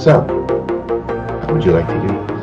So, how would you like to do this?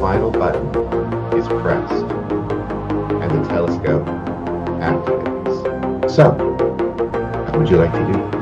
final button is pressed and the telescope activates. So, how would you like to do this?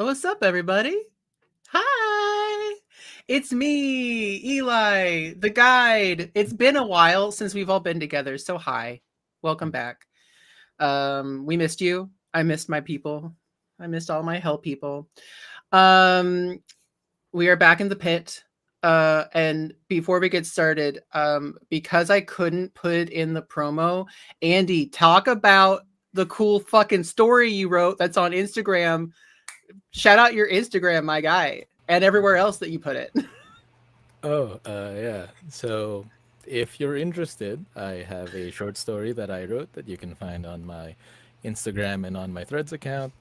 What's up, everybody? Hi! It's me, Eli, the guide. It's been a while since we've all been together, so hi. Welcome back. We missed you. I missed my people. I missed all my hell people. We are back in the pit. And before we get started, because I couldn't put it in the promo, Andy, talk about the cool fucking story you wrote that's on Instagram. Shout out your Instagram, my guy, and everywhere else that you put it. Yeah. So if you're interested, I have a short story that I wrote that you can find on my Instagram and on my Threads account.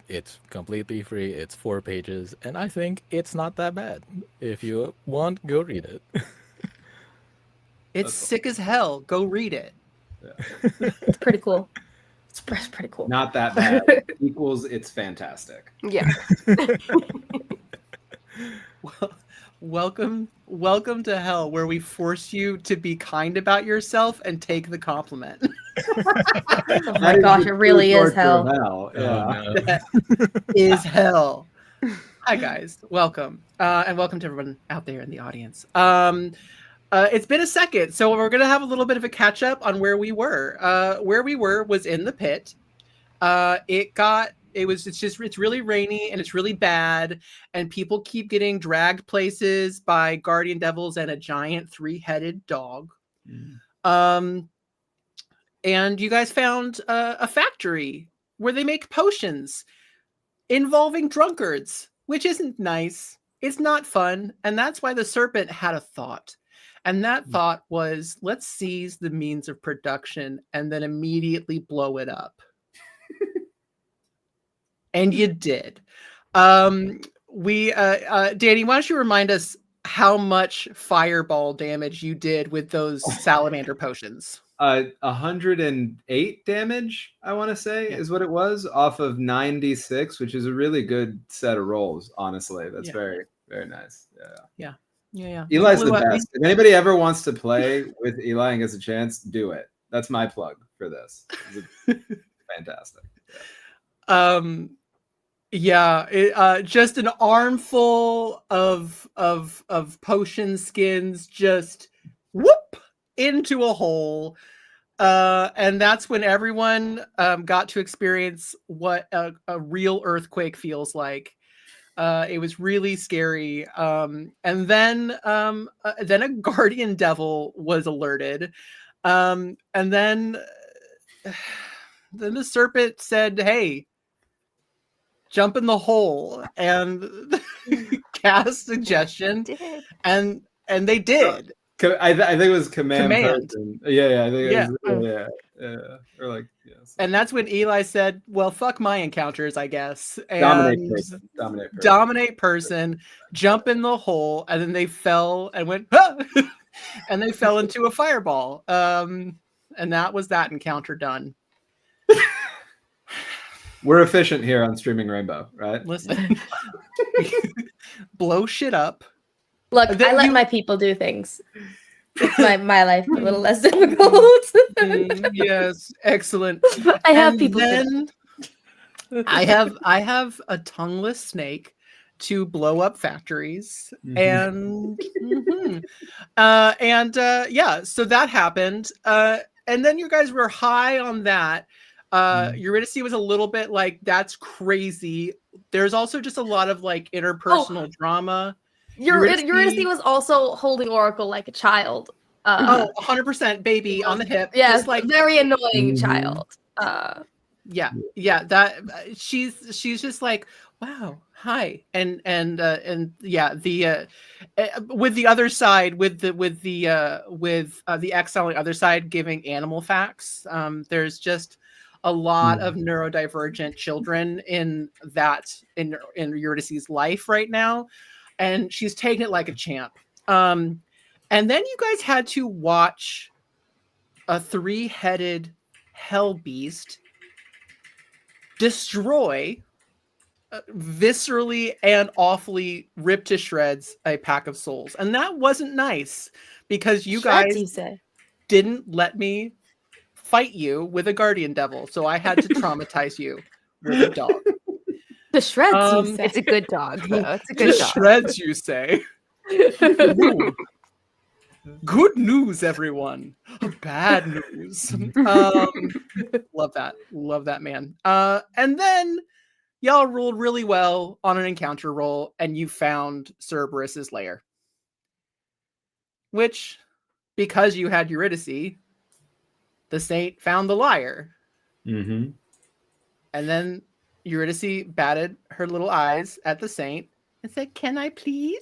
It's completely free. It's 4 pages, and I think it's not that bad. If you want, go read it. It's sick as hell. Go read it. It's pretty cool. It's pretty cool. Not that bad. Equals it's fantastic. Yeah. Well, welcome to hell, where we force you to be kind about yourself and take the compliment. Oh my gosh, it really is hell. Yeah. That is hell. Hi guys, welcome, and welcome to everyone out there in the audience. It's been a second, so we're gonna have a little bit of a catch up on where we were. Where we were was in the pit. It's really rainy and it's really bad, and people keep getting dragged places by guardian devils and a giant 3-headed dog. And you guys found a factory where they make potions involving drunkards, which isn't nice. It's not fun, and that's why the serpent had a thought. And that thought was, let's seize the means of production and then immediately blow it up. And you did. Danny, why don't you remind us how much fireball damage you did with those salamander potions? 108 damage, I want to say, is what it was, off of 96, which is a really good set of rolls, honestly. That's very, very nice. Yeah. Eli's Eli's the best. If anybody ever wants to play with Eli and gets a chance, do it. That's my plug for this. It's fantastic. Just an armful of potion skins just whoop into a hole. And that's when everyone got to experience what a real earthquake feels like. It was really scary. And then a guardian devil was alerted. And then the serpent said, "Hey, jump in the hole," and cast suggestion, and they did. I think it was command. Person. Yeah, I think it was, or like, yes. And that's when Eli said, "Well, fuck my encounters, I guess." And dominate person, jump in the hole, and then they fell and went, ah! And they fell into a fireball. And that was that encounter done. We're efficient here on Streaming Rainbow, right? Listen, blow shit up. Look, I let my people do things. It's my life a little less difficult. Yes, excellent. I have people. Then I have a tongueless snake to blow up factories, and so that happened. And then you guys were high on that. Eurydice was a little bit like, that's crazy. There's also just a lot of like interpersonal drama. Eurydice was also holding Oracle like a child. 100% baby on the hip. Yeah, just like very annoying child. That she's just like, wow, hi, and with the other side, with the exile on the other side giving animal facts. There's just a lot of neurodivergent children in Eurydice's life right now, and she's taking it like a champ. And then you guys had to watch a 3-headed hell beast destroy, viscerally and awfully rip to shreds, a pack of souls. And that wasn't nice, because you guys didn't let me fight you with a guardian devil, so I had to traumatize you with a dog. The shreds, you say. It's a good dog, though. It's a good Just dog. shreds, you say. Ooh. Good news, everyone. Bad news. Love that, man. And then y'all rolled really well on an encounter roll, and you found Cerberus's lair. Which, because you had Eurydice, the saint found the lyre. Mm-hmm. And then Eurydice batted her little eyes at the saint and said, "Can I please?"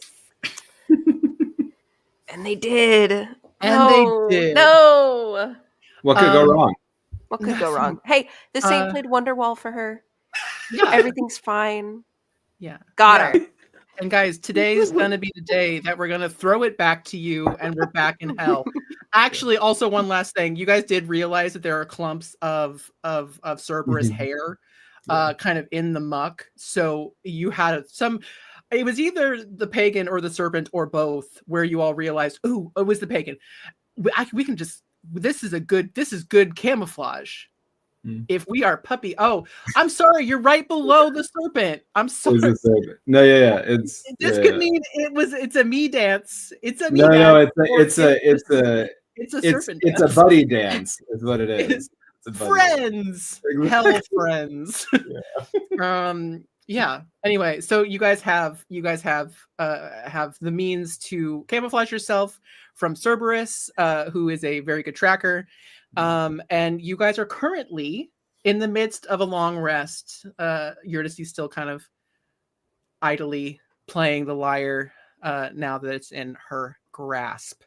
And they did. And they did. No. What could go wrong? What could go wrong? Hey, the saint played Wonderwall for her. Yeah. Everything's fine. Yeah. Got her. And guys, today is going to be the day that we're going to throw it back to you and we're back in hell. Actually, also one last thing. You guys did realize that there are clumps of Cerberus hair kind of in the muck. So you had it was either the pagan or the serpent or both where you all realized, oh, it was the pagan. We can just, this is good camouflage. If we are puppy, I'm sorry, you're right below the serpent. I'm sorry. No, yeah. It's Could mean it's a me dance. It's a me dance. No, it's a serpent dance. It's a buddy dance, is what it is. It's a friends. Hell friends. Yeah. Anyway, so you guys have the means to camouflage yourself from Cerberus, who is a very good tracker. And you guys are currently in the midst of a long rest. Eurydice is still kind of idly playing the lyre now that it's in her grasp.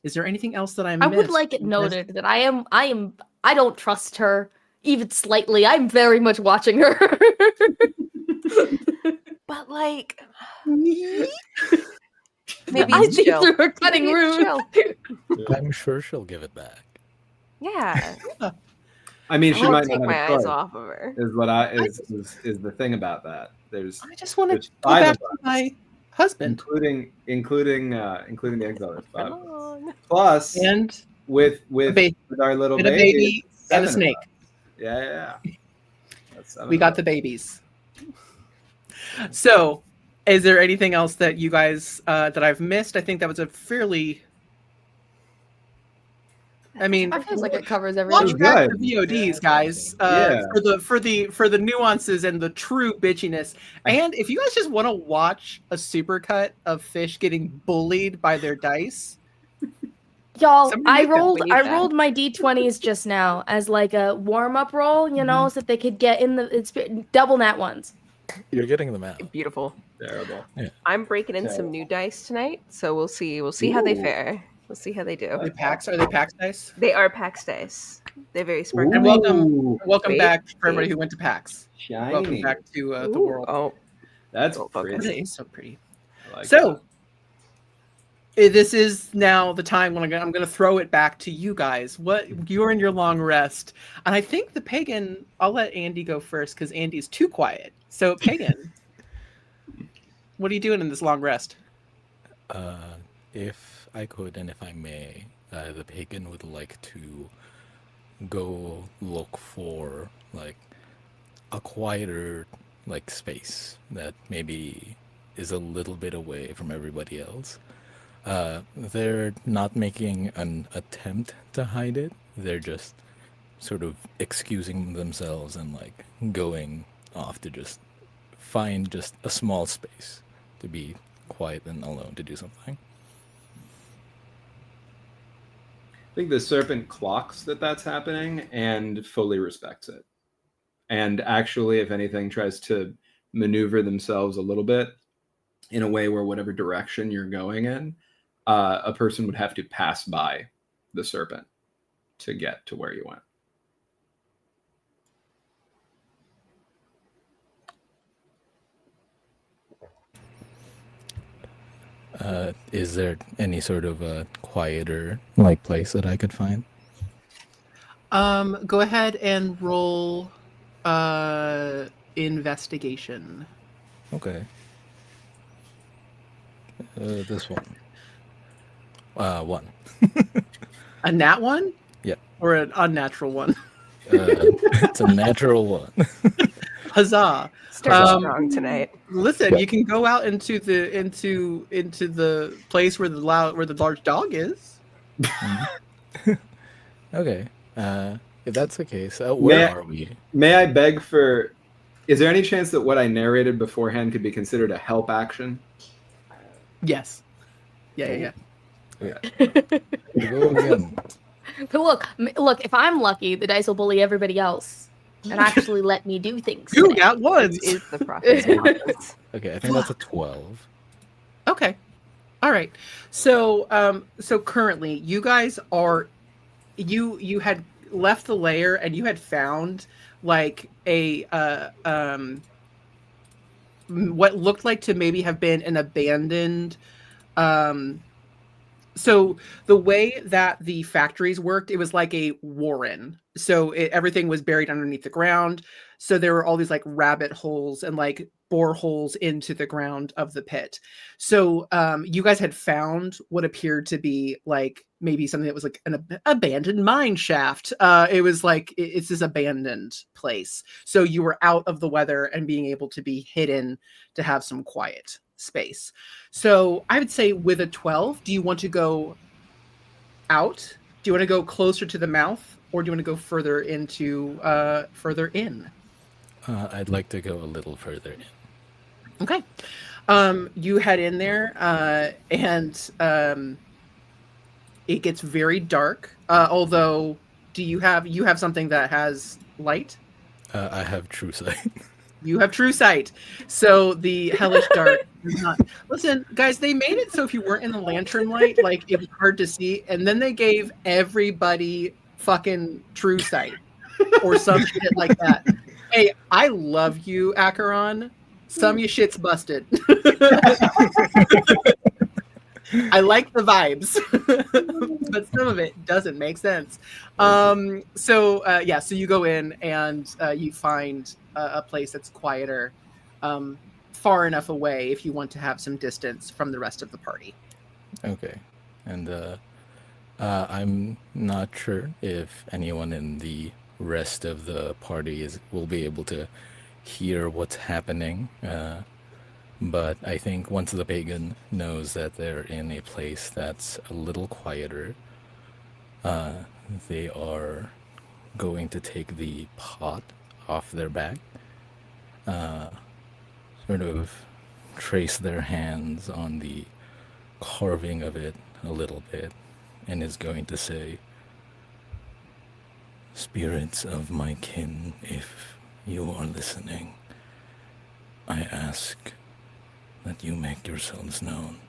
Is there anything else that I missed? I would like it noted that I don't trust her even slightly. I'm very much watching her. But like, maybe I think through her cutting room. I'm sure she'll give it back. Yeah. I mean, she might take not my have eyes choice, off of her. is the thing about that. I just want to go five back of to my husband, including the exile. There's five of us. Plus, and with our little baby and a snake. Yeah. We got the babies. So, is there anything else that you guys that I've missed? I think that was a fairly. I mean, I feel like it covers everything. watch back the VODs, guys, for the nuances and the true bitchiness. And if you guys just want to watch a supercut of fish getting bullied by their dice, y'all, I make that. rolled my d20s just now as like a warm-up roll, so that they could get in the double nat ones. You're getting them out. Beautiful. Terrible. Yeah. I'm breaking in some new dice tonight, so we'll see how they fare. We'll see how they do. Are they PAX dice? They are PAX dice. They're very sparkly. And welcome Wait, back for everybody who went to PAX. Shiny. Welcome back to the world. Oh, That's focus. pretty. It is so pretty. I like So, this is now the time when I'm going to throw it back to you guys. You're in your long rest, and I think the pagan. I'll let Andy go first because Andy's too quiet. So, pagan, what are you doing in this long rest? If I could and if I may, the pagan would like to go look for like a quieter like space that maybe is a little bit away from everybody else. They're not making an attempt to hide it. They're just sort of excusing themselves and like going off to just find just a small space to be quiet and alone to do something. I think the serpent clocks that's happening and fully respects it. And actually, if anything, tries to maneuver themselves a little bit in a way where whatever direction you're going in, a person would have to pass by the serpent to get to where you went. Is there any sort of a quieter like place that I could find? Go ahead and roll investigation. Okay. This one. One. A nat one? Yeah. Or an unnatural one? It's a natural one. Huzzah! Starting Um, strong tonight. Listen, Yeah. you can go out into the place where the large dog is. Okay. If that's the case, May where I- are we? May I beg for? Is there any chance that what I narrated beforehand could be considered a help action? Yes. Yeah. We go again. But look, if I'm lucky, the dice will bully everybody else and actually let me do things. You today. got This ones. is the prophet's promise. Okay, I think that's a 12. Okay. All right. So so currently you guys are you had left the lair and you had found like a what looked like to maybe have been an abandoned um so the way that the factories worked, it was like a warren. So everything was buried underneath the ground. So there were all these like rabbit holes and like bore holes into the ground of the pit. So you guys had found what appeared to be like maybe something that was like an abandoned mine shaft. It was like it's this abandoned place. So you were out of the weather and being able to be hidden to have some quiet space. So I would say with a 12, do you want to go out? Do you want to go closer to the mouth, or do you want to go further into further in? I'd like to go a little further in. Okay. You head in there, and it gets very dark. Although, do you have something that has light? I have true sight. You have true sight. So the hellish dark is not. Listen, guys, they made it so if you weren't in the lantern light, like it was hard to see, and then they gave everybody fucking true sight or some shit like that. Hey, I love you, Acheron. Some of your shit's busted. I like the vibes, but some of it doesn't make sense. So you go in and you find a place that's quieter, far enough away if you want to have some distance from the rest of the party. Okay. And I'm not sure if anyone in the rest of the party will be able to hear what's happening. But I think once the pagan knows that they're in a place that's a little quieter, they are going to take the pot off their back, sort of trace their hands on the carving of it a little bit, and is going to say, "Spirits of my kin, if you are listening, I ask that you make yourselves known,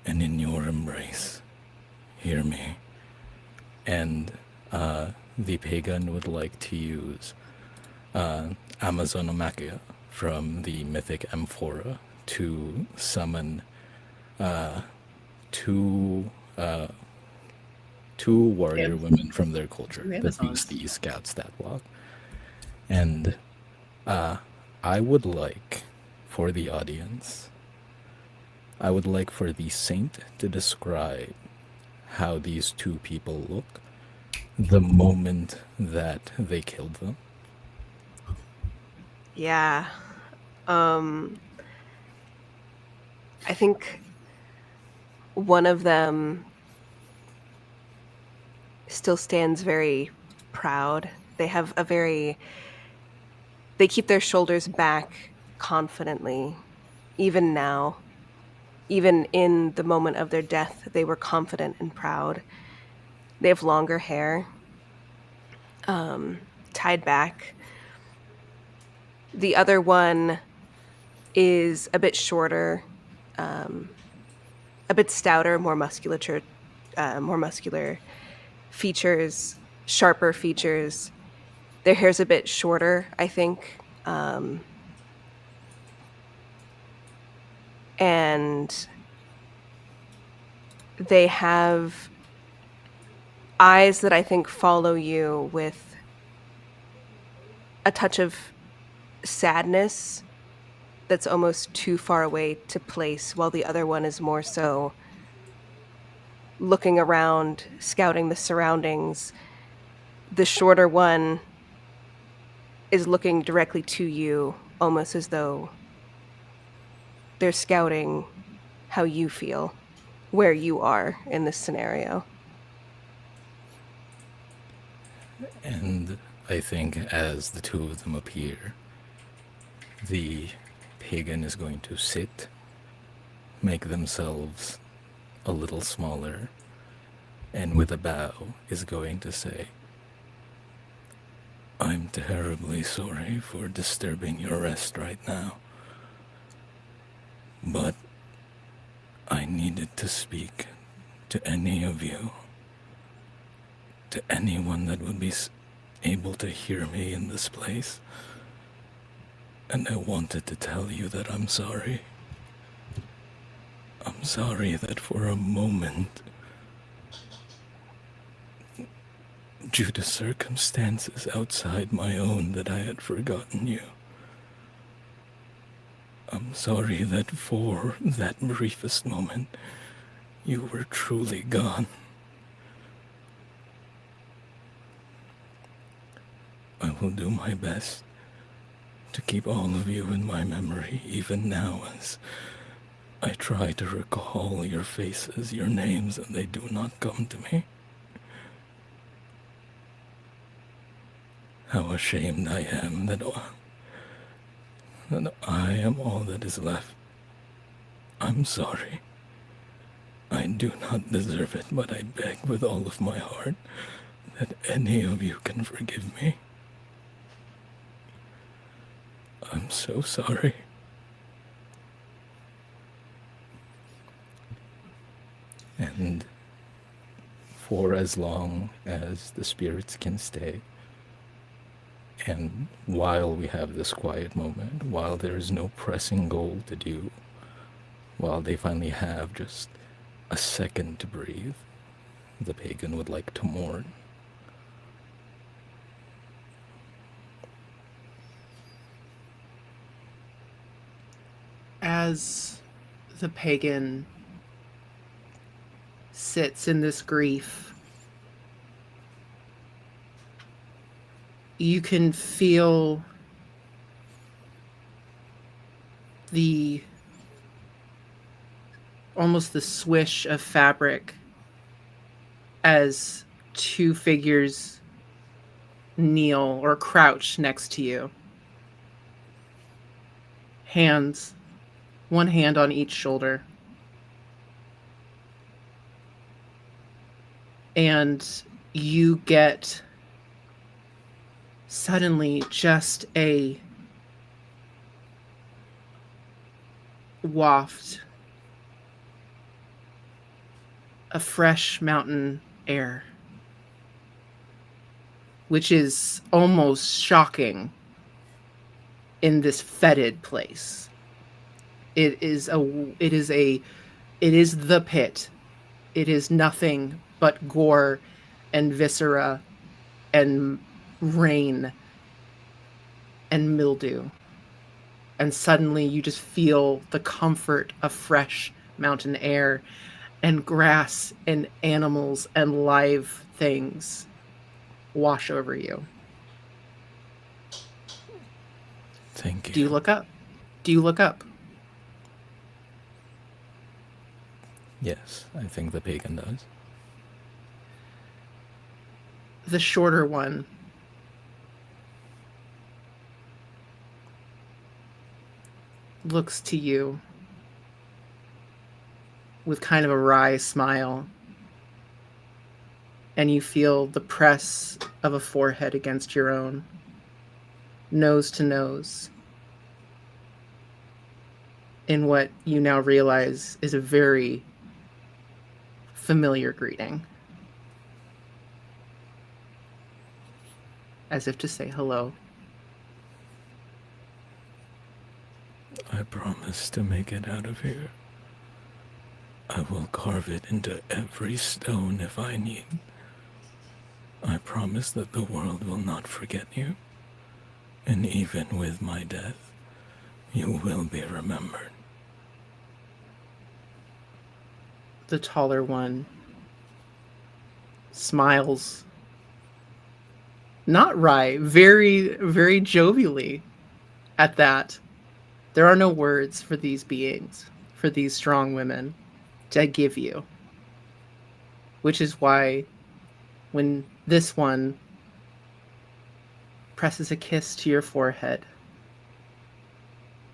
and in your embrace, hear me." And the pagan would like to use Amazonomachia from the mythic Amphora to summon two warrior women from their culture that use the scout stat block. And I would like for the audience, I would like for the saint to describe how these two people look the moment that they killed them. Yeah. I think one of them still stands very proud. They have they keep their shoulders back confidently. Even now, even in the moment of their death, they were confident and proud. They have longer hair, tied back. The other one is a bit shorter, a bit stouter, more muscular features, sharper features. Their hair's a bit shorter, I think. And they have eyes that I think follow you with a touch of sadness that's almost too far away to place, while the other one is more so looking around, scouting the surroundings. The shorter one is looking directly to you, almost as though they're scouting how you feel, where you are in this scenario. And I think as the two of them appear, the pagan is going to sit, make themselves a little smaller, and with a bow is going to say, I'm terribly sorry for disturbing your rest right now, but I needed to speak to any of you, to anyone that would be able to hear me in this place. And I wanted to tell you that I'm sorry. I'm sorry that for a moment, due to circumstances outside my own, that I had forgotten you. I'm sorry that for that briefest moment, you were truly gone. I will do my best to keep all of you in my memory, even now, as I try to recall your faces, your names, and they do not come to me. How ashamed I am that I am all that is left. I'm sorry. I do not deserve it, but I beg with all of my heart that any of you can forgive me. I'm so sorry. And for as long as the spirits can stay, and while we have this quiet moment, while there is no pressing goal to do, while they finally have just a second to breathe, the pagan would like to mourn. As the pagan sits in this grief, you can feel the almost the swish of fabric as two figures kneel or crouch next to you. Hands, one hand on each shoulder. And you get suddenly just a waft of fresh mountain air, which is almost shocking in this fetid place. It is the pit. It is nothing but gore and viscera and rain and mildew. And suddenly you just feel the comfort of fresh mountain air and grass and animals and live things wash over you. Thank you. Do you look up? Do you look up? Yes, I think the pagan does. The shorter one looks to you with kind of a wry smile, and you feel the press of a forehead against your own, nose to nose, in what you now realize is a very familiar greeting, as if to say hello. I promise to make it out of here. I will carve it into every stone if I need. I promise that the world will not forget you. And even with my death, you will be remembered. The taller one smiles Not wry, very, very jovially at that. There are no words for these beings, for these strong women to give you. Which is why when this one presses a kiss to your forehead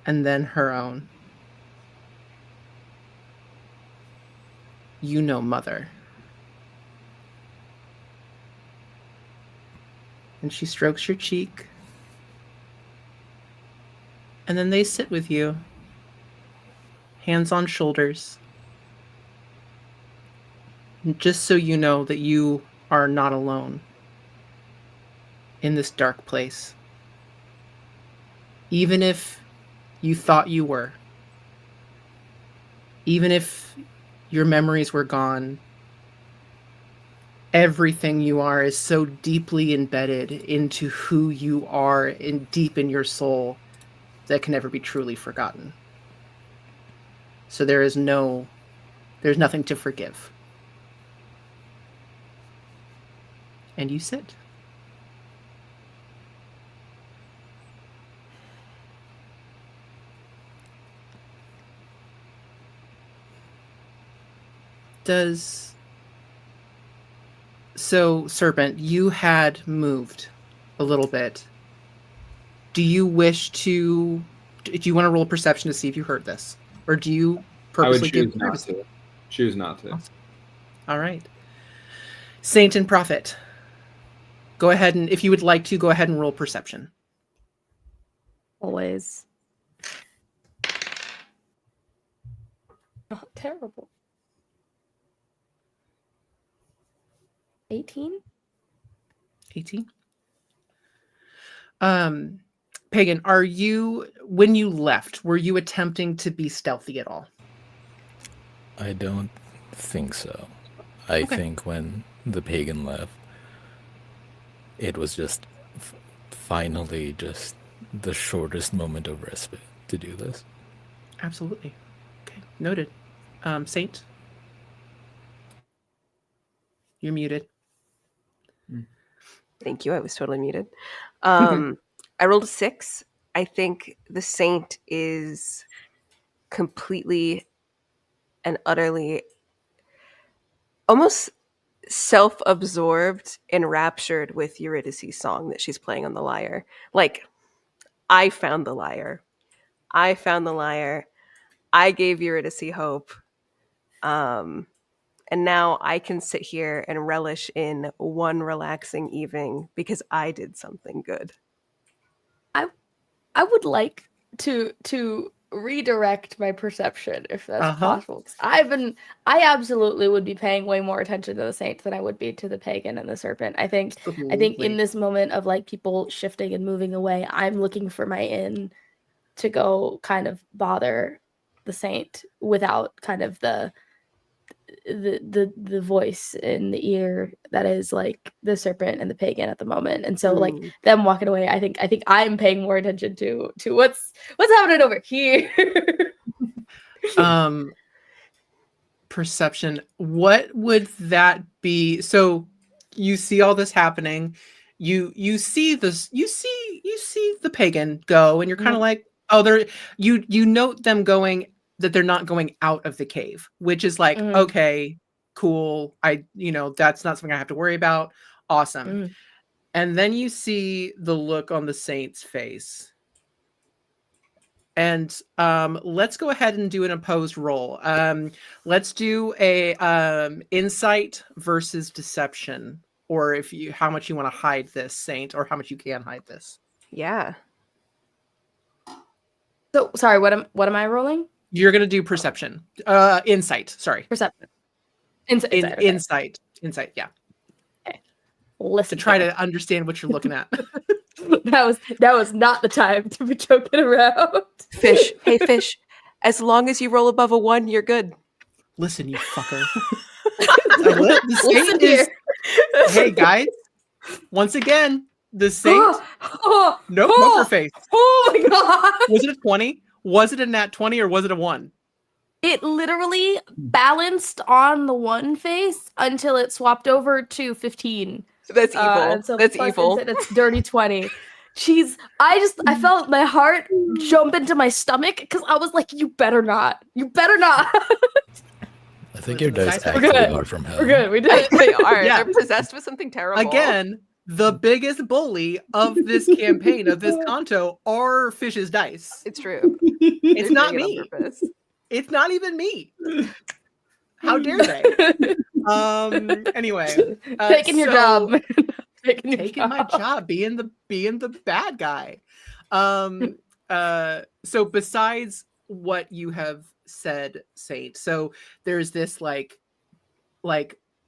and then her own, you know mother. And she strokes your cheek. And then they sit with you, hands on shoulders, just so you know that you are not alone in this dark place. Even if you thought you were, even if your memories were gone, everything you are is so deeply embedded into who you are and deep in your soul that can never be truly forgotten. So there's nothing to forgive. And you sit. So, Serpent, you had moved a little bit. Do you want to roll perception to see if you heard this? Or do you purposely give privacy? Choose not to. All right. Saint and Prophet, go ahead and, if you would like to, go ahead and roll perception. Always. Not terrible. 18? 18. Pagan, when you left, were you attempting to be stealthy at all? I don't think so. I Okay. think when the pagan left, it was just finally just the shortest moment of respite to do this. Absolutely. Okay, noted. Saint? You're muted. Thank you. I was totally muted. I rolled a 6. I think the Saint is completely and utterly almost self-absorbed, enraptured with Eurydice's song that she's playing on the lyre. Like, I found the lyre. I found the lyre. I gave Eurydice hope. And now I can sit here and relish in one relaxing evening because I did something good. I would like to redirect my perception if that's possible. I absolutely would be paying way more attention to the saint than I would be to the pagan and the serpent. I think in this moment of like people shifting and moving away, I'm looking for my inn to go kind of bother the saint without kind of the voice in the ear that is like the serpent and the pagan at the moment. And so like them walking away, I think I'm paying more attention to what's happening over here. Perception. What would that be? So you see all this happening. You see this, you see the pagan go, and you're kind of like, oh, you note them going, that they're not going out of the cave, which is like, okay, cool. That's not something I have to worry about. Awesome. And then you see the look on the saint's face. And let's go ahead and do an opposed roll. Let's do a insight versus deception, or how much you want to hide this, Saint, or how much you can hide this. Yeah. So sorry, what am I rolling? You're gonna do perception. Insight. Sorry. Perception. Insight. Insight. Yeah. Okay. Listen. To try to understand what you're looking at. That was not the time to be joking around. Fish. Hey, Fish. As long as you roll above a 1, you're good. Listen, you fucker. The saint hey, guys. Once again, the saint. No poker face. Oh my god. Was it a 20? Was it a nat 20 or was it a 1? It literally balanced on the 1 face until it swapped over to 15. That's evil. And so That's plus evil. insight, that's dirty 20. Jeez, I felt my heart jump into my stomach because I was like, you better not. You better not. I think Listen, your the dice dice are actually good. are from hell. We're good. We did it. They are. Yeah. They're possessed with something terrible. Again, the biggest bully of this campaign, of this canto, are Fish's dice. It's true. It's They're not doing it on me. purpose. It's not even me. How dare they? Anyway, Taking your so- job. Man. Taking my job, being the bad guy. So besides what you have said, Saint, so there's this like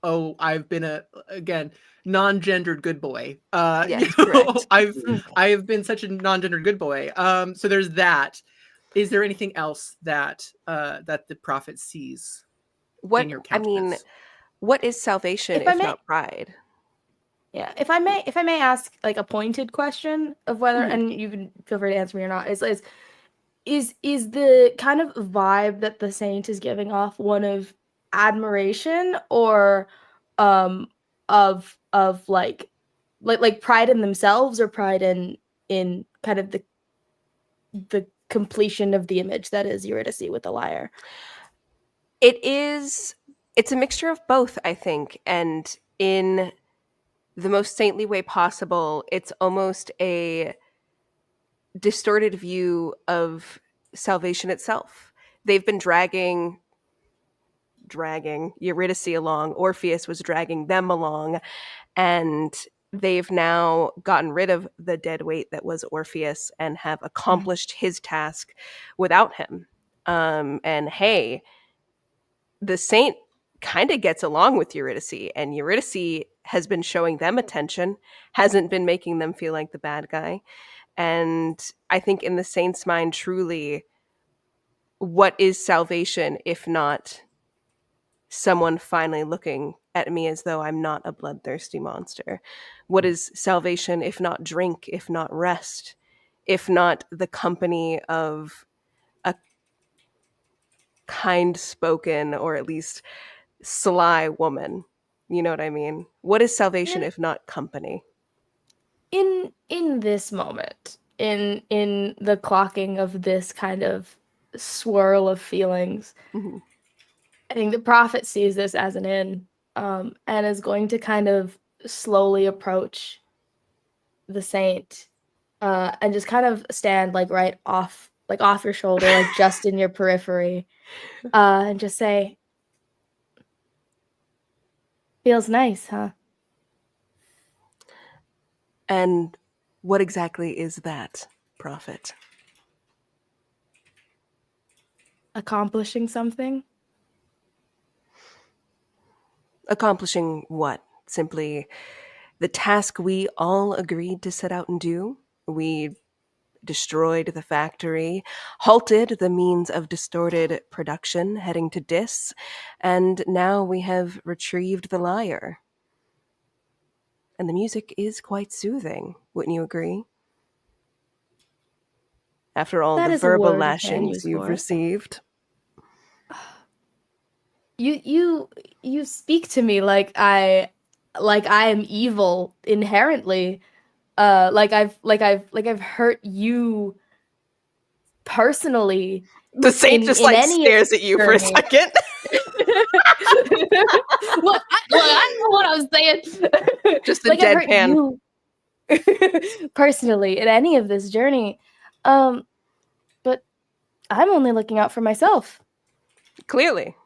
oh, I've been again non-gendered good boy. Yes, correct. I have been such a non-gendered good boy. So there's that. Is there anything else that that the prophet sees in your countenance? What is salvation If I if may- not pride? Yeah, if I may ask like a pointed question of whether, and you can feel free to answer me or not, is the kind of vibe that the saint is giving off one of admiration or of like pride in themselves or pride in kind of the completion of the image that is Eurydice with the lyre? It's a mixture of both, I think, and in the most saintly way possible. It's almost a distorted view of salvation itself. They've been dragging Eurydice along. Orpheus was dragging them along, and they've now gotten rid of the dead weight that was Orpheus and have accomplished his task without him. And hey, the saint kind of gets along with Eurydice, and Eurydice has been showing them attention, hasn't been making them feel like the bad guy. And I think in the saint's mind, truly, what is salvation if not someone finally looking at me as though I'm not a bloodthirsty monster? What is salvation if not drink, if not rest, if not the company of a kind-spoken or at least sly woman? You know what I mean? What is salvation if not company? In this moment, in the clocking of this kind of swirl of feelings, I think the prophet sees this as an inn, and is going to kind of slowly approach the saint, and just kind of stand like right off your shoulder, like just in your periphery, and just say, "Feels nice, huh?" And what exactly is that, prophet? Accomplishing something. Accomplishing what? Simply the task we all agreed to set out and do? We destroyed the factory, halted the means of distorted production heading to Dis, and now we have retrieved the lyre. And the music is quite soothing, wouldn't you agree? After all That the is a word verbal you can lashings use you've for it. received. You speak to me like I am evil inherently. Like I've hurt you personally. The saint In- just in like any stares at you for a journey. second. Look, I know what I was saying. Just a like I've hurt deadpan. you personally in any of this journey. But I'm only looking out for myself. Clearly.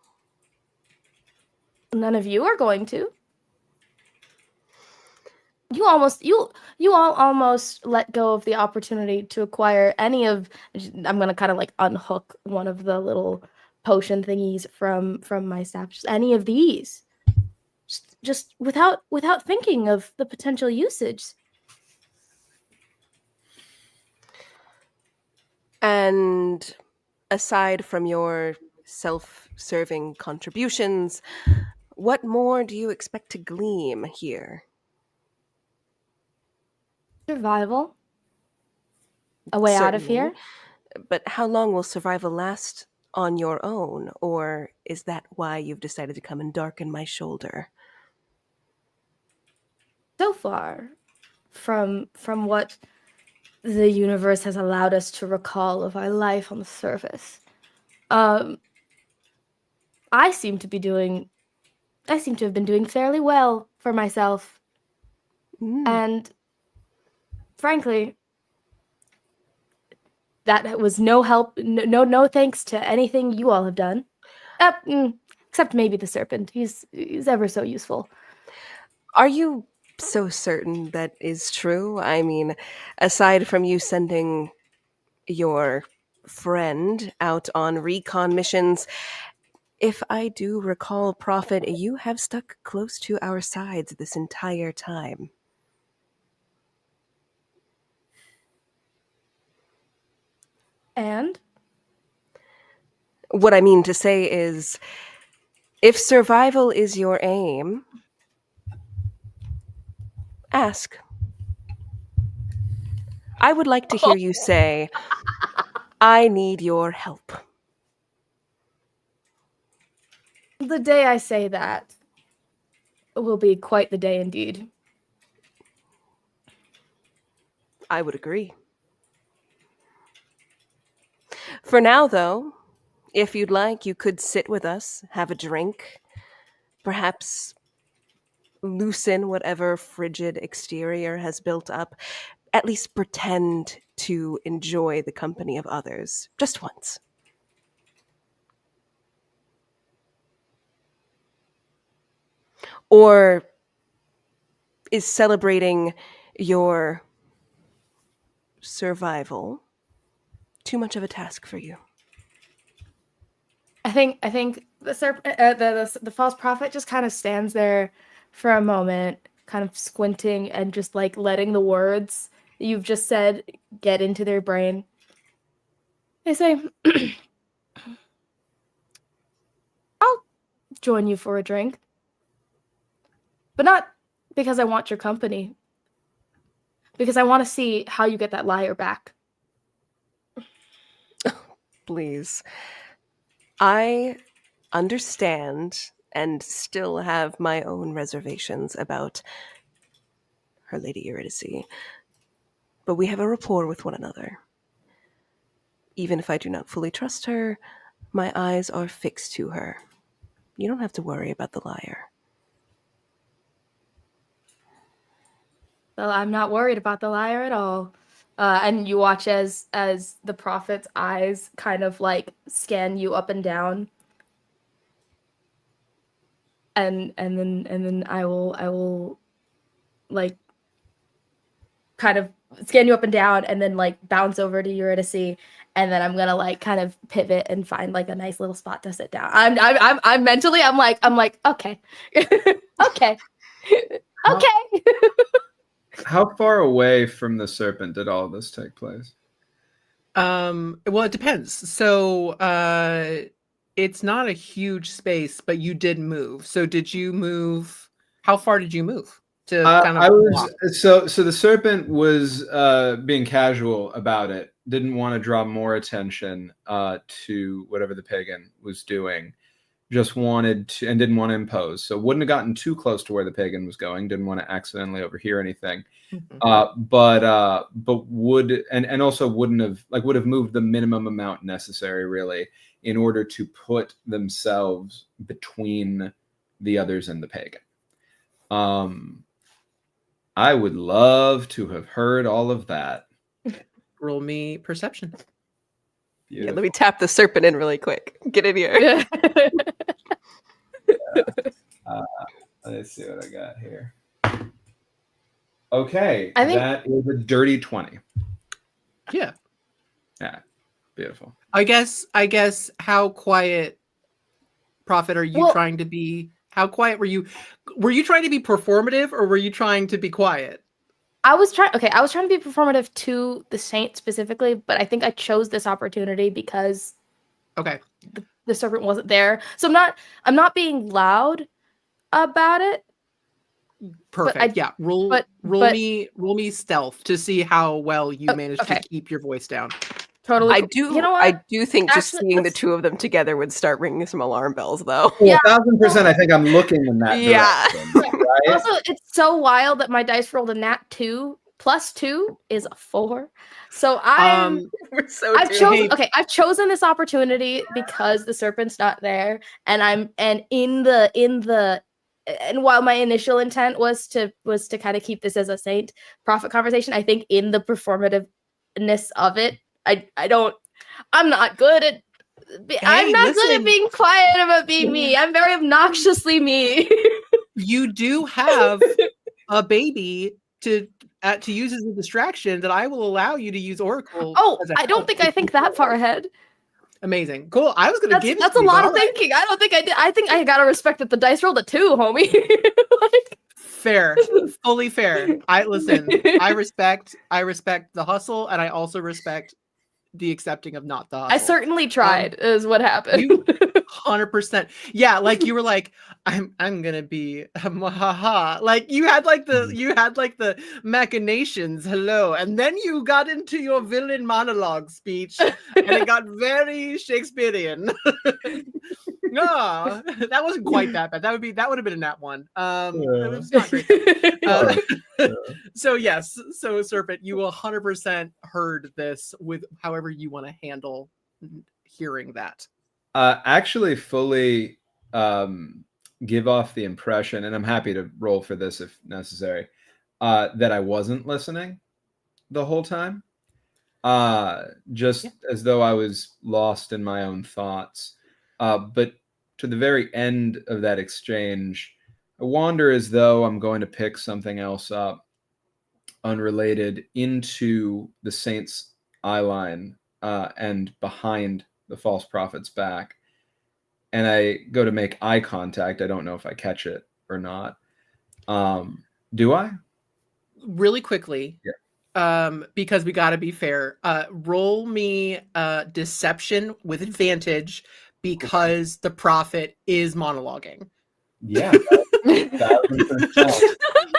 None of you are going to. You all almost let go of the opportunity to acquire any of. I'm gonna kind of like unhook one of the little potion thingies from my staff. Just any of these, just without thinking of the potential usage. And aside from your self-serving contributions, what more do you expect to glean here? Survival. A way out of Certainly. here. But how long will survival last on your own? Or is that why you've decided to come and darken my shoulder? So far, from what the universe has allowed us to recall of our life on the surface, I seem to have been doing fairly well for myself. And frankly, that was no help, no thanks to anything you all have done. Except maybe the serpent. He's ever so useful. Are you so certain that is true? I mean, aside from you sending your friend out on recon missions, if I do recall, Prophet, you have stuck close to our sides this entire time. And What I mean to say is, if survival is your aim, ask. I would like to hear you say, I need your help. the day I say that will be quite the day indeed. I would agree. For now, though, if you'd like, you could sit with us, have a drink, perhaps loosen whatever frigid exterior has built up, at least pretend to enjoy the company of others, just once. Or is celebrating your survival too much of a task for you? I think the false prophet just kind of stands there for a moment, kind of squinting and just like letting the words that you've just said get into their brain. They say, I'll join you for a drink. But not because I want your company. Because I want to see how you get that lyre back. Please. I understand and still have my own reservations about her Lady Eurydice, but we have a rapport with one another. Even if I do not fully trust her, my eyes are fixed to her. You don't have to worry about the lyre. Well, I'm not worried about the lyre at all. And you watch as the prophet's eyes kind of like scan you up and down. And then I will like kind of scan you up and down and then like bounce over to Eurydice, and then I'm gonna like kind of pivot and find like a nice little spot to sit down. I'm mentally I'm like okay. Okay. Okay. How far away from the serpent did all this take place? Well, it depends. So, it's not a huge space, but you did move. So, did you move? How far did you move to kind of? I was so the serpent was being casual about it. Didn't want to draw more attention to whatever the pagan was doing. Just wanted to, and didn't want to impose. So wouldn't have gotten too close to where the pagan was going. Didn't want to accidentally overhear anything. But would and also would have moved the minimum amount necessary really in order to put themselves between the others and the pagan. I would love to have heard all of that. Roll me perception. Yeah, let me tap the serpent in really quick. Get in here. Let's see what I got here. Okay, I think that is a dirty 20. Yeah. Yeah, beautiful. I guess how quiet, Prophet, are you trying to be? How quiet were you? Were you trying to be performative or were you trying to be quiet? I was trying to be performative to the saint specifically, but I think I chose this opportunity because the serpent wasn't there. So I'm not being loud about it. Perfect. Roll me stealth to see how well you managed to keep your voice down. Totally. I do. You know what? I do think just Actually, seeing the let's- two of them together would start ringing some alarm bells, though. Well, Yeah. 1,000%. I think I'm looking in that Yeah. direction. Right? Also, it's so wild that my dice rolled a nat 2 plus 2 is a 4. So We're so I've doomed. chosen I've chosen this opportunity because the serpent's not there, and while my initial intent was to kind of keep this as a saint prophet conversation, I think in the performativeness of it, I'm not good at listen. being quiet about being me. I'm very obnoxiously me. You do have a baby to use as a distraction that I will allow you to use Oracle. Oh, as a I don't help think if I think you that far ahead. Amazing. Cool. I was going to give it That's to a you, lot but of all right. thinking. I don't think I did. I think I gotta respect that the dice rolled a 2, homie. Like- Fair. Fully fair. I respect the hustle, and I also respect the accepting of not the hustle. I certainly tried, is what happened. You 100%. Yeah, like you were like, I'm gonna be haha. Like you had like the machinations, hello, and then you got into your villain monologue speech, and it got very Shakespearean. No, that wasn't quite that bad. That would have been a nat 1. It was not great. So yes, so Serpent, you 100% heard this with however you want to handle hearing that. Actually fully give off the impression, and I'm happy to roll for this if necessary, that I wasn't listening the whole time. Just as though I was lost in my own thoughts. But to the very end of that exchange, I wander as though I'm going to pick something else up unrelated into the saint's eye line and behind the false prophet's back. And I go to make eye contact. I don't know if I catch it or not. Do I? Really quickly, because we got to be fair. Roll me deception with advantage because the prophet is monologuing. Yeah. 1,000%.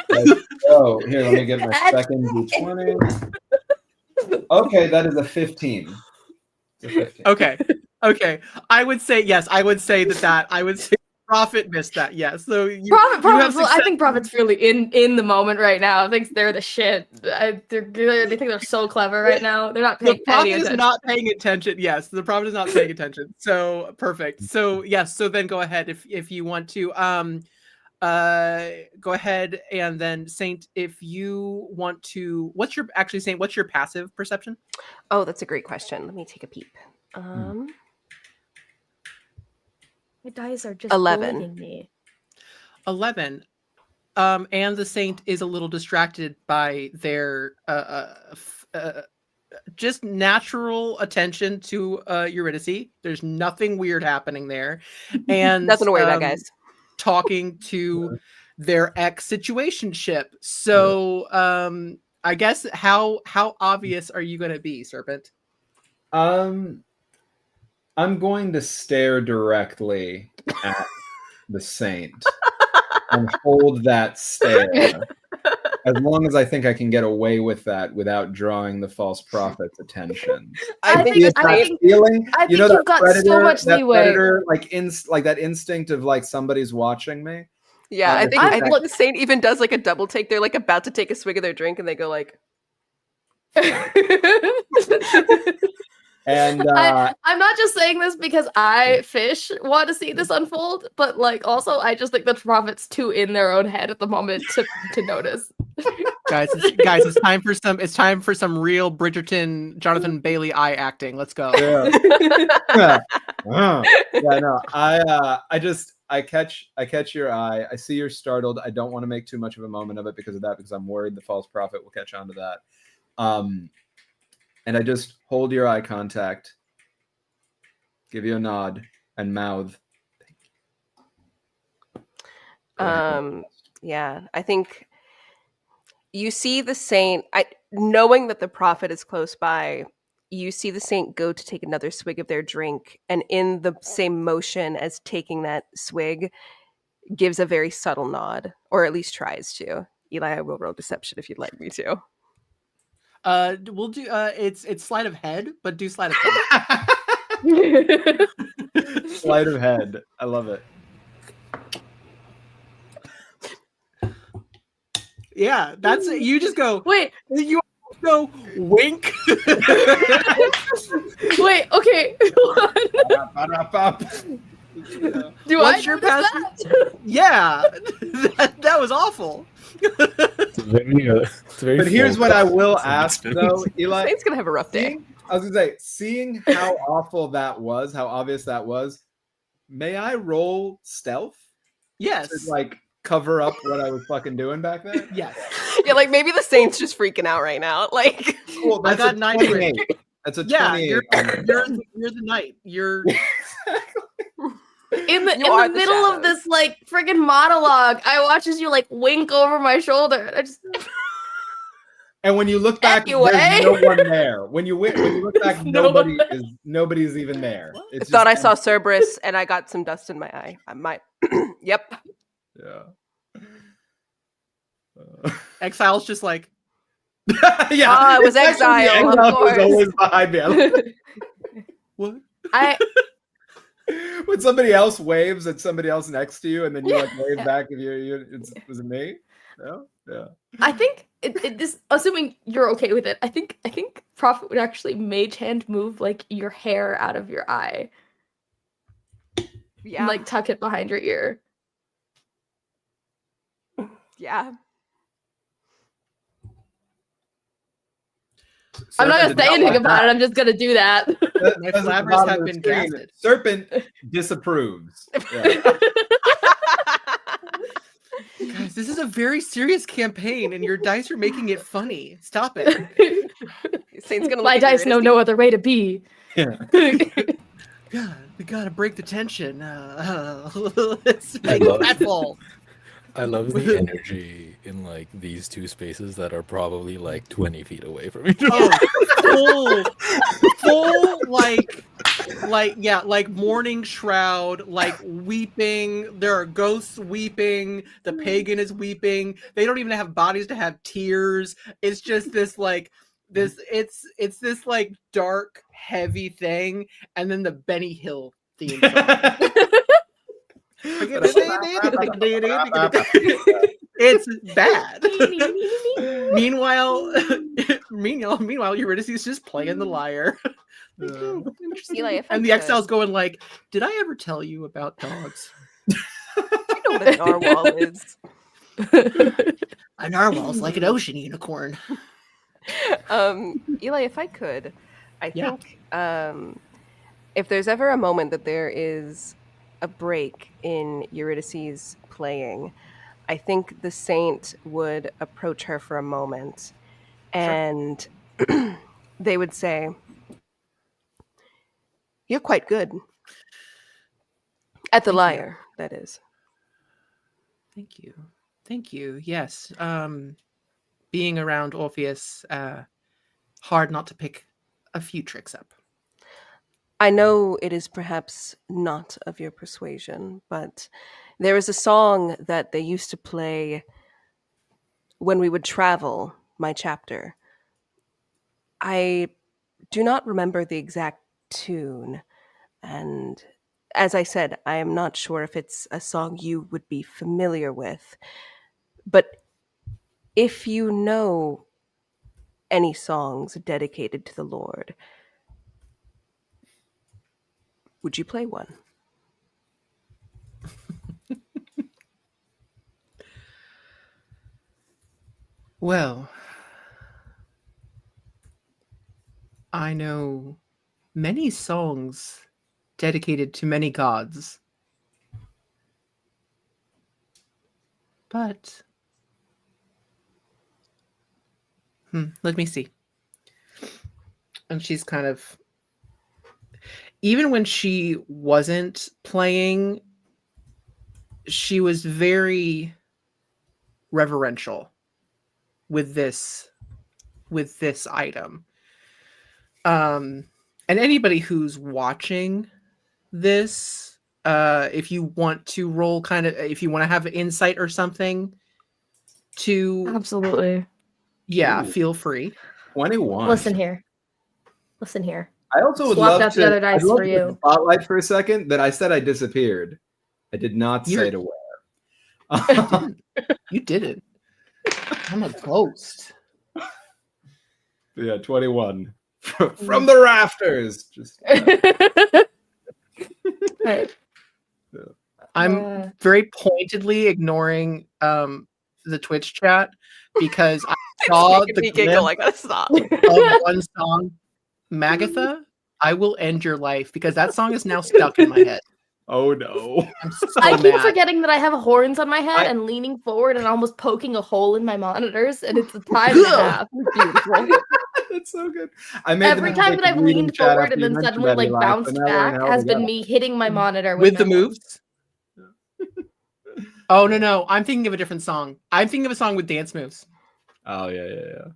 Let's go. Here, let me get my second D20. Okay, that is a 15. It's a 15. Okay. I would say yes. I would say prophet missed that. Yes. So I think Prophet's really in the moment right now. I think they're the shit. They think they're so clever right now. They're not paying the prophet any is attention. not paying attention. Yes, the prophet is not paying attention. So perfect. So yes. So then go ahead if you want to. Go ahead and then Saint, if you want to. What's your passive perception? Oh, that's a great question. Let me take a peep. My dice are just 11. bullying me. 11. And the Saint is a little distracted by their just natural attention to Eurydice. There's nothing weird happening there, and Nothing to worry about, guys. Talking to their ex situationship. So, I guess how obvious are you going to be, Serpent? I'm going to stare directly at the saint and hold that stare as long as I think I can get away with that without drawing the false prophet's attention. I think you've got so much leeway. Predator, like that instinct of like somebody's watching me. Yeah, I think the saint even does like a double take. They're like about to take a swig of their drink and they go like And I'm not just saying this because I want to see this unfold, but like also I just think the prophet's too in their own head at the moment to notice. Guys, it's time for some real Bridgerton, Jonathan Bailey eye acting. Let's go. Yeah. No. I catch your eye. I see you're startled. I don't want to make too much of a moment of it because of that, because I'm worried the false prophet will catch on to that. And I just hold your eye contact, give you a nod, and mouth. Yeah, I think you see the saint, knowing that the prophet is close by, you see the saint go to take another swig of their drink, and in the same motion as taking that swig, gives a very subtle nod, or at least tries to. Eli, I will roll deception if you'd like me to. We'll do it's sleight of head, but do sleight of hand. Sleight of head. I love it. Yeah, that's it. You just go. Wait, You go wink. wait, okay. Do What's I your notice passive? that? Yeah, that was awful. It's very But here's full what I cup will in some ask spoons. though, Eli. Saint's gonna have a rough day. I was gonna say, seeing how awful that was, how obvious that was, may I roll stealth Yes. to like cover up what I was fucking doing back there? Yes. Yeah, like maybe the Saint's just freaking out right now. Like, Cool. I That's got a 9 28. That's a Yeah, 28. you're on the- you're the knight. You're In the You are in the the middle of shadows. this like friggin' monologue, I watch as you like wink over my shoulder. And I just And when you look back, Anyway. there's no one there. When you look back, No one nobody's even there. I It's thought I just- saw Cerberus and I got some dust in my eye. I might. Yep. Yeah. Exile's just like Yeah. it was It's actually Exile, of was course. always behind me. I love it. what? I When somebody else waves at somebody else next to you, and then you like wave Yeah. back if was it me? No? Yeah. think this, assuming you're okay with it, I think Prophet would actually mage hand move like your hair out of your eye Yeah. and like tuck it behind your ear. yeah. I'm not Serpent gonna say did anything like about that. it. I'm just gonna do that. My That's at the flabbers bottom have of the been screen. casted. Serpent disapproves. Yeah. Guys, this is a very serious campaign, and your dice are making it funny. Stop it. Saint's gonna. My look at dice know no other way to be. Yeah. God, we gotta break the tension. Let's make love that fall. I love the energy in like these two spaces that are probably like 20 feet away from each other. Oh, full, like mourning shroud, like weeping. There are ghosts weeping. The pagan is weeping. They don't even have bodies to have tears. It's just this like this. It's this like dark, heavy thing, and then the Benny Hill theme song. It's bad. Meanwhile, Eurydice is just playing the lyre. Eli, if I And the could, exile's going like, "Did I ever tell you about dogs?" do you know what a narwhal is? A narwhal's like an ocean unicorn. Eli, if I could, I Yeah. think if there's ever a moment that there is a break in Eurydice's playing, I think the Saint would approach her for a moment and they would say, "You're quite good at the lyre, that is." Thank you. Yes. Being around Orpheus, hard not to pick a few tricks up. I know it is perhaps not of your persuasion, but there is a song that they used to play when we would travel, my chapter. I do not remember the exact tune, and as I said, I am not sure if it's a song you would be familiar with, but if you know any songs dedicated to the Lord, would you play one? Well, I know many songs dedicated to many gods, but let me see. And she's kind of, even when she wasn't playing, she was very reverential with this item. And anybody who's watching this, if you want to roll if you want to have insight or something to Absolutely. yeah, Ooh. feel free. 21. Listen here. Listen here. I also would Swapped love out to. the other dice I'd love for to you. spotlight for a second that I said I disappeared. I did not say You're- to You where. didn't. You didn't. I'm a ghost. Yeah, 21 from the rafters. Just Right. I'm very pointedly ignoring the Twitch chat because I saw Making the me giggle. I glimpse gotta stop. of one song, Magatha. I will end your life because that song is now stuck in my head. oh no. I'm so I keep mad. forgetting that I have horns on my head I- and leaning forward and almost poking a hole in my monitors, and it's a time and a half. It's beautiful. That's so good. I made Every the time mistake that of I've reading leaned chat forward after and you then mentioned suddenly that, like Eli, so bounced now we're back held has been together. me hitting my monitor With the no one. moves. Oh no, I'm thinking of a different song. I'm thinking of a song with dance moves. Oh yeah.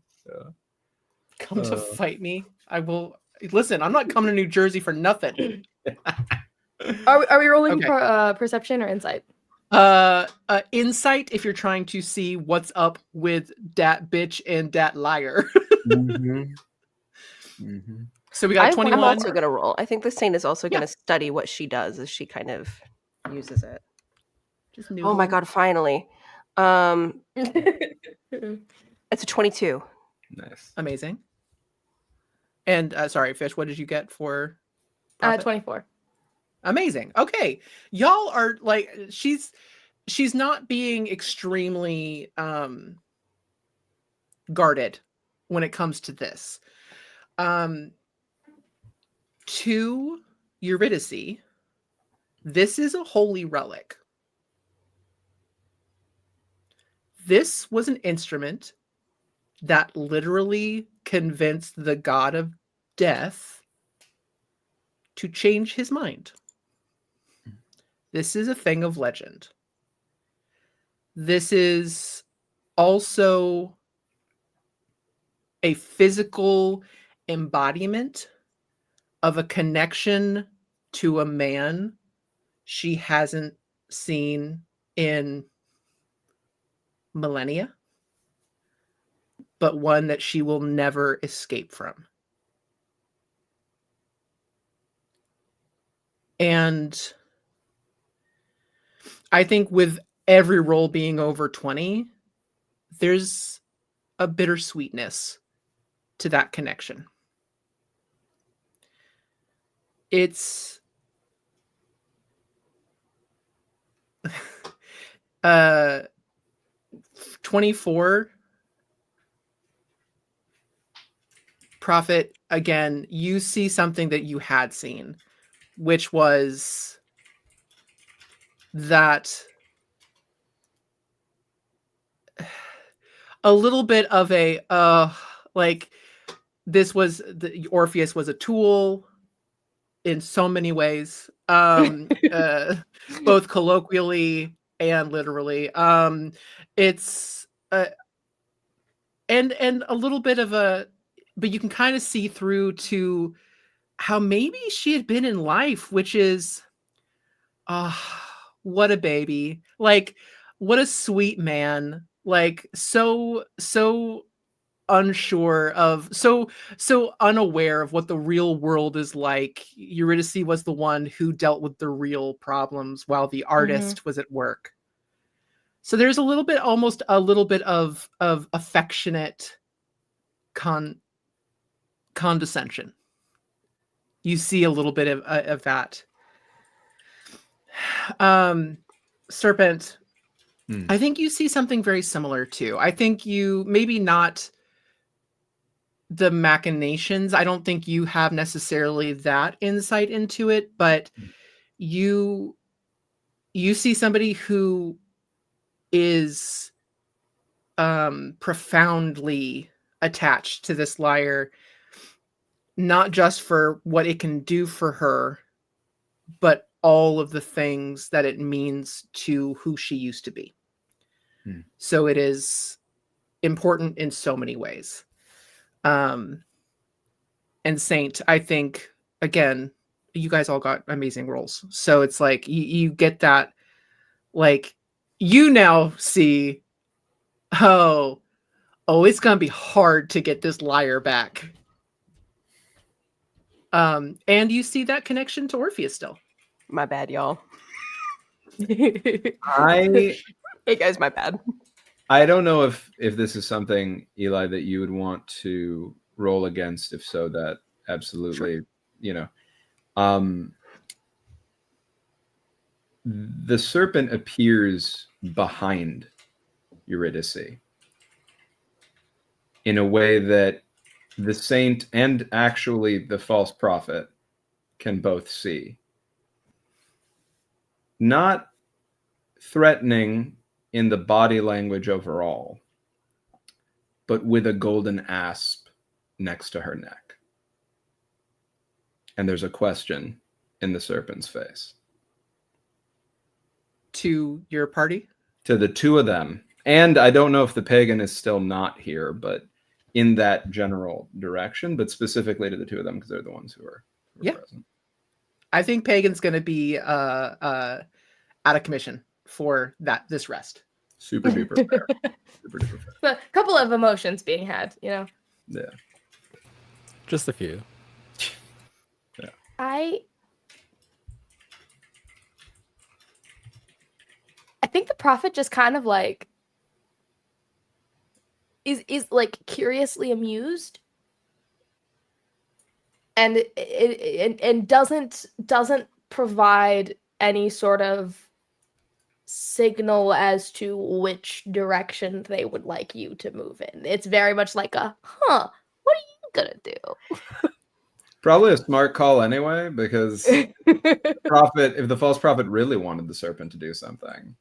Come to fight me. I will listen. I'm not coming to New Jersey for nothing. Are we rolling Okay. perception or insight? Insight if you're trying to see what's up with dat bitch and dat liar. So we got 21. I'm also gonna roll. I think the saint is also gonna study what she does as she kind of uses it. Just Oh my noodling. god! Finally, it's a 22. Nice. Amazing. And sorry, Fish, what did you get for profit? 24. Amazing. Okay. Y'all are like she's not being extremely guarded when it comes to this. To Eurydice, this is a holy relic. This was an instrument that literally convinced the god of death to change his mind. This is a thing of legend. This is also a physical embodiment of a connection to a man she hasn't seen in millennia, but one that she will never escape from. And I think with every roll being over 20, there's a bittersweetness to that connection. It's 24 Prophet, again, you see something that you had seen, which was that a little bit of a like this was the Orpheus was a tool in so many ways, both colloquially and literally. It's and a little bit of a, but you can kind of see through to how maybe she had been in life, which is, what a baby, like what a sweet man, like so unsure of, so unaware of what the real world is like. Eurydice was the one who dealt with the real problems while the artist was at work. So there's a little bit, almost a little bit of affectionate condescension. You see a little bit of that. Serpent, I think you see something very similar too. I think you, maybe not the machinations. I don't think you have necessarily that insight into it, but you see somebody who is profoundly attached to this lyre, not just for what it can do for her, but all of the things that it means to who she used to be. So it is important in so many ways. And Saint, I think, again, you guys all got amazing roles. So it's like you get that, like, you now see, oh, Oh, it's gonna be hard to get this lyre back. And you see that connection to Orpheus still. My bad, y'all. I Hey guys, my bad. I don't know if this is something, Eli, that you would want to roll against. If so, that absolutely, you know. The serpent appears behind Eurydice in a way that the saint and actually the false prophet can both see. Not threatening in the body language overall, but with a golden asp next to her neck. And there's a question in the serpent's face. To your party? To the two of them. And I don't know if the pagan is still not here, but in that general direction, but specifically to the two of them because they're the ones who are present. I think Pagan's going to be out of commission for this rest. Super duper fair. Super duper fair. A couple of emotions being had, you know. Yeah. Just a few. Yeah. I think the prophet just kind of like is like curiously amused and doesn't provide any sort of signal as to which direction they would like you to move in. It's very much like what are you gonna do? Probably a smart call anyway, because if the false prophet really wanted the serpent to do something.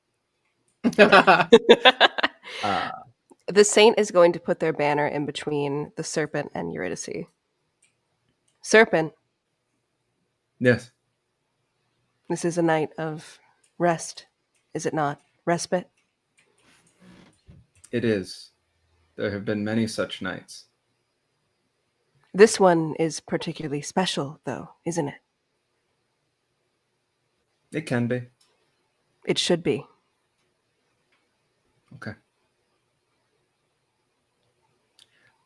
The saint is going to put their banner in between the serpent and Eurydice. Serpent. Yes. This is a night of rest, is it not? Respite? It is. There have been many such nights. This one is particularly special, though, isn't it? It can be. It should be. Okay.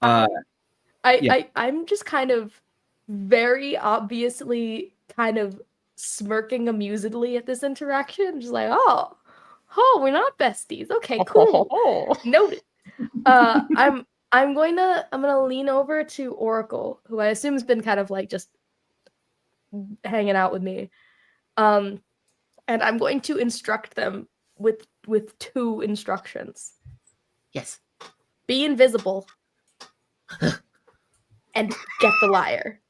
I'm just kind of very obviously kind of smirking amusedly at this interaction. Just like, oh, we're not besties. Okay, cool. Noted. I'm gonna lean over to Oracle, who I assume has been kind of like just hanging out with me. And I'm going to instruct them with two instructions. Yes. Be invisible and get the lyre.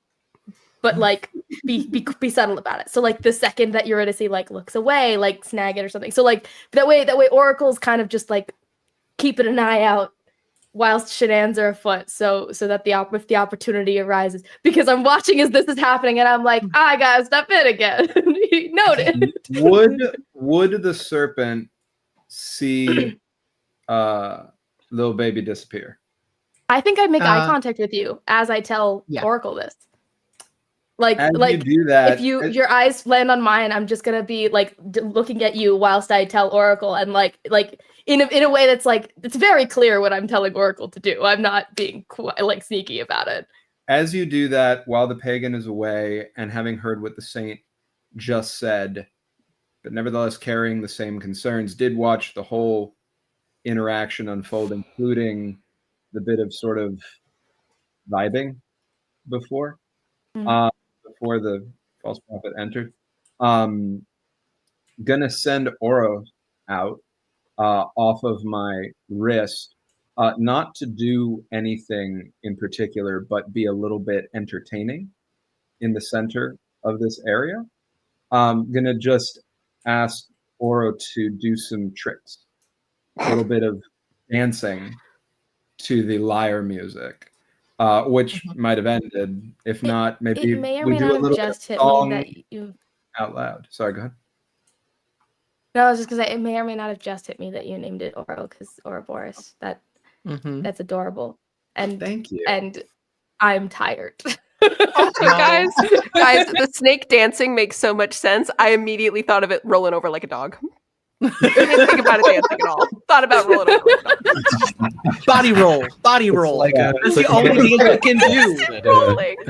But like be subtle about it. So like the second that Eurydice like looks away, like snag it or something. So like that way Oracle's kind of just like keeping an eye out whilst shenanigans are afoot, so that if the opportunity arises, because I'm watching as this is happening and I'm like, I gotta step in again. Noted. Would the serpent see little baby disappear? I think I'd make eye contact with you as I tell Oracle this. Like you do that, if your eyes land on mine, I'm just gonna be like looking at you whilst I tell Oracle, and like in a way that's like it's very clear what I'm telling Oracle to do. I'm not being like sneaky about it. As you do that, while the pagan is away and having heard what the saint just said, but nevertheless carrying the same concerns, did watch the whole interaction unfold, including the bit of sort of vibing before. Before the false prophet entered. Gonna send Oro out off of my wrist, not to do anything in particular, but be a little bit entertaining in the center of this area. Gonna just ask Oro to do some tricks, a little bit of dancing to the lyre music. Which might have ended. If not, maybe it may or we may do not a little have just bit hit of me song that you. out loud. Sorry, go ahead. No, I was just gonna say it may or may not have just hit me that you named it Oro because Ouroboros. That's adorable. And thank you. And I'm tired. guys, the snake dancing makes so much sense. I immediately thought of it rolling over like a dog. Didn't think about it dancing at all. Thought about rolling over. Body roll. Body roll. like That's the only thing you can do. At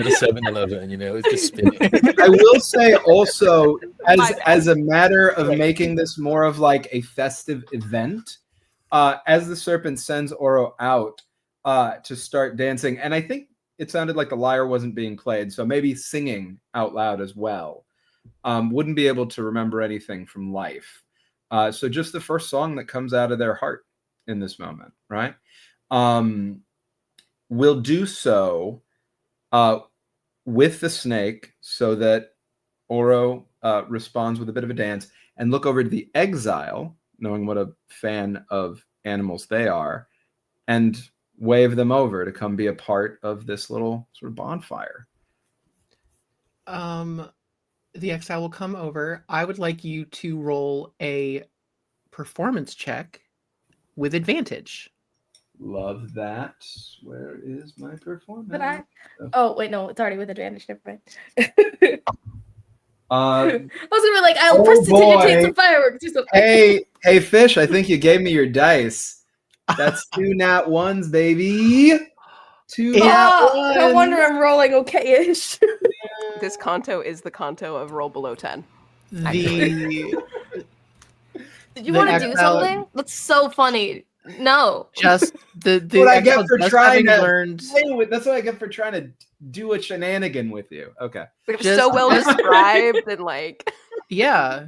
a 7-Eleven, it's just spinning. I will say also, as a matter of making this more of like a festive event, as the serpent sends Oro out to start dancing, and I think it sounded like the lyre wasn't being played, so maybe singing out loud as well. Wouldn't be able to remember anything from life. So just the first song that comes out of their heart in this moment, right? We'll do so with the snake so that Oro responds with a bit of a dance, and look over to the exile, knowing what a fan of animals they are, and wave them over to come be a part of this little sort of bonfire. The exile will come over. I would like you to roll a performance check with advantage. Love that. Where is my performance? But oh wait, no, it's already with advantage. Never mind. Uh, I was gonna be like, I'll Oh, prestidigitate boy. some fireworks or something. hey, Fish, I think you gave me your dice. That's 2 nat 1s, baby. 2 nat 1s. No wonder I'm rolling okay-ish. This Kanto is the Kanto of roll below 10. The Did you want to do exile- something? That's so funny. No. just the What I get exile for just trying having to learned. That's what I get for trying to do a shenanigan with you. Okay. It was Just- so well described and like Yeah.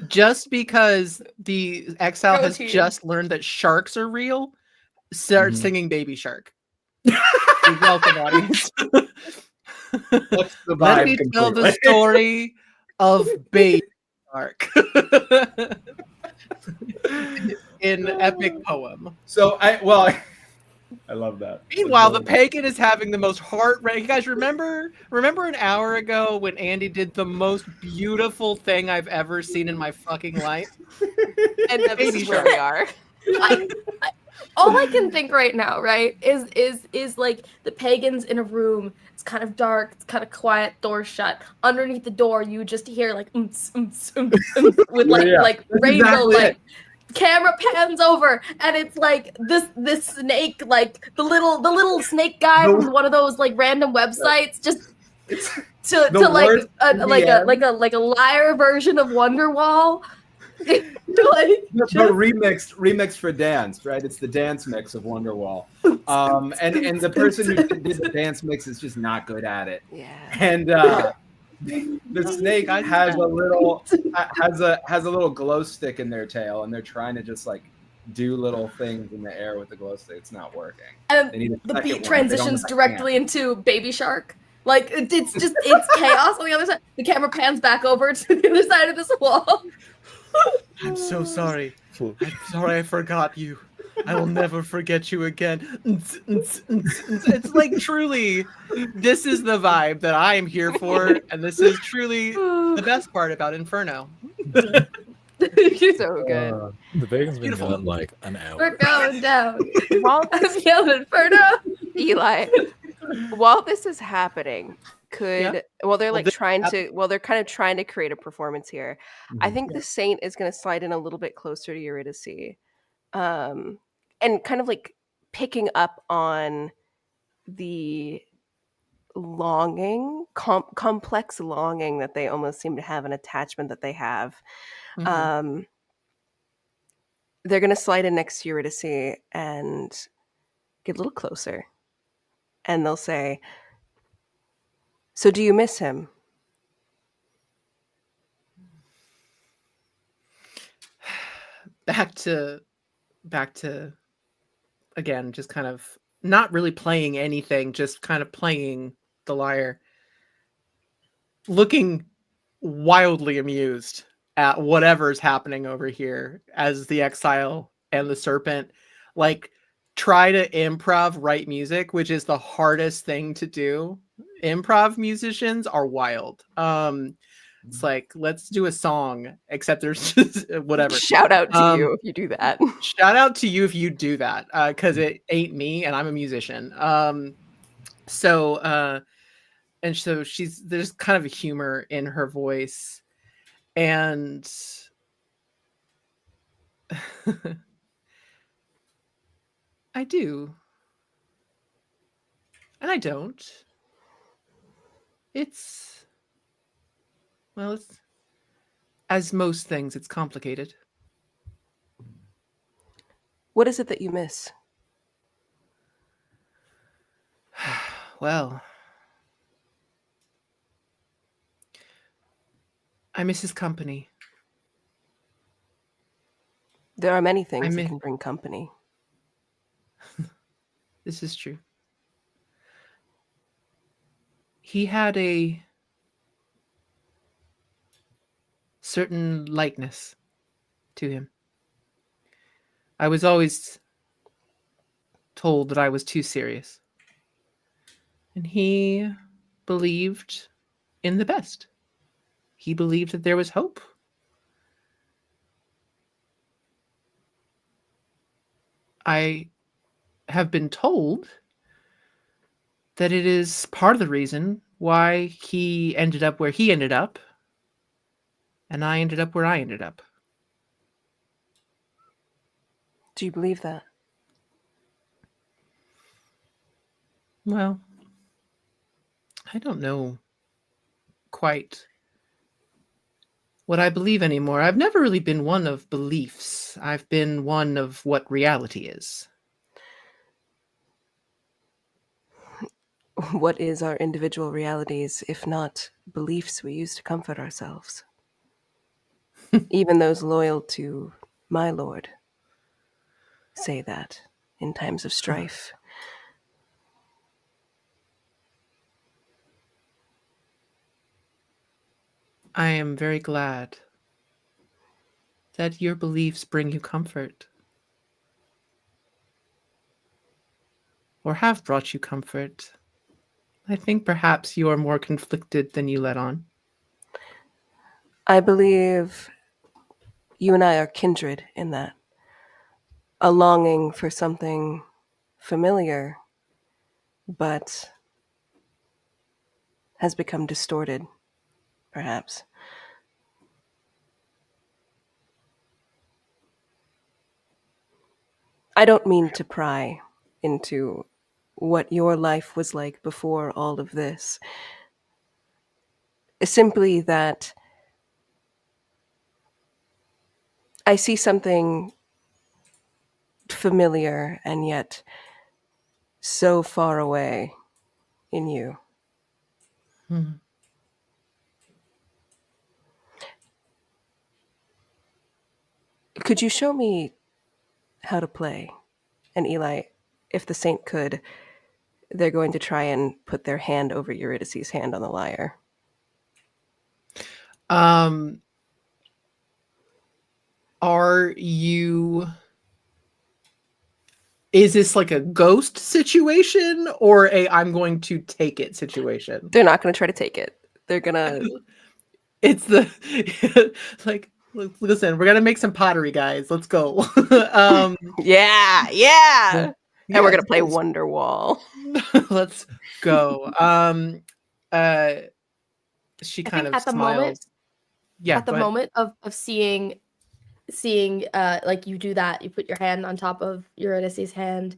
Just because the exile Go has team. just learned that sharks are real, start Mhm. singing Baby Shark. You're welcome, audience. What's the Let vibe me tell the completely? story of Baby Shark in epic poem. So I love that. Meanwhile, the pagan is having the most heart-wrenching. You guys remember an hour ago when Andy did the most beautiful thing I've ever seen in my fucking life? and this is where we are. All I can think right now, right, is like the pagans in a room. It's kind of dark. It's kind of quiet. Door shut. Underneath the door, you just hear like with like Yeah, like that's rainbow exactly like. it. Camera pans over, and it's like this snake, like the little snake guy The- from one of those like random websites, just to The like worst like a DM. like a lyre version of Wonderwall. like, But just- remixed for dance, right? It's the dance mix of Wonderwall. And the person who did the dance mix is just not good at it. Yeah. And the snake has a little glow stick in their tail, and they're trying to just like do little things in the air with the glow stick. It's not working. and They need a the second beat one. They transitions don't have a directly into Baby Shark. Like it's chaos on the other side. The camera pans back over to the other side of this wall. I'm so sorry. I'm sorry I forgot you. I will never forget you again. It's like truly, this is the vibe that I am here for, and this is truly the best part about Inferno. So good. The bacon's been Beautiful. gone like an hour. We're going down. While I'm yelling Inferno. Eli, while this is happening, Yeah. they're like this they're kind of trying to create a performance here. I Mhm. think the saint is going to slide in a little bit closer to Eurydice, and kind of like picking up on the longing, complex longing that they almost seem to have, an attachment that they have. Mhm. They're going to slide in next to Eurydice and get a little closer, and they'll say, "So do you miss him?" Back to again, just kind of not really playing anything, just kind of playing the lyre, looking wildly amused at whatever's happening over here as the exile and the serpent like try to improv write music, which is the hardest thing to do. Improv musicians are wild. It's like, let's do a song, except there's just whatever. Shout out to you if you do that. Shout out to you if you do that, because it ain't me, and I'm a musician. So there's kind of a humor in her voice, and I do. And I don't. It's, well, it's, as most things, it's complicated. What is it that you miss? Well, I miss his company. There are many I things that miss, can bring company. this is true. He had a certain lightness to him. I was always told that I was too serious. And he believed in the best. He believed that there was hope. I have been told that it is part of the reason why he ended up where he ended up, and I ended up where I ended up. Do you believe that? Well, I don't know quite what I believe anymore. I've never really been one of beliefs. I've been one of what reality is. What is our individual realities, if not beliefs we use to comfort ourselves? Even those loyal to my lord say that in times of strife. I am very glad that your beliefs bring you comfort, or have brought you comfort. I think perhaps you are more conflicted than you let on. I believe you and I are kindred in that. A longing for something familiar, but has become distorted, perhaps. I don't mean to pry into what your life was like before all of this. It's simply that I see something familiar and yet so far away in you. Hmm. Could you show me how to play? And Eli, if the saint could, they're going to try and put their hand over Eurydice's hand on the lyre. Um, are you? Is this like a ghost situation or a I'm going to take it situation? They're not going to try to take it. They're going to... It's the like listen, we're gonna make some pottery, guys. Let's go. Yeah. And we're going yes, to play Wonderwall. let's go. Uh she I kind think of at the moment, smiles. Yeah, at the go ahead. moment of seeing like you do that, you put your hand on top of Eurydice's hand,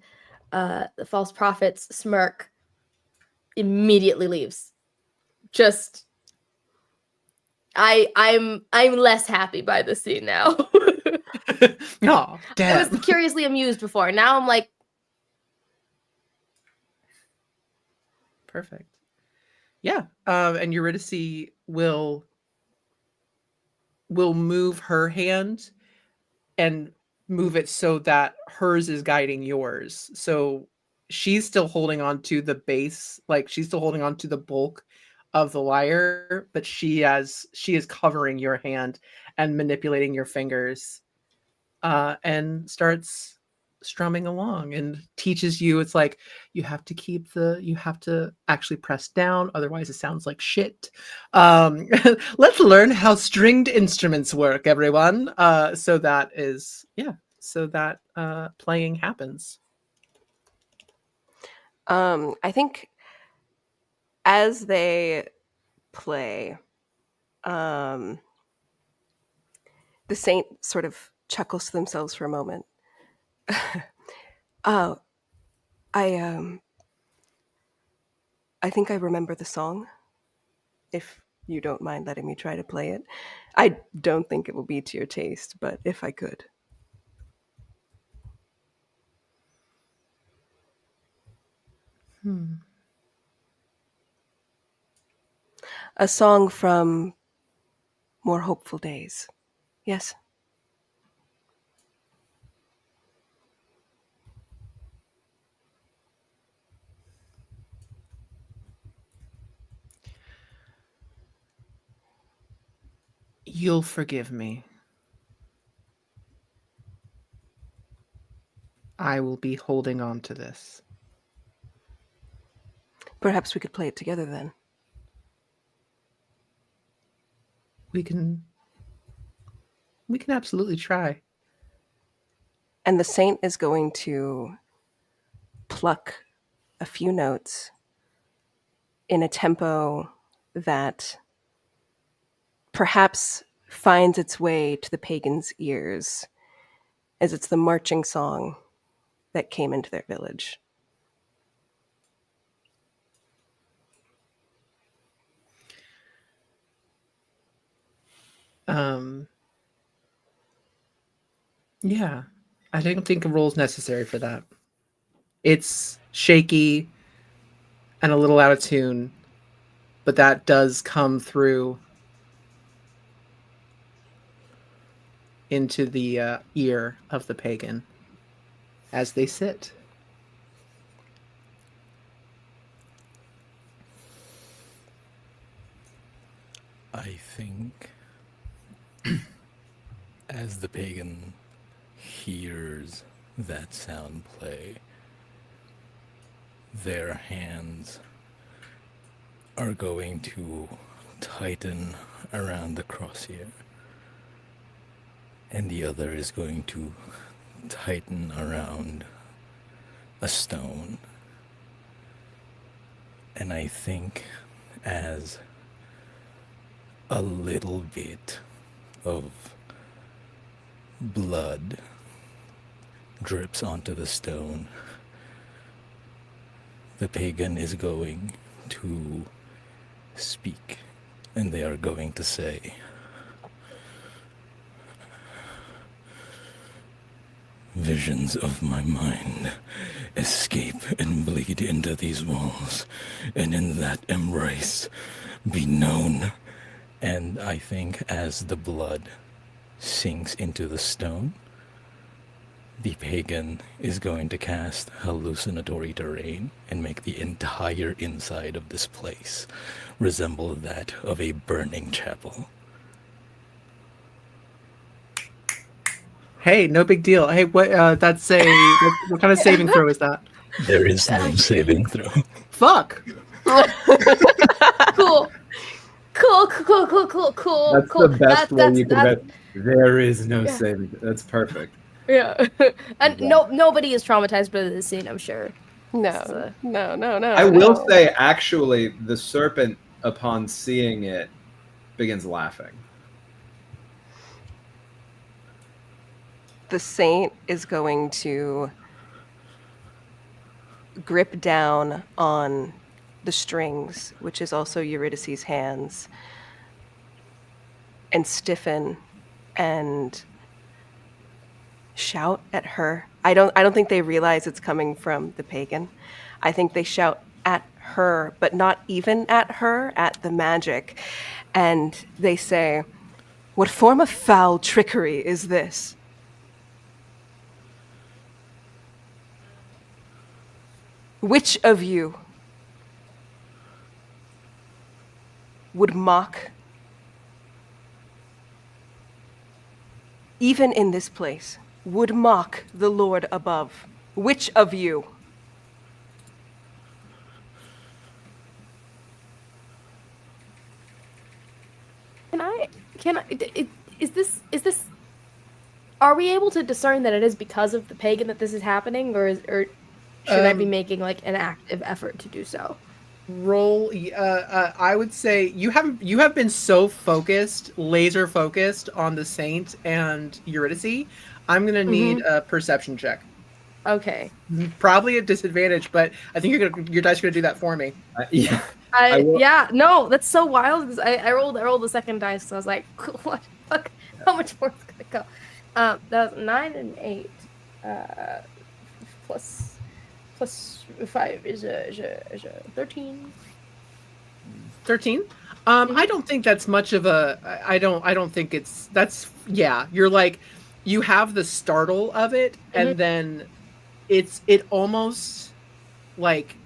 the false prophet's smirk immediately leaves. Just I'm less happy by the scene now. Oh, damn. I was curiously amused before. Now I'm like, Perfect. Yeah. And Eurydice will move her hand and move it so that hers is guiding yours. So she's still holding on to the base, like she's still holding on to the bulk of the lyre, but she is covering your hand and manipulating your fingers, and starts strumming along and teaches you. It's like you have to actually press down, otherwise it sounds like shit. Let's learn how stringed instruments work, everyone. So that playing happens. I think as they play, the saint sort of chuckles to themselves for a moment. Oh, I think I remember the song. If you don't mind letting me try to play it. I don't think it will be to your taste, but if I could. A song from more hopeful days. Yes? You'll forgive me. I will be holding on to this. Perhaps we could play it together then. We can absolutely try. And the saint is going to pluck a few notes in a tempo that perhaps finds its way to the pagan's ears, as it's the marching song that came into their village. Yeah, I don't think a roll is necessary for that. It's shaky and a little out of tune, but that does come through into the ear of the pagan as they sit. I think as the pagan hears that sound play, their hands are going to tighten around the crosshair, and the other is going to tighten around a stone. And I think as a little bit of blood drips onto the stone, the pagan is going to speak, and they are going to say, "Visions of my mind escape and bleed into these walls, and in that embrace be known." And I think as the blood sinks into the stone, the pagan is going to cast hallucinatory terrain and make the entire inside of this place resemble that of a burning chapel. Hey, no big deal. Hey, what? That's a what kind of saving throw is that? There is no saving throw. Fuck. Cool. That's Cool. the best way you can that's- bet. There is no saving. That's perfect. Yeah. And nobody is traumatized by this scene, I'm sure. No. I will say, actually, the serpent, upon seeing it, begins laughing. The saint is going to grip down on the strings, which is also Eurydice's hands, and stiffen and shout at her. I don't think they realize it's coming from the pagan. I think they shout at her, but not even at her, at the magic. And they say, "What form of foul trickery is this? Which of you would mock, even in this place, would mock the Lord above? Which of you?" Is this, are we able to discern that it is because of the pagan that this is happening, or should I be making like an active effort to do so? Roll. I would say you have been so focused, laser focused on the Saint and Eurydice. I'm gonna need a perception check. Okay. Probably a disadvantage, but I think your dice are gonna do that for me. Yeah, I will. Yeah, no, that's so wild because I rolled the second dice, so I was like, what the fuck? How much more is gonna go? That was 9 and 8. Plus 5 is a 13. 13. I don't think that's much of a. I don't think that's. Yeah, you're like, you have the startle of it, and then it almost like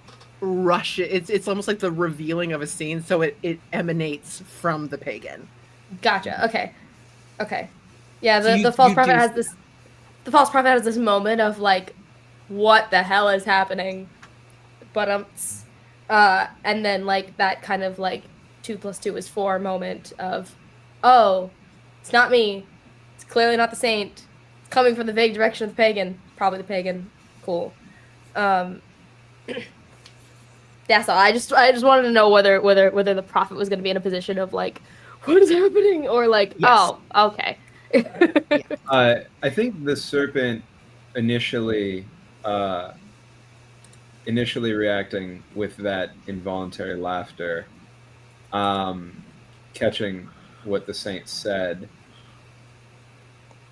rush. It's almost like the revealing of a scene, so it emanates from the pagan. Gotcha. Okay. Yeah, So the false you prophet do- has this. The false prophet has this moment of like, what the hell is happening? But and then like that kind of like 2 + 2 is 4 moment of, oh, it's not me. It's clearly not the saint. It's coming from the vague direction of the pagan. Probably the pagan. Cool. That's all. I just wanted to know whether the prophet was going to be in a position of like, what is happening, or like, Yes. oh, okay. I think the serpent initially reacting with that involuntary laughter, catching what the saint said,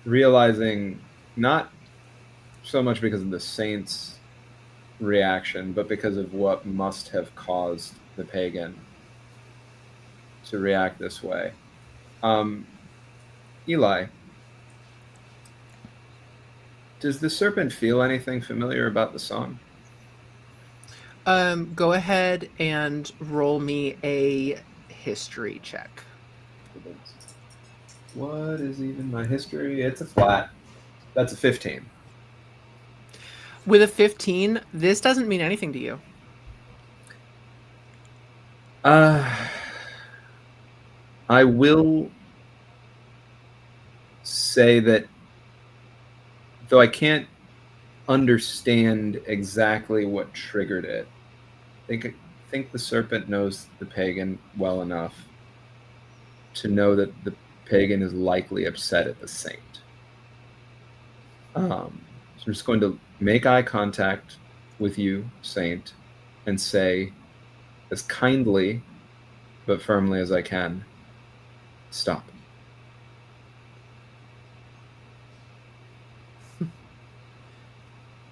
realizing not so much because of the saint's reaction, but because of what must have caused the pagan to react this way. Eli, does the serpent feel anything familiar about the song? Go ahead and roll me a history check. What is even my history? It's a flat. That's a 15. With a 15, this doesn't mean anything to you. I will say that though I can't understand exactly what triggered it, I think the serpent knows the pagan well enough to know that the pagan is likely upset at the saint. So I'm just going to make eye contact with you, Saint, and say as kindly but firmly as I can, stop.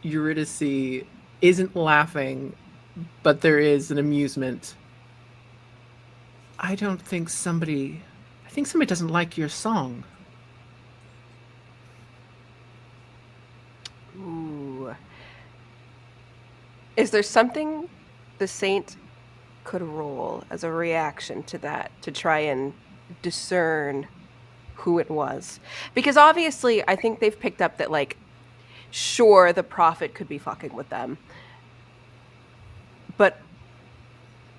Eurydice isn't laughing, but there is an amusement. I think somebody doesn't like your song. Ooh. Is there something the saint could roll as a reaction to that to try and discern who it was? Because obviously I think they've picked up that, like, sure, the prophet could be fucking with them, but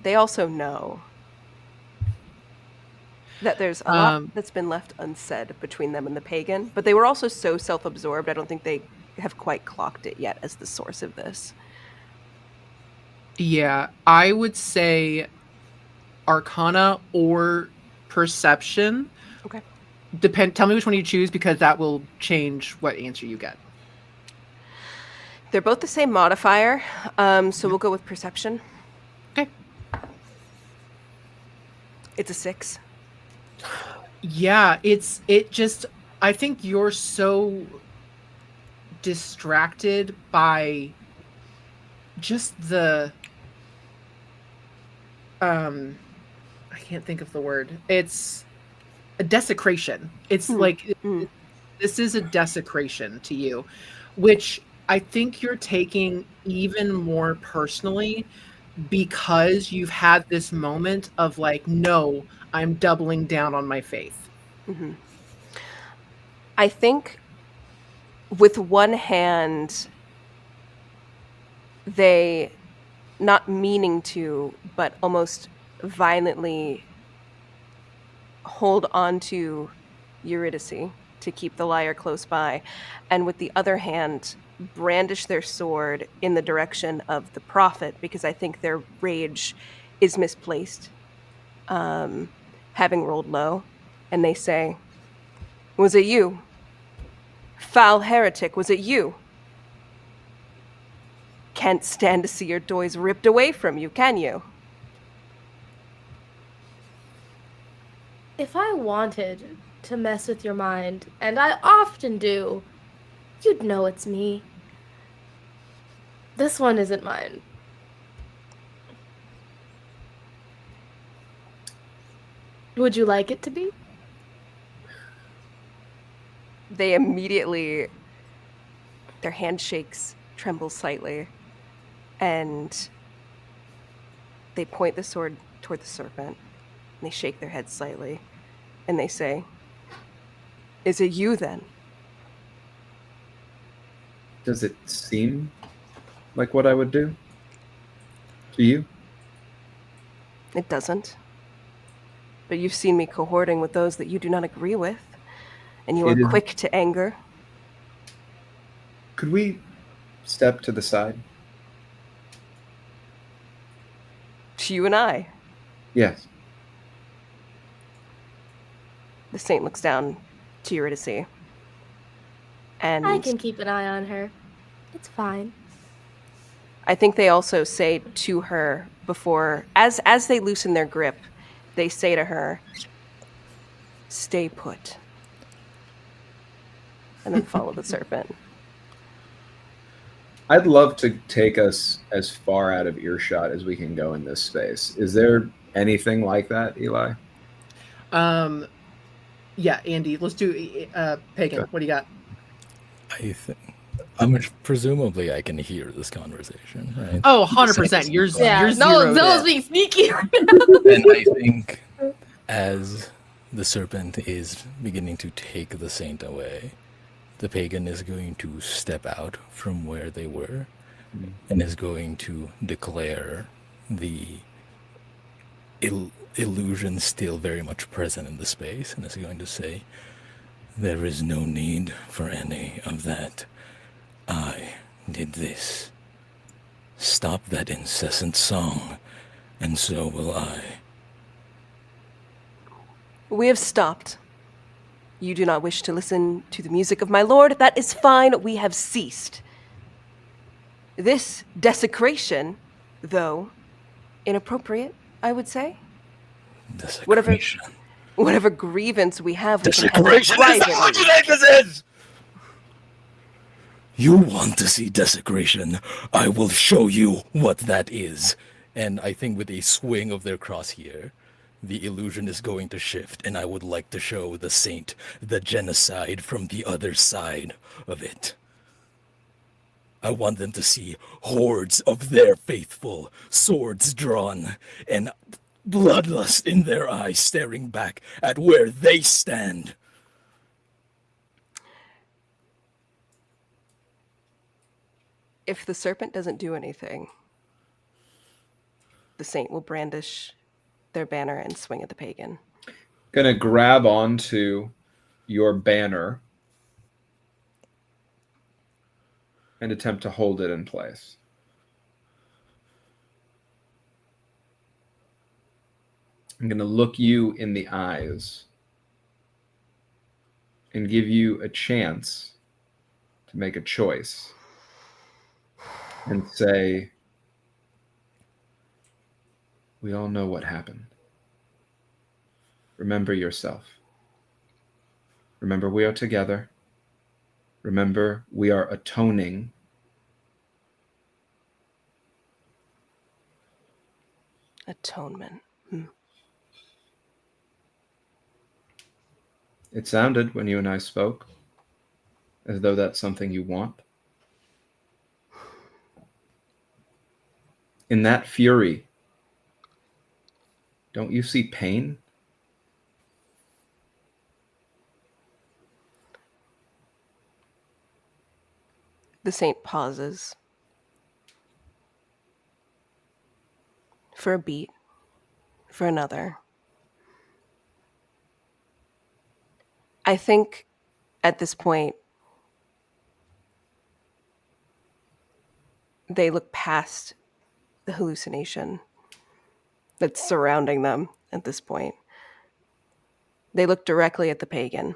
they also know that there's a lot that's been left unsaid between them and the pagan, but they were also so self-absorbed, I don't think they have quite clocked it yet as the source of this. Yeah, I would say Arcana or Perception. Okay. Tell me which one you choose, because that will change what answer you get. They're both the same modifier, so we'll go with Perception. Okay. It's a 6. Yeah, I think you're so distracted by just the I can't think of the word. It's a desecration. It's like this is a desecration to you, which I think you're taking even more personally, because you've had this moment of like, no, I'm doubling down on my faith. Mm-hmm. I think with one hand, they, not meaning to, but almost violently hold on to Eurydice to keep the lyre close by, and with the other hand, brandish their sword in the direction of the prophet, because I think their rage is misplaced, having rolled low, and they say, "Was it you? Foul heretic, was it you? Can't stand to see your toys ripped away from you, can you?" If I wanted to mess with your mind, and I often do, you'd know it's me. This one isn't mine. Would you like it to be? They immediately, their handshakes tremble slightly, and they point the sword toward the serpent, and they shake their heads slightly, and they say, "Is it you then?" Does it seem like what I would do to you? It doesn't. But you've seen me cohorting with those that you do not agree with, and you It are is- quick to anger. Could we step to the side? To you and I. Yes. The saint looks down to Eurydice. And I can keep an eye on her. It's fine. I think they also say to her before, as they loosen their grip, they say to her, "Stay put." And then follow the serpent. I'd love to take us as far out of earshot as we can go in this space. Is there anything like that, Eli? Yeah, Andy, let's do Pagan. Okay. What do you got? I think. Presumably, I can hear this conversation, right? Oh, 100%. You're Yeah, no, zeroed was in. being sneaky. And I think as the serpent is beginning to take the saint away, the pagan is going to step out from where they were and is going to declare the illusion still very much present in the space, and is going to say, "There is no need for any of that. I did this. Stop that incessant song, and so will I." We have stopped. You do not wish to listen to the music of my lord? That is fine. We have ceased. This desecration, though inappropriate, I would say. Desecration. Whatever grievance we have, we can Desecration is privately. not what you think this is! You want to see desecration? I will show you what that is. And I think with a swing of their cross here, the illusion is going to shift, and I would like to show the saint the genocide from the other side of it. I want them to see hordes of their faithful, swords drawn, and bloodlust in their eyes staring back at where they stand. If the serpent doesn't do anything, the saint will brandish their banner and swing at the pagan. Gonna grab onto your banner and attempt to hold it in place. I'm gonna look you in the eyes and give you a chance to make a choice and say, "We all know what happened. Remember yourself. Remember we are together. Remember we are atoning. Atonement. It sounded when you and I spoke as though that's something you want. In that fury, don't you see pain? The saint pauses for a beat, for another. I think at this point, they look past the hallucination that's surrounding them at this point. They look directly at the pagan.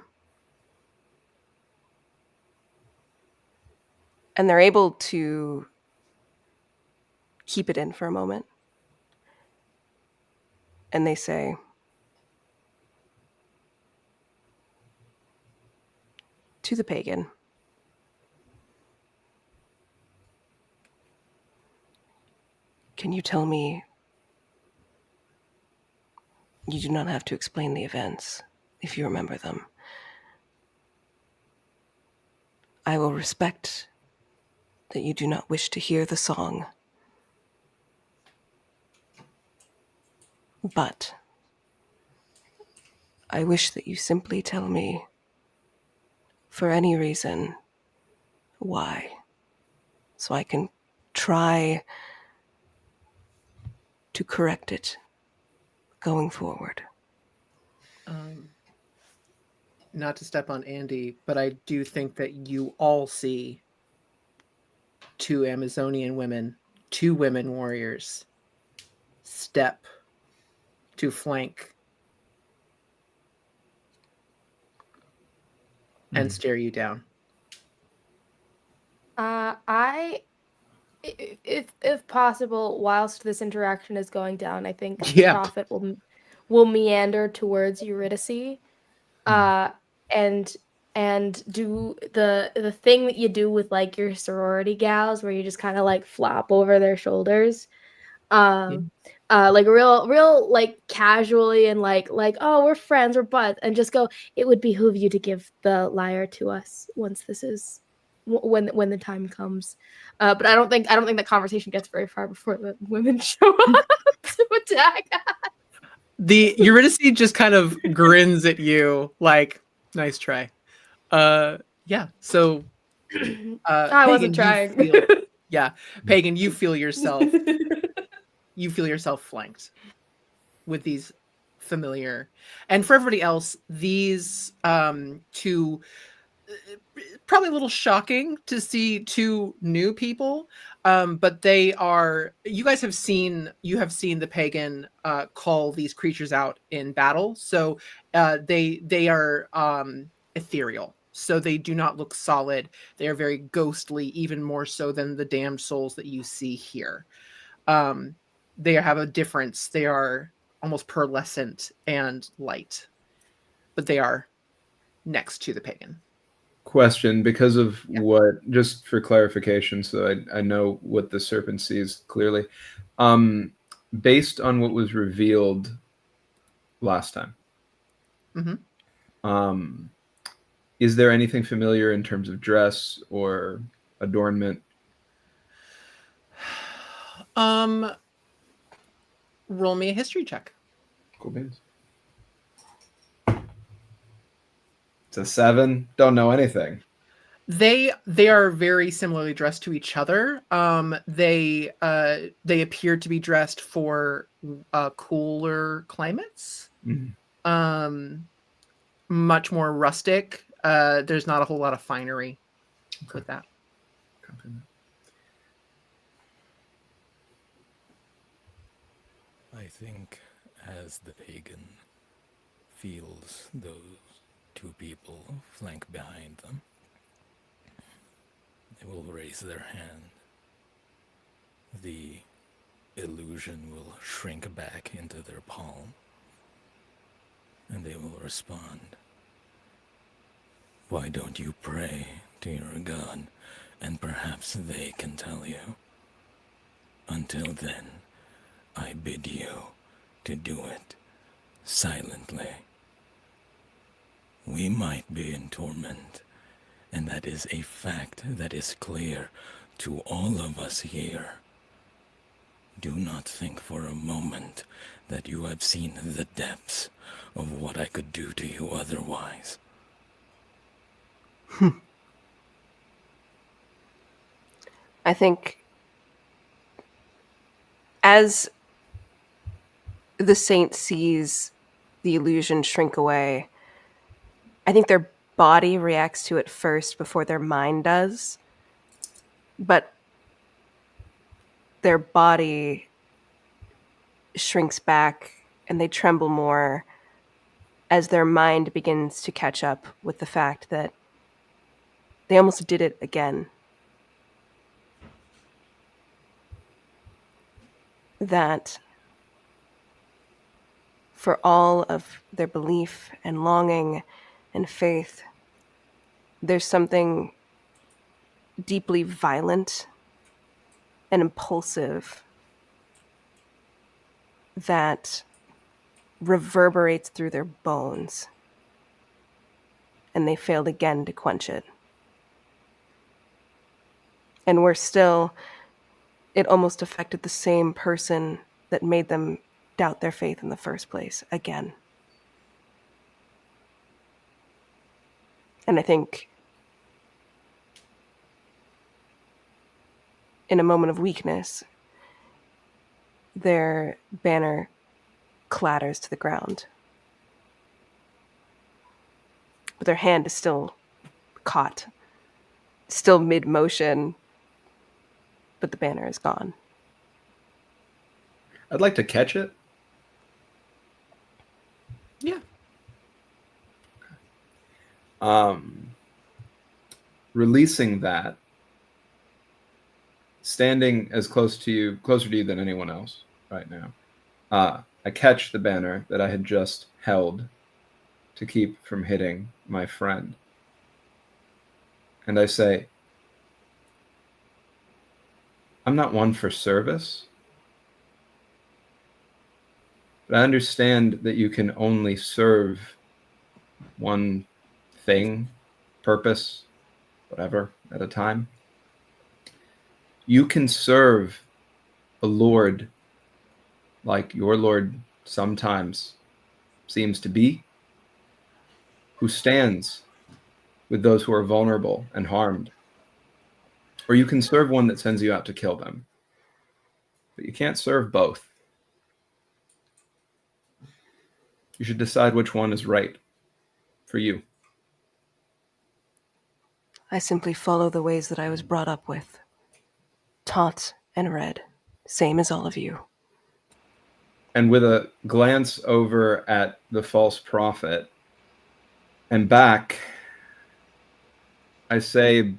And they're able to keep it in for a moment. And they say, to the pagan, can you tell me? You do not have to explain the events if you remember them. I will respect that you do not wish to hear the song. But I wish that you simply tell me, for any reason, why, so I can try to correct it going forward. Not to step on Andy, but I do think that you all see two Amazonian women, two women warriors, step to flank and stare you down. If possible, whilst this interaction is going down, I think the Yeah. prophet will meander towards Eurydice, and do the thing that you do with like your sorority gals, where you just kind of like flop over their shoulders, like real like casually and like oh, we're friends, we're buds, and just go, it would behoove you to give the lyre to us once this is when the time comes. But I don't think that conversation gets very far before the women show up to attack. The Eurydice just kind of grins at you like, nice try. Yeah. So I Pagan, wasn't trying. Pagan, you feel yourself flanked with these familiar, and for everybody else, these two, probably a little shocking to see two new people, but they are, you have seen the pagan call these creatures out in battle, so they are ethereal, so they do not look solid. They are very ghostly, even more so than the damned souls that you see here. They have a difference. They are almost pearlescent and light, but they are next to the pagan. Question, because of what, just for clarification, so I know what the serpent sees clearly, based on what was revealed last time, is there anything familiar in terms of dress or adornment? Roll me a history check. Cool beans. It's a 7. Don't know anything. They are very similarly dressed to each other. They appear to be dressed for cooler climates. Much more rustic. There's not a whole lot of finery with that. I think as the pagan feels those two people flank behind them, they will raise their hand. The illusion will shrink back into their palm, and they will respond. Why don't you pray to your god, and perhaps they can tell you. Until then, I bid you to do it silently. We might be in torment, and that is a fact that is clear to all of us here. Do not think for a moment that you have seen the depths of what I could do to you otherwise. I think as the saint sees the illusion shrink away, I think their body reacts to it first before their mind does. But their body shrinks back and they tremble more as their mind begins to catch up with the fact that they almost did it again. That for all of their belief and longing and faith, there's something deeply violent and impulsive that reverberates through their bones, and they failed again to quench it. And worse still, it almost affected the same person that made them doubt their faith in the first place again. And I think in a moment of weakness, their banner clatters to the ground. But their hand is still caught, still mid-motion, but the banner is gone. I'd like to catch it. Yeah. Releasing that, standing as closer to you than anyone else right now. I catch the banner that I had just held to keep from hitting my friend. And I say, I'm not one for service, but I understand that you can only serve one thing, purpose, whatever, at a time. You can serve a lord like your lord sometimes seems to be, who stands with those who are vulnerable and harmed. Or you can serve one that sends you out to kill them. But you can't serve both. You should decide which one is right for you. I simply follow the ways that I was brought up with, taught and read, same as all of you. And with a glance over at the false prophet and back, I say,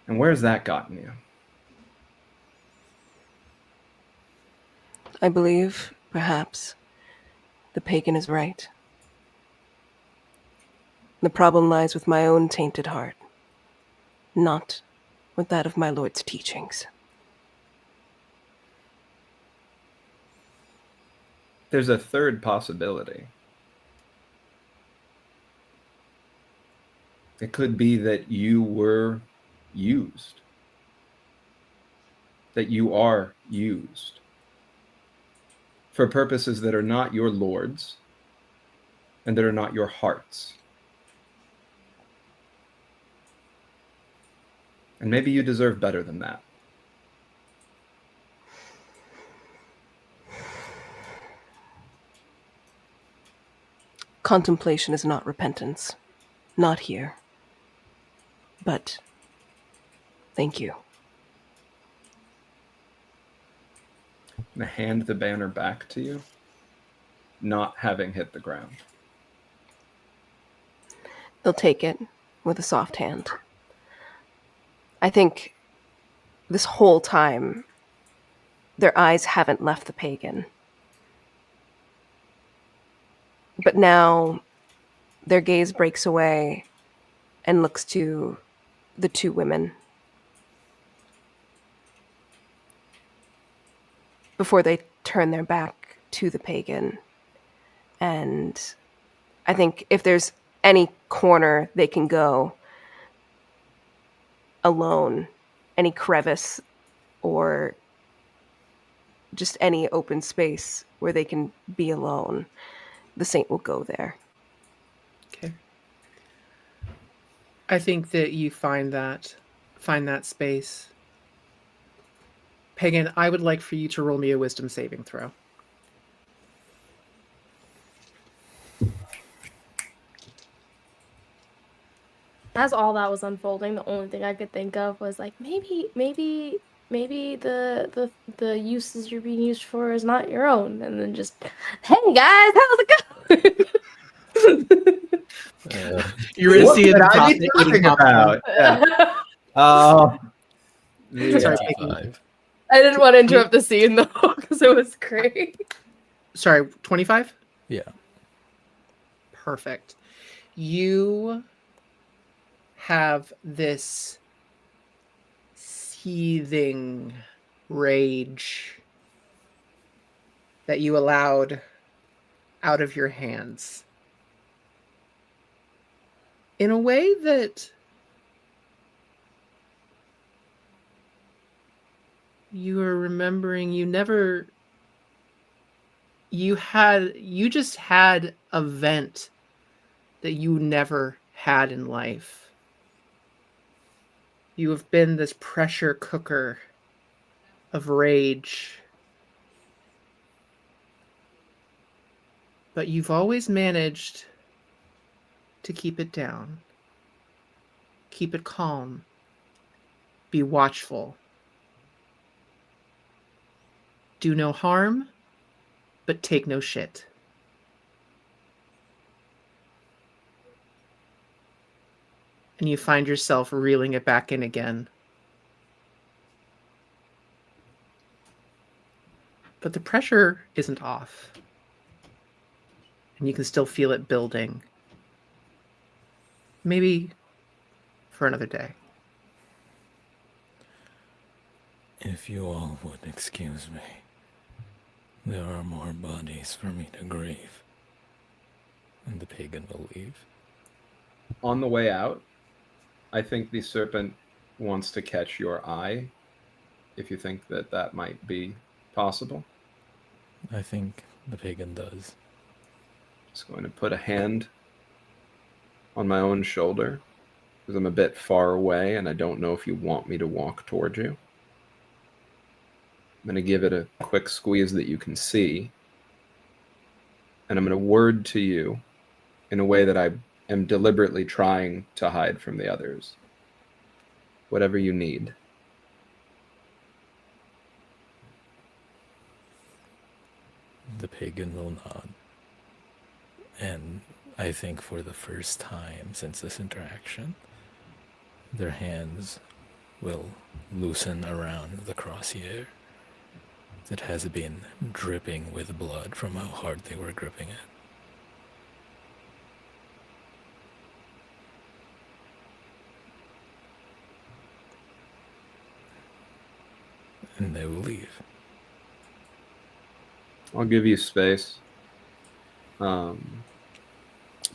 and where's that gotten you? I believe, perhaps, the pagan is right. The problem lies with my own tainted heart, not with that of my Lord's teachings. There's a third possibility. It could be that you were used, that you are used for purposes that are not your Lord's and that are not your heart's. And maybe you deserve better than that. Contemplation is not repentance. Not here. But thank you. I'm going to hand the banner back to you, not having hit the ground. They'll take it with a soft hand. I think this whole time, their eyes haven't left the pagan. But now, their gaze breaks away and looks to the two women before they turn their back to the pagan. And I think if there's any corner they can go alone, any crevice or just any open space where they can be alone, the saint will go there. Okay. I think that you find that space. Pagan, I would like for you to roll me a wisdom saving throw. As all that was unfolding, the only thing I could think of was like maybe maybe the uses you're being used for is not your own, and then just, hey guys, how's it going? You're gonna What see it could I drop be it, talking eating popcorn. about? Yeah. Oh, Sorry, yeah. Peyton. 25. I didn't want to interrupt the scene though, because it was great. Sorry, 25? Yeah. Perfect. You have this seething rage that you allowed out of your hands in a way that you are remembering you just had a vent that you never had in life. You have been this pressure cooker of rage. But you've always managed to keep it down. Keep it calm. Be watchful. Do no harm, but take no shit. And you find yourself reeling it back in again. But the pressure isn't off. And you can still feel it building. Maybe for another day. If you all would excuse me, there are more bodies for me to grieve. And the pagan will leave. On the way out, I think the serpent wants to catch your eye, if you think that that might be possible. I think the pagan does. Just going to put a hand on my own shoulder, because I'm a bit far away and I don't know if you want me to walk towards you. I'm going to give it a quick squeeze that you can see, and I'm going to word to you in a way that I am deliberately trying to hide from the others. Whatever you need. The pagan will nod. And I think for the first time since this interaction, their hands will loosen around the crosshair that has been dripping with blood from how hard they were gripping it. And they will leave. I'll give you space. But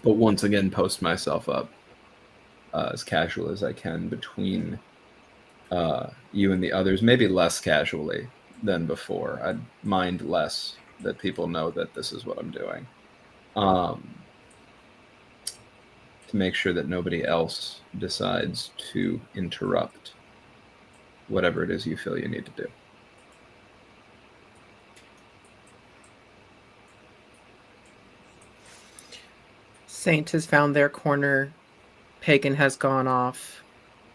once again, post myself up as casual as I can between you and the others, maybe less casually than before. I'd mind less that people know that this is what I'm doing. To make sure that nobody else decides to interrupt whatever it is you feel you need to do. Saint has found their corner. Pagan has gone off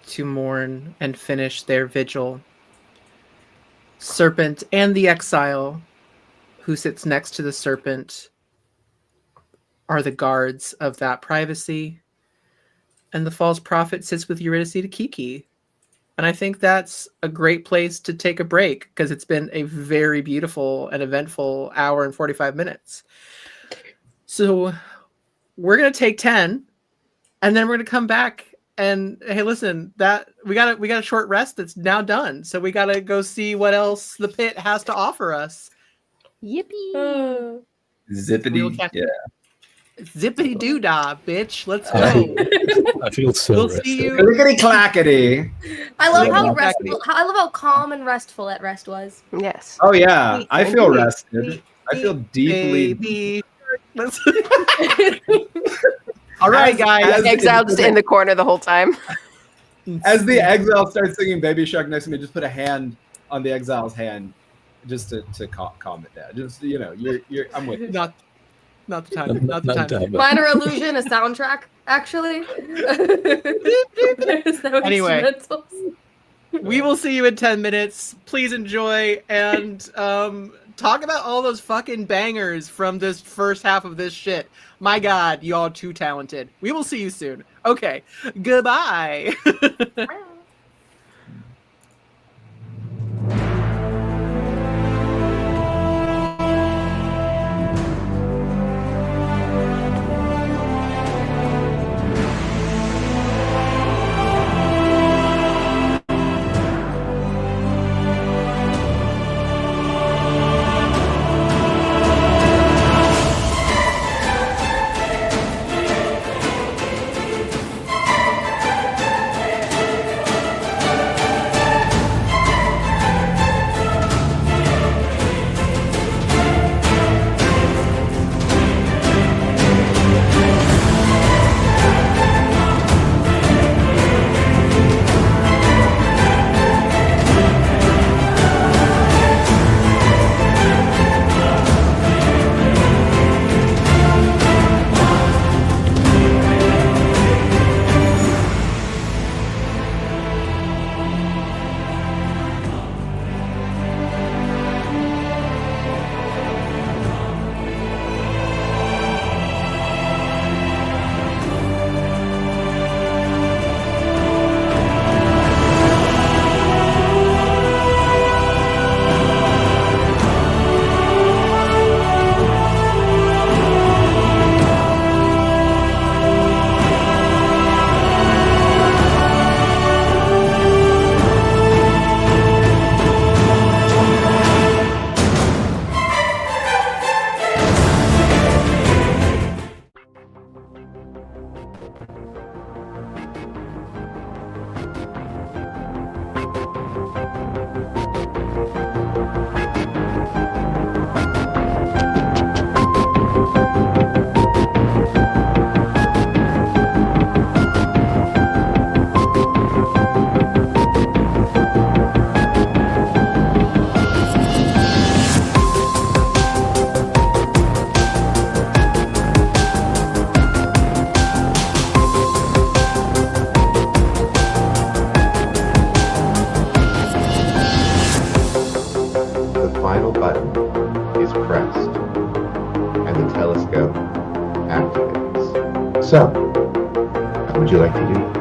to mourn and finish their vigil. Serpent and the exile, who sits next to the serpent, are the guards of that privacy. And the false prophet sits with Eurydice to Kiki. And I think that's a great place to take a break, because it's been a very beautiful and eventful hour and 45 minutes. So we're going to take 10, and then we're going to come back and, hey, listen, that we got a short rest that's now done. So we got to go see what else the pit has to offer us. Yippee! Zippity. Yeah. Zippity doo dah, bitch. Let's go. I feel so We'll rested. see you. Clickety clackety. I love Like how exactly. restful. I love how calm and restful that rest was. Yes. Oh yeah, I feel Beep, rested. beep, I feel deeply. Baby. Let's- All right, guys. as- Exile just in the corner the whole time. As the exile starts singing Baby Shark next to me, just put a hand on the exile's hand, just to calm it down. Just you're I'm with you. Not the time. Not the time. Minor Illusion, a soundtrack, actually. There's no Anyway. instrumentals. We will see you in 10 minutes. Please enjoy and talk about all those fucking bangers from this first half of this shit. My God, y'all are too talented. We will see you soon. Okay, goodbye. The final button is pressed, and the telescope activates. So, would you like to do this?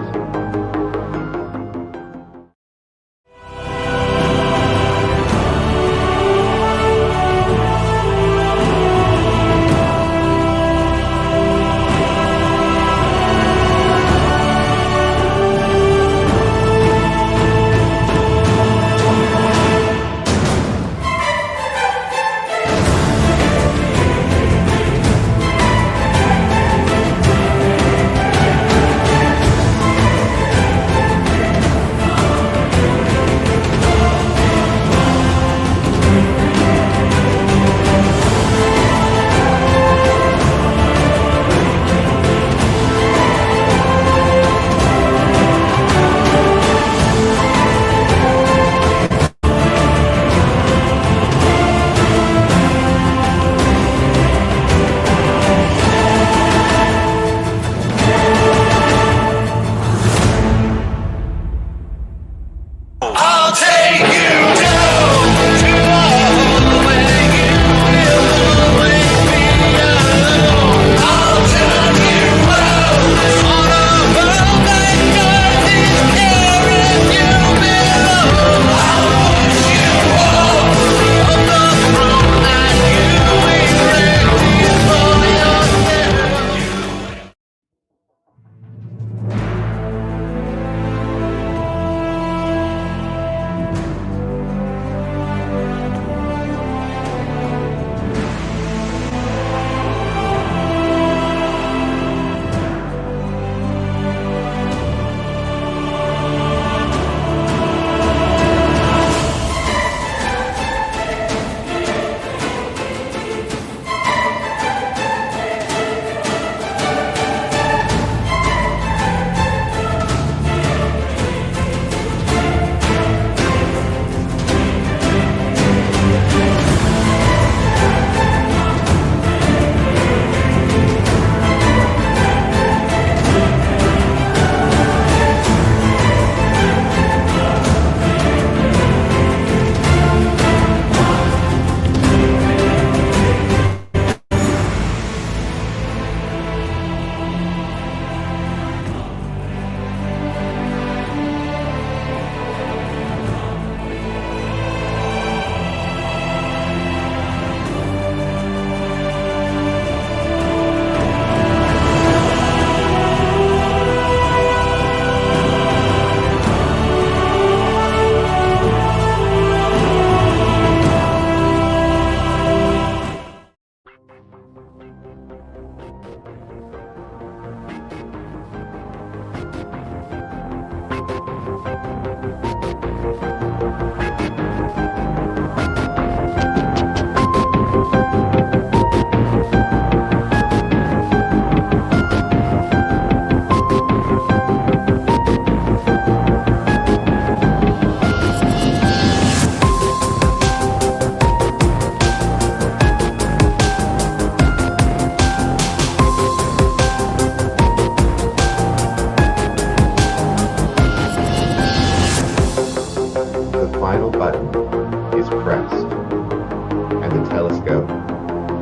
telescope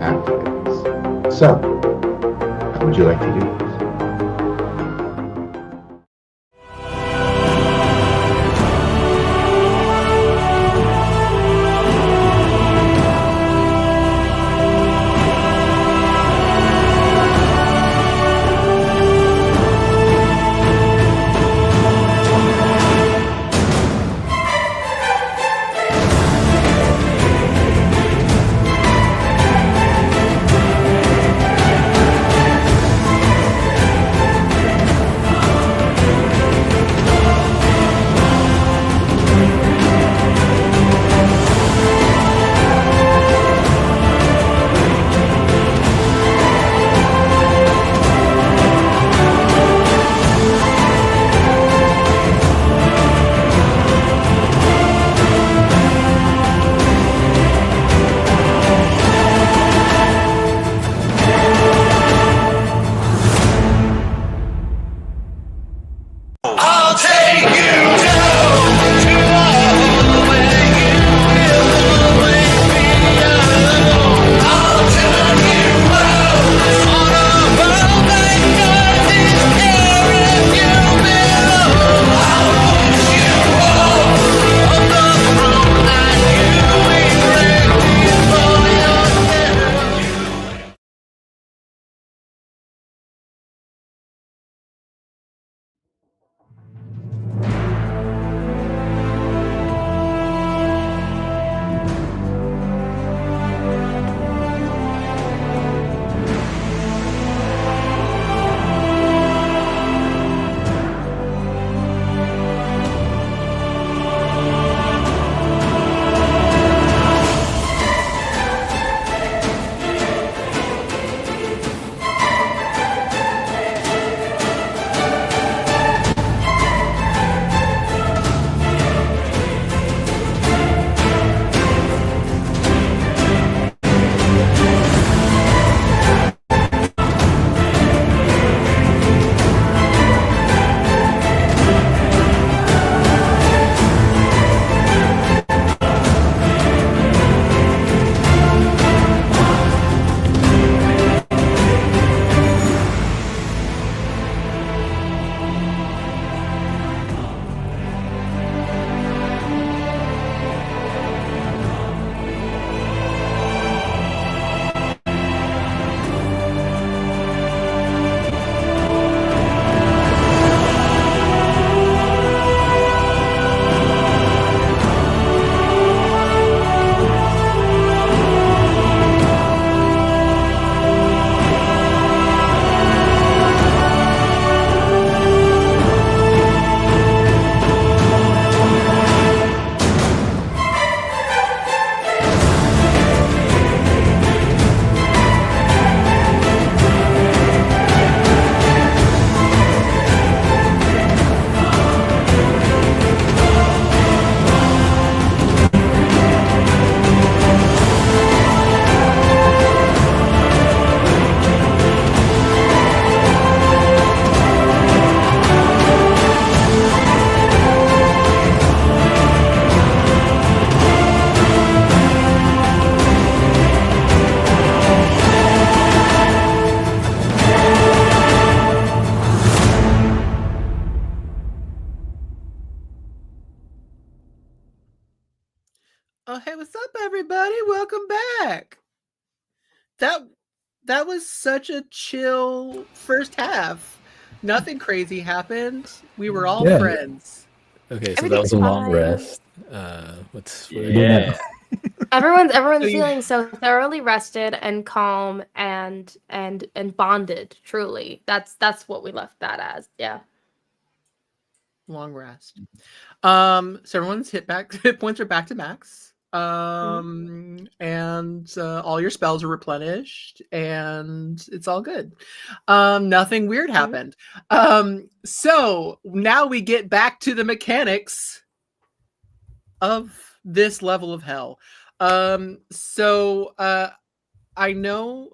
activates. So, how would you like to do this? Oh, hey, what's up, everybody? Welcome back. That was such a chill first half. Nothing crazy happened. We were all Yeah. friends. Okay, so that was a long rest. What do we do now? Everyone's So you- feeling so thoroughly rested and calm and bonded. Truly, that's what we left that as. Yeah. Long rest. So everyone's hit points are back to max. And all your spells are replenished, and it's all good. Nothing weird happened. So now we get back to the mechanics of this level of hell. So I know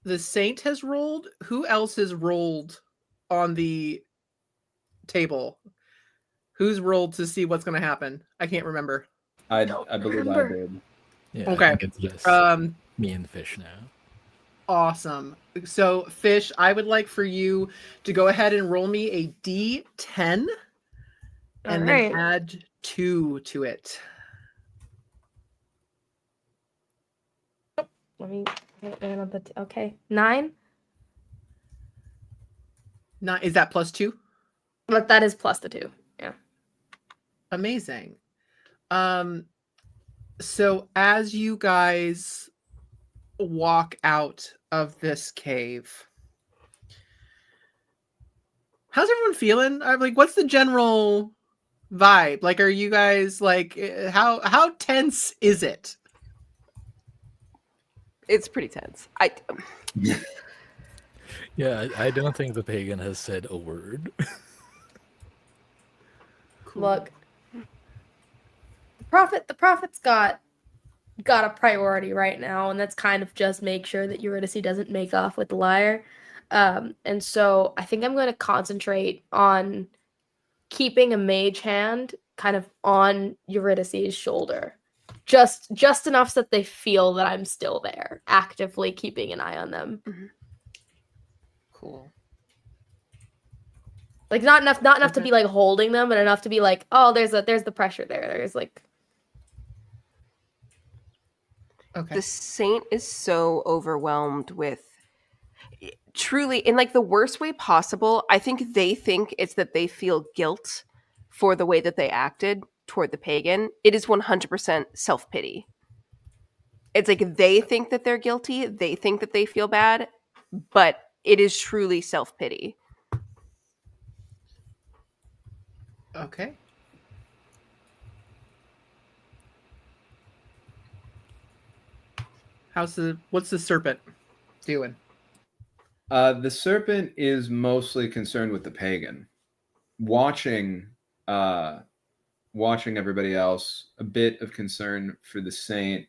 the Saint has rolled. Who else has rolled on the table? Who's rolled to see what's going to happen? I can't remember. I Don't believe remember. I did. Yeah, Okay. I think it's just me and Fish now. Awesome. So, Fish, I would like for you to go ahead and roll me a D10 and Alright. then add 2 to it. Let me okay. 9. Is that plus 2? But that is plus the 2. Yeah. Amazing. So as you guys walk out of this cave, how's everyone feeling? Like, what's the general vibe? Like, are you guys like, how tense is it? It's pretty tense. Yeah, I don't think the pagan has said a word. Cool. Look, the prophet's got a priority right now, and that's kind of just make sure that Eurydice doesn't make off with the lyre. And so I think I'm going to concentrate on keeping a mage hand kind of on Eurydice's shoulder. Just enough so that they feel that I'm still there, actively keeping an eye on them. Cool. Like not enough to be like holding them, but enough to be like, oh, there's the pressure there. There's like Okay. The saint is so overwhelmed with, truly, in like the worst way possible. I think they think it's that they feel guilt for the way that they acted toward the pagan. It is 100% self-pity. It's like they think that they're guilty, they think that they feel bad, but it is truly self-pity. Okay. What's the serpent doing? The serpent is mostly concerned with the pagan, watching everybody else, a bit of concern for the saint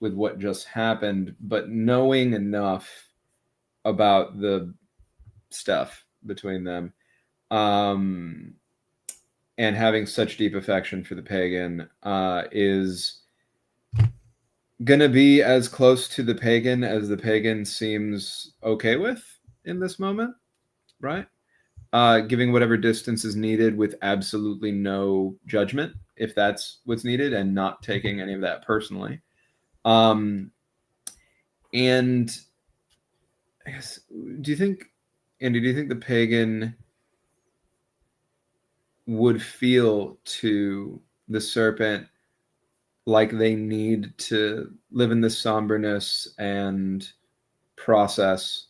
with what just happened, but knowing enough about the stuff between them, and having such deep affection for the pagan, is gonna be as close to the pagan as the pagan seems okay with in this moment, right? Giving whatever distance is needed with absolutely no judgment, if that's what's needed, and not taking any of that personally. And I guess, do you think the pagan would feel to the serpent like they need to live in this somberness and process,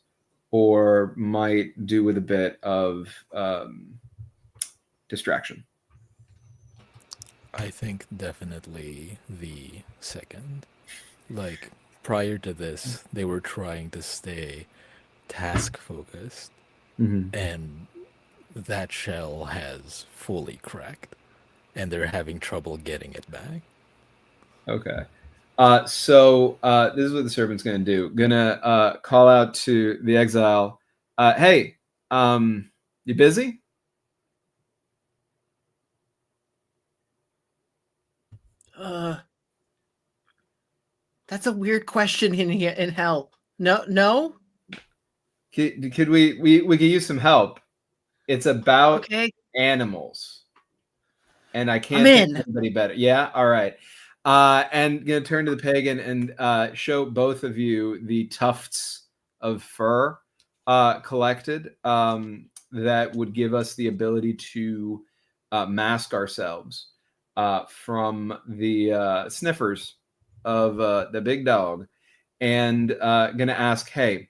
or might do with a bit of distraction? I think definitely the second. Like, prior to this, they were trying to stay task focused, and that shell has fully cracked, and they're having trouble getting it back. Okay. So this is what the serpent's gonna do. Gonna call out to the exile. Hey, you busy? That's a weird question in hell. No. Could we could use some help? It's about Okay. animals, and I can't I'm think in. of anybody better. Yeah, all right. And gonna turn to the pagan and show both of you the tufts of fur collected, that would give us the ability to mask ourselves from the sniffers of the big dog, and gonna ask, hey,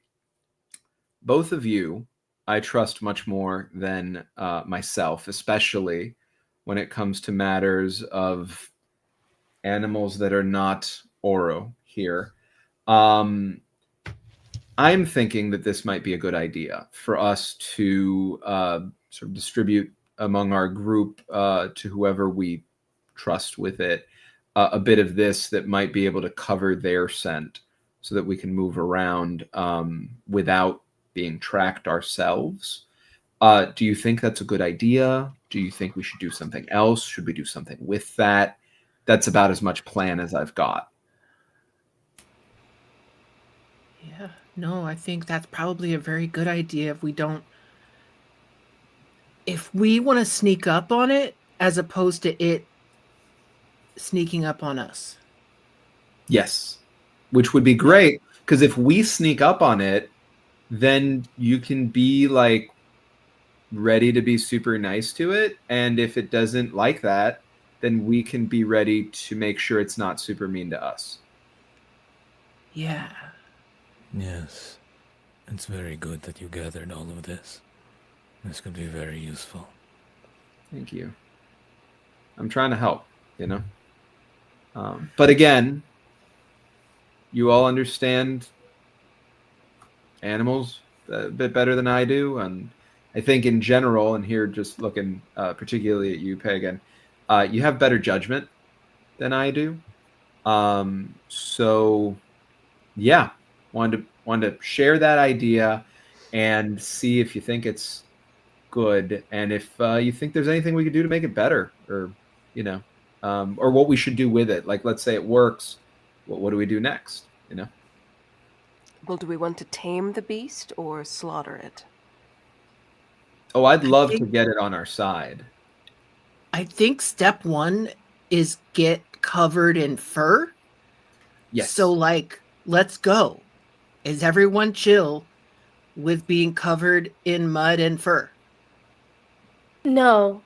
both of you, I trust much more than myself, especially when it comes to matters of animals that are not Oro here. I'm thinking that this might be a good idea for us to sort of distribute among our group, to whoever we trust with it, a bit of this that might be able to cover their scent so that we can move around without being tracked ourselves. Do you think that's a good idea? Do you think we should do something else? Should we do something with that? That's about as much plan as I've got. Yeah. No, I think that's probably a very good idea if we want to sneak up on it as opposed to it sneaking up on us. Yes, which would be great, because if we sneak up on it, then you can be like ready to be super nice to it, and if it doesn't like that, then we can be ready to make sure it's not super mean to us. Yeah. Yes. It's very good that you gathered all of this. This could be very useful. Thank you. I'm trying to help, but again, you all understand animals a bit better than I do, and I think in general, and here just looking particularly at you, Pagan, you have better judgment than I do. So yeah, wanted to share that idea and see if you think it's good, and if you think there's anything we could do to make it better, or or what we should do with it. Like, let's say it works, what do we do next? Well, do we want to tame the beast or slaughter it? Oh, I'd love to get it on our side. I think step 1 is get covered in fur. Yes. So, like, let's go. Is everyone chill with being covered in mud and fur? No.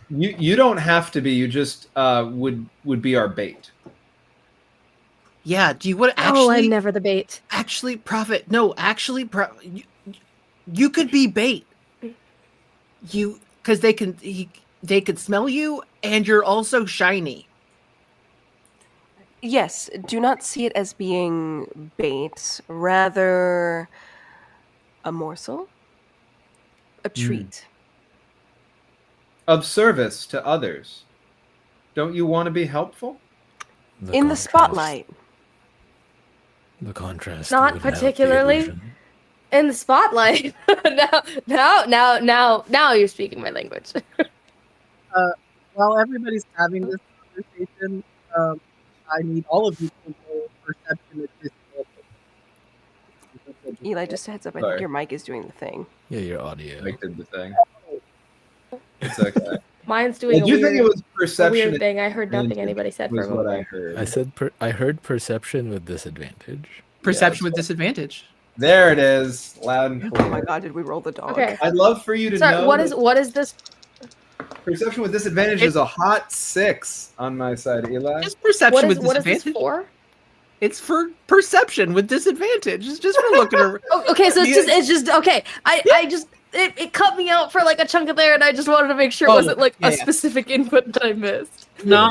You don't have to be. You just would be our bait. Yeah. Do you want to Oh, I'm actually? never the bait. Actually, Prophet. No, actually, you could be bait. Because they could smell you, and you're also shiny. Yes, do not see it as being bait, rather a morsel, a treat. Of service to others. Don't you want to be helpful? In the spotlight. The contrast. Not would help the particularly. illusion. In the spotlight. now you're speaking my language. While everybody's having this conversation, I need all of you to roll perception at disadvantage. Eli, just a heads up, I Sorry. think your mic is doing the thing. Yeah, your audio. Like did the thing. It's okay. Mine's doing I do think it was a perception. weird thing. I heard nothing anybody said for was a what moment I there. heard. I said I heard perception with disadvantage. Perception with disadvantage. There it is, loud and Oh clear. my god, did we roll the dog? Okay. I'd love for you to Sorry, know. what is this? Perception with disadvantage is a hot 6 on my side, Eli. Just perception What with is disadvantage. this for? It's for perception with disadvantage. It's just for looking around. Oh, okay, so it's just okay. I just it cut me out for like a chunk of there, and I just wanted to make sure it wasn't like a specific input that I missed. No.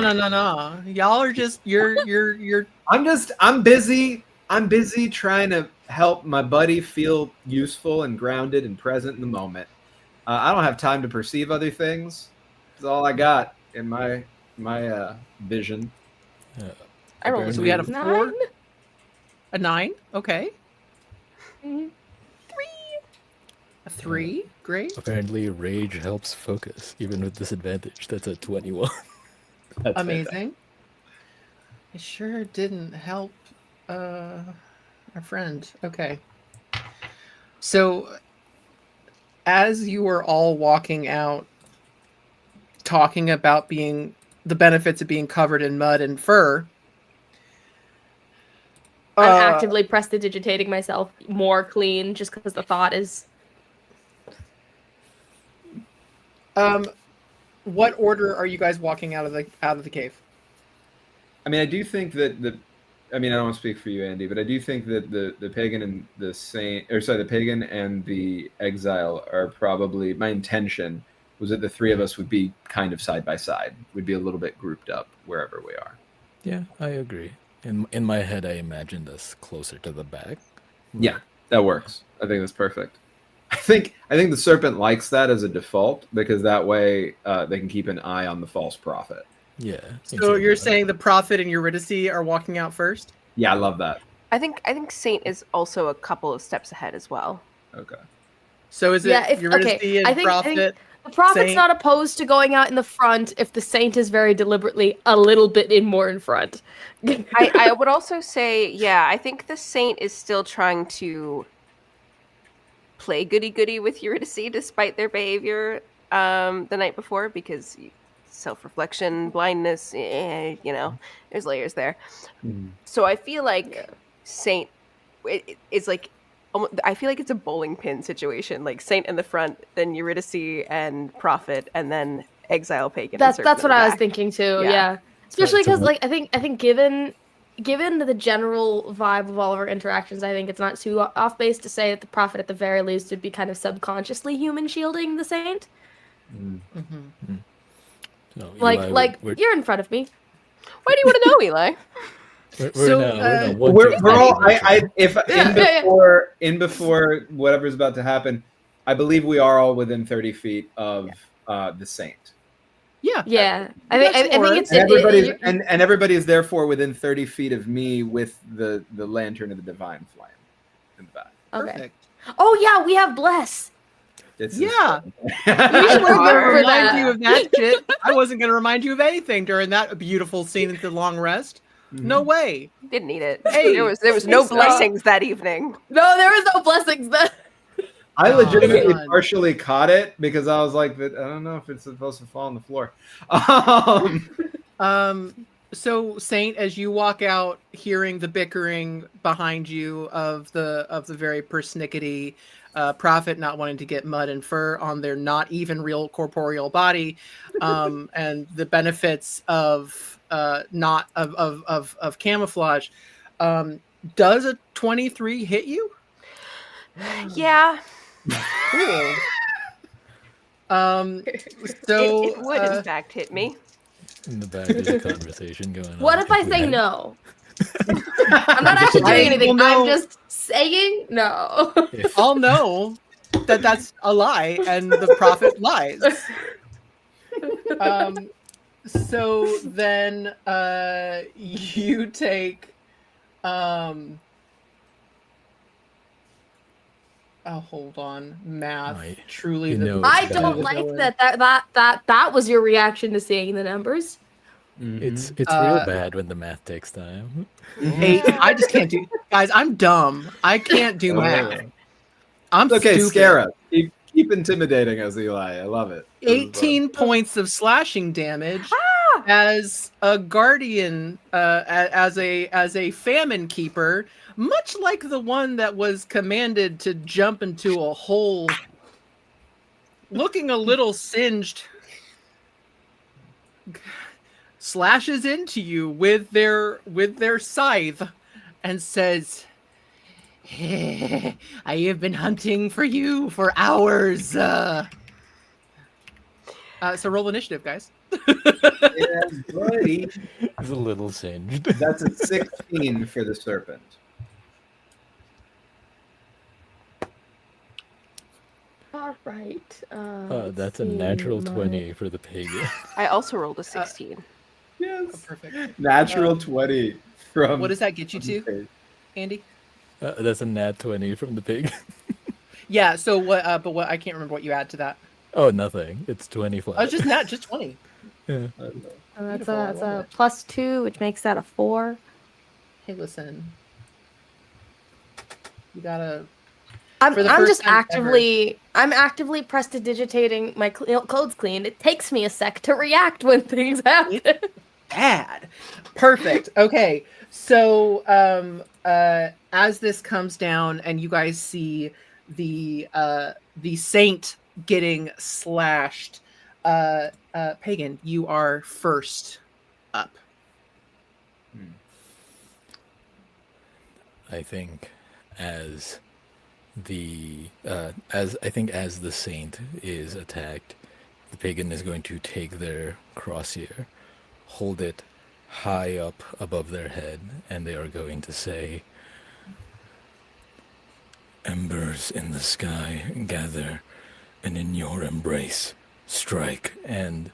Y'all are just you're. I'm busy. I'm busy trying to help my buddy feel useful and grounded and present in the moment. I don't have time to perceive other things. That's all I got in my vision. I rolled So we had a 9. 4, a 9. Okay, Mhm. a 3. Great. Apparently, rage helps focus, even with disadvantage. That's a 21. That's Amazing. It sure didn't help our friend. Okay. So as you were all walking out talking about the benefits of being covered in mud and fur, I'm actively prestidigitating myself more clean just because the thought is. what order are you guys walking out of the cave? I mean, I do think that I don't want to speak for you, Andy, but I do think that the pagan and the saint, or sorry, the pagan and the exile are probably, my intention was that the three of us would be kind of side by side, would be a little bit grouped up wherever we are. Yeah, I agree. In my head, I imagined us closer to the back. Yeah, that works. I think that's perfect. I think the serpent likes that as a default, because that way they can keep an eye on the false prophet. Yeah. So you're saying the prophet and Eurydice are walking out first? Yeah, I love that. I think Saint is also a couple of steps ahead as well. Okay. So is it Eurydice and prophet? The prophet's Saint- not opposed to going out in the front if the saint is very deliberately a little bit more in front. I would also say, yeah, I think the saint is still trying to play goody-goody with Eurydice despite their behavior the night before, because self-reflection, blindness, there's layers there. So I feel like Saint is like, I feel like it's a bowling pin situation, like Saint in the front, then Eurydice and Prophet, and then Exile, Pagan. and That's Serpent what in the I was back. thinking too. Yeah. Yeah, especially So because like I think given the general vibe of all of our interactions, I think it's not too off base to say that the prophet at the very least would be kind of subconsciously human shielding the saint. So, Like Eli, we're, you're in front of me. Why do you want to know, Eli? we're now We're all. Yeah. In before whatever's about to happen, I believe we are all within 30 feet of the saint. Yeah, I think it's And everybody is therefore within 30 feet of me with the lantern of the divine flame in the back. okay. Perfect. Oh yeah, we have bless. It's Yeah. We I should wasn't gonna remember remind that. you of that shit. I wasn't gonna remind you of anything during that beautiful scene at the long rest. No way. Didn't need it. Hey, there was no it's, blessings that evening. No, there was no blessings then. I Oh, legitimately man. partially caught it because I was like, I don't know if it's supposed to fall on the floor. So Saint, as you walk out, hearing the bickering behind you of the very persnickety prophet not wanting to get mud and fur on their not even real corporeal body, and the benefits of not of camouflage, does a 23 hit you? Yeah. Cool. So it would in fact hit me. in the back, there's a conversation going on. What if I say no? I'm not actually I doing anything. will know- I'm just saying no. I'll know that that's a lie and the prophet lies. So then you take hold on. Math. Right. Truly You the know I it's don't bad. like that was your reaction to seeing the numbers. It's real bad when the math takes time. 8. I just can't do guys, I'm dumb. I can't do math. I'm It's okay, stupid. scare us. Keep intimidating us, Eli. I love it. 18 points of slashing damage as a guardian, as a famine keeper, much like the one that was commanded to jump into a hole, looking a little singed, slashes into you with their scythe and says, I have been hunting for you for hours. So roll initiative, guys. Yeah, buddy. It's a little singed. That's a 16 for the serpent. All right. That's a natural 20 for the pagan. I also rolled a 16. Yes. Perfect. Natural 20 from. What does that get you to, Andy? That's a nat 20 from the pig. Yeah. So what? But what? I can't remember what you add to that. Oh, nothing. It's 20 flat. Oh, it's just 20. Yeah. That's a +2, which makes that a 4. Hey, listen. You gotta. I'm For the just first time I'm actively prestidigitating my codes clean. It takes me a sec to react when things happen. Bad. Perfect. Okay. So as this comes down and you guys see the saint getting slashed, Pagan, you are first up. I think as the saint is attacked, the pagan is going to take their crosshair, hold it high up above their head, and they are going to say, "Embers in the sky gather, and in your embrace strike." And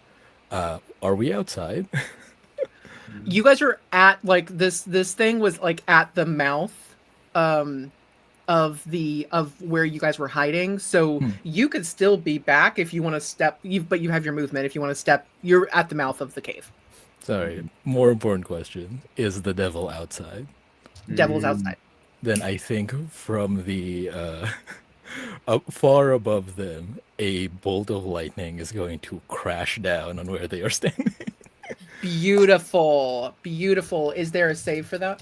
are we outside? You guys are at like this thing was like at the mouth of of where you guys were hiding, so you could still be back if you want to step. But you have your movement. If you want to step, you're at the mouth of the cave. Sorry, more important question. Is the devil outside? Devil's outside. Then I think from the up far above them, a bolt of lightning is going to crash down on where they are standing. Beautiful. Is there a save for that?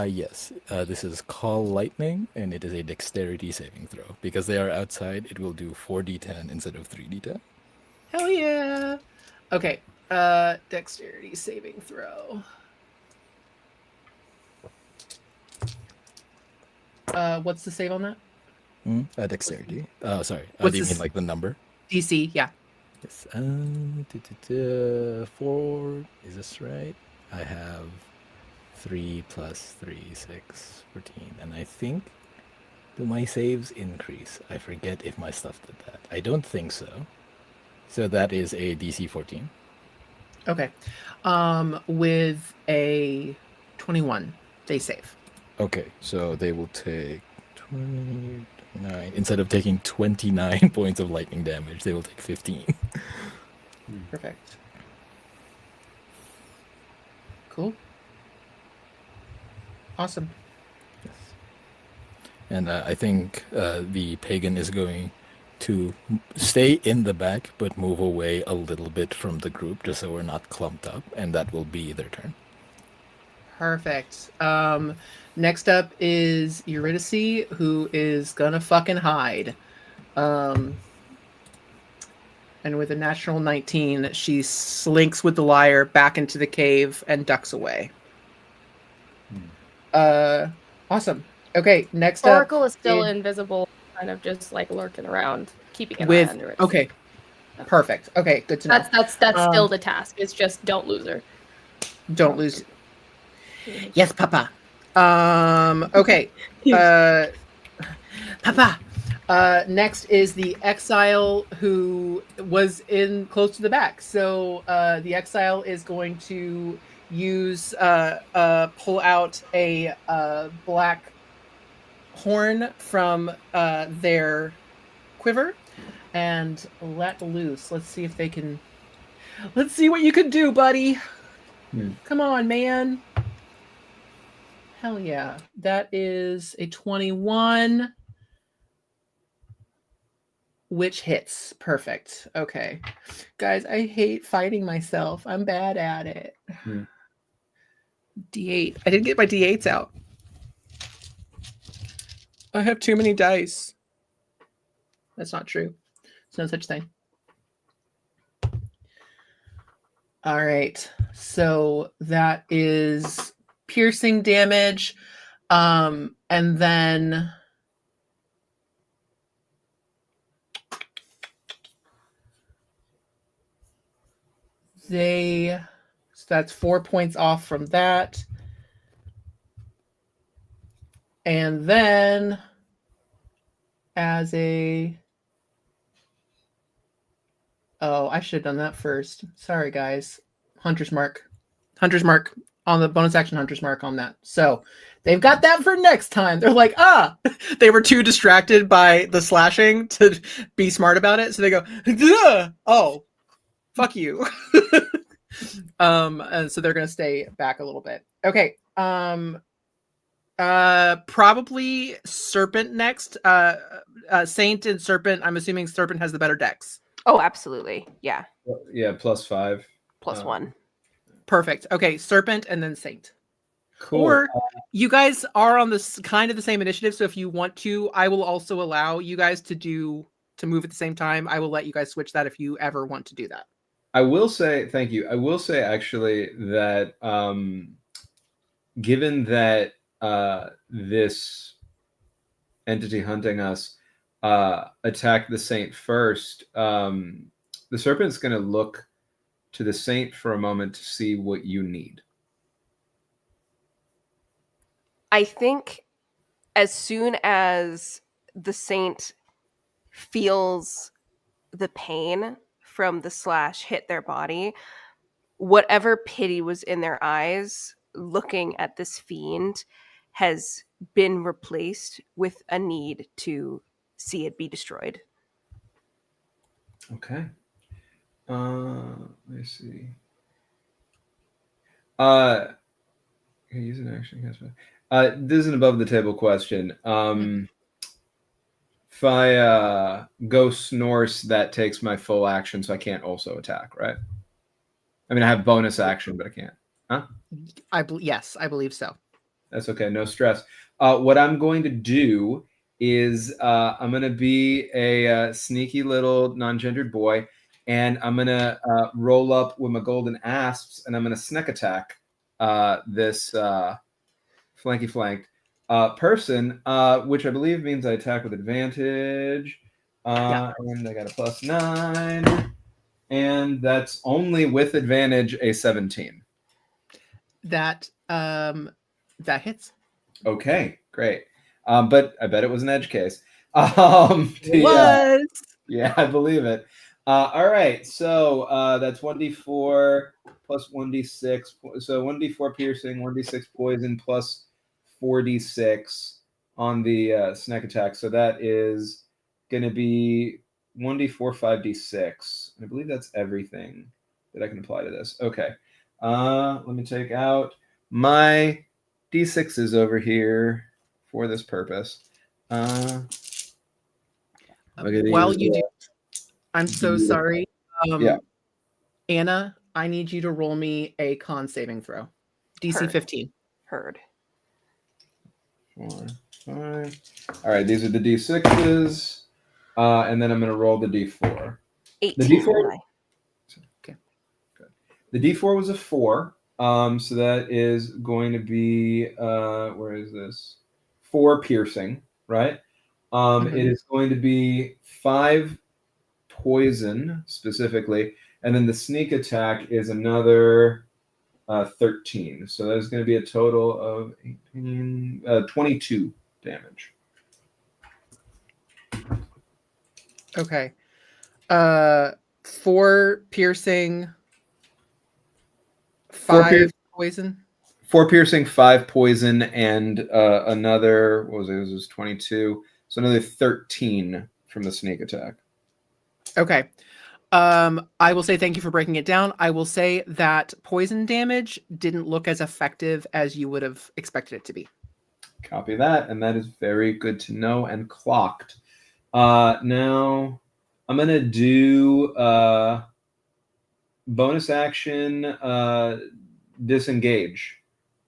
Yes. This is Call Lightning, and it is a dexterity saving throw. Because they are outside, it will do 4d10 instead of 3d10. Hell yeah. Okay. Dexterity saving throw. What's the save on that? Dexterity. Oh, sorry. What's Do you this- mean like the number? DC, yeah. Yes. 4. Is this right? I have 3 plus 3, 6, 14. And I think, do my saves increase? I forget if my stuff did that. I don't think so. So that is a DC 14. Okay. With a 21, they save. Okay, so they will take 29. Instead of taking 29 points of lightning damage, they will take 15. Perfect. Cool. Awesome. And I think the pagan is going to stay in the back, but move away a little bit from the group, just so we're not clumped up, and that will be their turn. Perfect. Next up is Eurydice, who is gonna fucking hide. And with a natural 19, she slinks with the lyre back into the cave and ducks away. Awesome. Okay, next Oracle up is still invisible, kind of just like lurking around, keeping an eye with under it. okay. Perfect. Okay, good to know. That's still the task. It's just don't lose her. Don't lose. Yes, Papa. Okay. Papa. Next is the exile who was in close to the back. So the exile is going to use pull out a black horn from their quiver and let loose. Let's see if they can. Let's see what you can do, buddy. Come on, man. Hell yeah. That is a 21, which hits. Perfect. Okay. Guys, I hate fighting myself. I'm bad at it. D8. I didn't get my D8s out. I have too many dice. That's not true. There's no such thing. All right. So that is piercing damage. And then so that's 4 points off from that. And then as a I should have done that first. Sorry, guys. Hunter's mark on the bonus action. Hunter's mark on that. So they've got that for next time. They're like, they were too distracted by the slashing to be smart about it. So they go, oh, fuck you. And so they're gonna stay back a little bit. Okay. Probably Serpent next. Saint and Serpent. I'm assuming Serpent has the better dex. Oh, absolutely. Yeah. Yeah, +5. +1. Perfect. Okay, Serpent and then Saint. Cool. Or you guys are on this kind of the same initiative, so if you want to, I will also allow you guys to move at the same time. I will let you guys switch that if you ever want to do that. I will say, thank you. I will say actually that given that this entity hunting us attacked the Saint first, the Serpent's going to look to the Saint for a moment to see what you need. I think as soon as the Saint feels the pain from the slash hit their body, whatever pity was in their eyes looking at this fiend has been replaced with a need to see it be destroyed. Okay. Let's see. Can I use an action? This is an above the table question. If I go Snorse, that takes my full action, so I can't also attack, right? I mean, I have bonus action, but I can't. Huh? Yes, I believe so. That's okay. No stress. What I'm going to do is I'm going to be a sneaky little non-gendered boy, and I'm going to roll up with my golden asps, and I'm going to sneak attack this flanky flanked person, which I believe means I attack with advantage. Yeah. And I got a +9, and that's only with advantage a 17. That hits. Okay, great. But I bet it was an edge case. Was Yeah, I believe it. All right, so that's 1d4 plus 1d6. So 1d4 piercing, 1d6 poison, plus 4d6 on the snack attack. So that is going to be 1d4, 5d6. I believe that's everything that I can apply to this. Okay. Let me take out my d6s over here for this purpose. While you do, I'm so sorry. Yeah. Anna, I need you to roll me a con saving throw. DC Heard. 15. Heard. 4, 5. All right, these are the d6s. And then I'm going to roll the d4. 18. The d4? Okay. Good. The d4 was a 4. So that is going to be, where is this? 4 piercing, right? It is going to be 5 poison specifically, and then the sneak attack is another 13. So there's going to be a total of 18, 22 damage. Okay. 4 piercing, 5 poison. 4 piercing, 5 poison, and another, what was it? It was 22. So another 13 from the sneak attack. Okay. I will say thank you for breaking it down. I will say that poison damage didn't look as effective as you would have expected it to be. Copy that, and that is very good to know and clocked. Now, I'm going to do bonus action disengage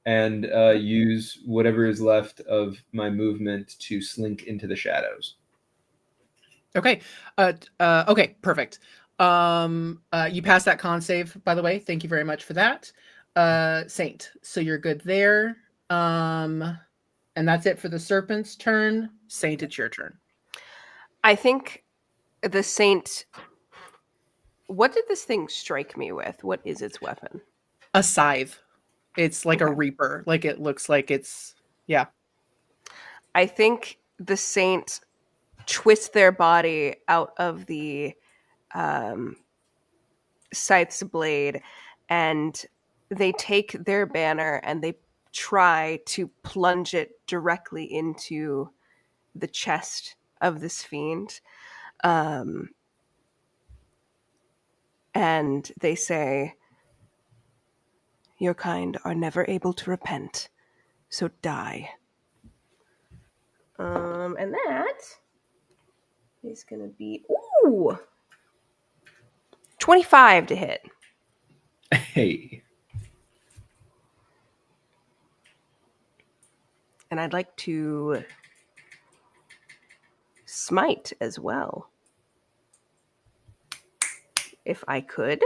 and use whatever is left of my movement to slink into the shadows. Okay. Okay, perfect. You passed that con save, by the way. Thank you very much for that. Saint, so you're good there. And that's it for the serpent's turn. Saint, it's your turn. I think the Saint... What did this thing strike me with? What is its weapon? A scythe. It's like a reaper. Like it looks like it's... Yeah. I think the Saint twists their body out of the scythe's blade, and they take their banner and they try to plunge it directly into the chest of this fiend. And they say, "Your kind are never able to repent, so die." And that is going to be 25 to hit. Hey. And I'd like to smite as well, if I could.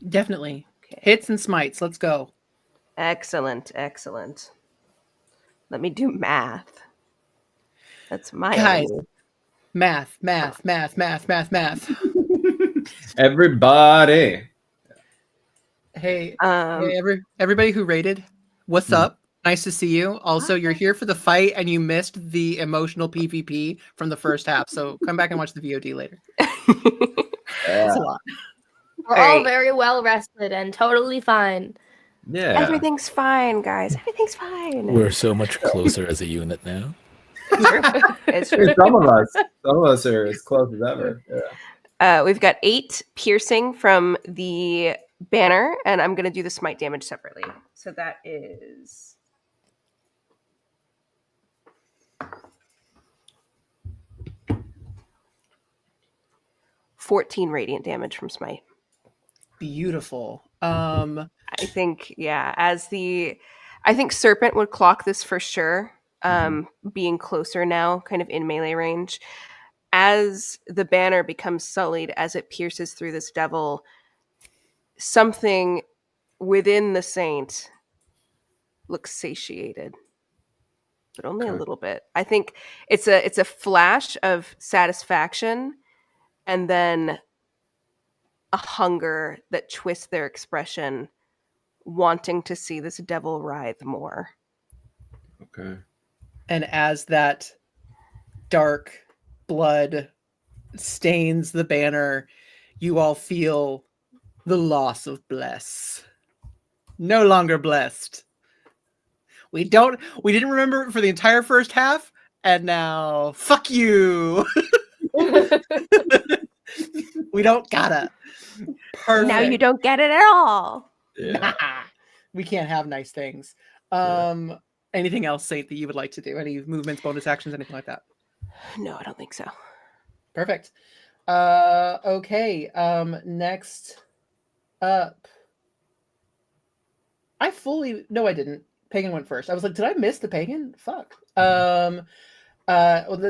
Definitely. Okay. Hits and smites. Let's go. Excellent. Let me do math. That's my Guys, enemy. math. Everybody. Hey, everybody who rated, what's up? Nice to see you. Also, you're here for the fight and you missed the emotional PvP from the first half. So come back and watch the VOD later. That's a lot. We're all very well rested and totally fine. Yeah. Everything's fine, guys. Everything's fine. We're so much closer as a unit now. It's true. Some of us are as close as ever. Yeah. We've got 8 piercing from the banner, and I'm going to do the smite damage separately. So that is 14 radiant damage from smite. Beautiful. I think, I think Serpent would clock this for sure, being closer now, kind of in melee range. As the banner becomes sullied, as it pierces through this devil, something within the saint looks satiated, but only a little bit. I think it's a flash of satisfaction and then a hunger that twists their expression, wanting to see this devil writhe more. Okay. And as that dark blood stains the banner, you all feel the loss of bless. No longer blessed. We didn't remember it for the entire first half, and now fuck you. We don't gotta. Perfect. Now you don't get it at all. Yeah. We can't have nice things. Anything else, Saint, that you would like to do? Any movements, bonus actions, anything like that? No, I don't think so. Perfect. Okay. Next up. No, I didn't. Pagan went first. I was like, did I miss the pagan? Fuck. The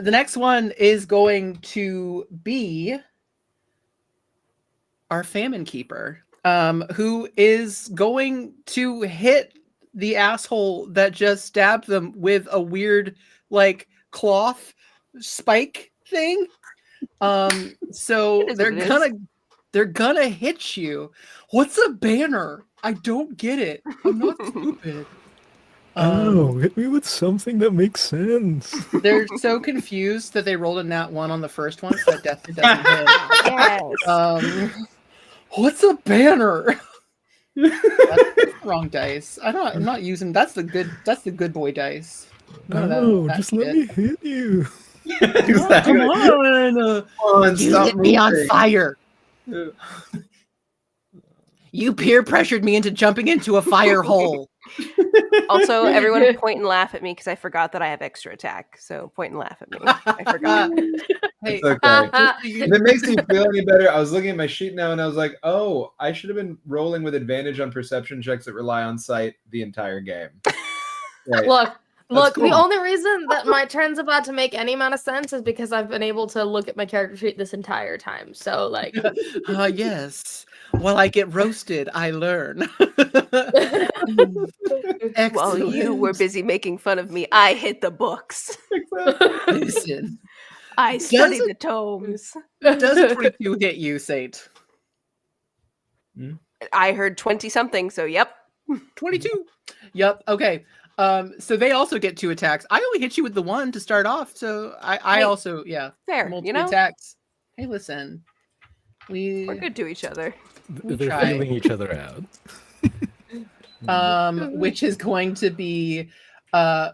next one is going to be our famine keeper, who is going to hit the asshole that just stabbed them with a weird, like, cloth spike thing. So they're gonna hit you. What's a banner? I don't get it. I'm not stupid. Hit me with something that makes sense. They're so confused that they rolled a nat 1 on the first one, so that definitely doesn't hit. Yes. What's a banner? That's the wrong dice. I'm not using. That's the good boy dice. Just let me hit you. Exactly. Come on, you lit me on fire. You peer pressured me into jumping into a fire hole. Also, everyone point and laugh at me because I forgot that I have extra attack. So point and laugh at me. I forgot. Hey, It's okay. If it makes you feel any better, I was looking at my sheet now and I was like, oh, I should have been rolling with advantage on perception checks that rely on sight the entire game. Right. Look, cool. The only reason that my turn's about to make any amount of sense is because I've been able to look at my character sheet this entire time. So, like... yes. While I get roasted, I learn. While you were busy making fun of me, I hit the books. Listen. I studied the tomes. Does a 22 hit you, Saint? I heard 20-something, so yep. 22. Yep. Okay. So they also get 2 attacks. I only hit you with the 1 to start off, so I also fair, multiple attacks. Hey, listen, we're good to each other. They're feeling each other out. Which is going to be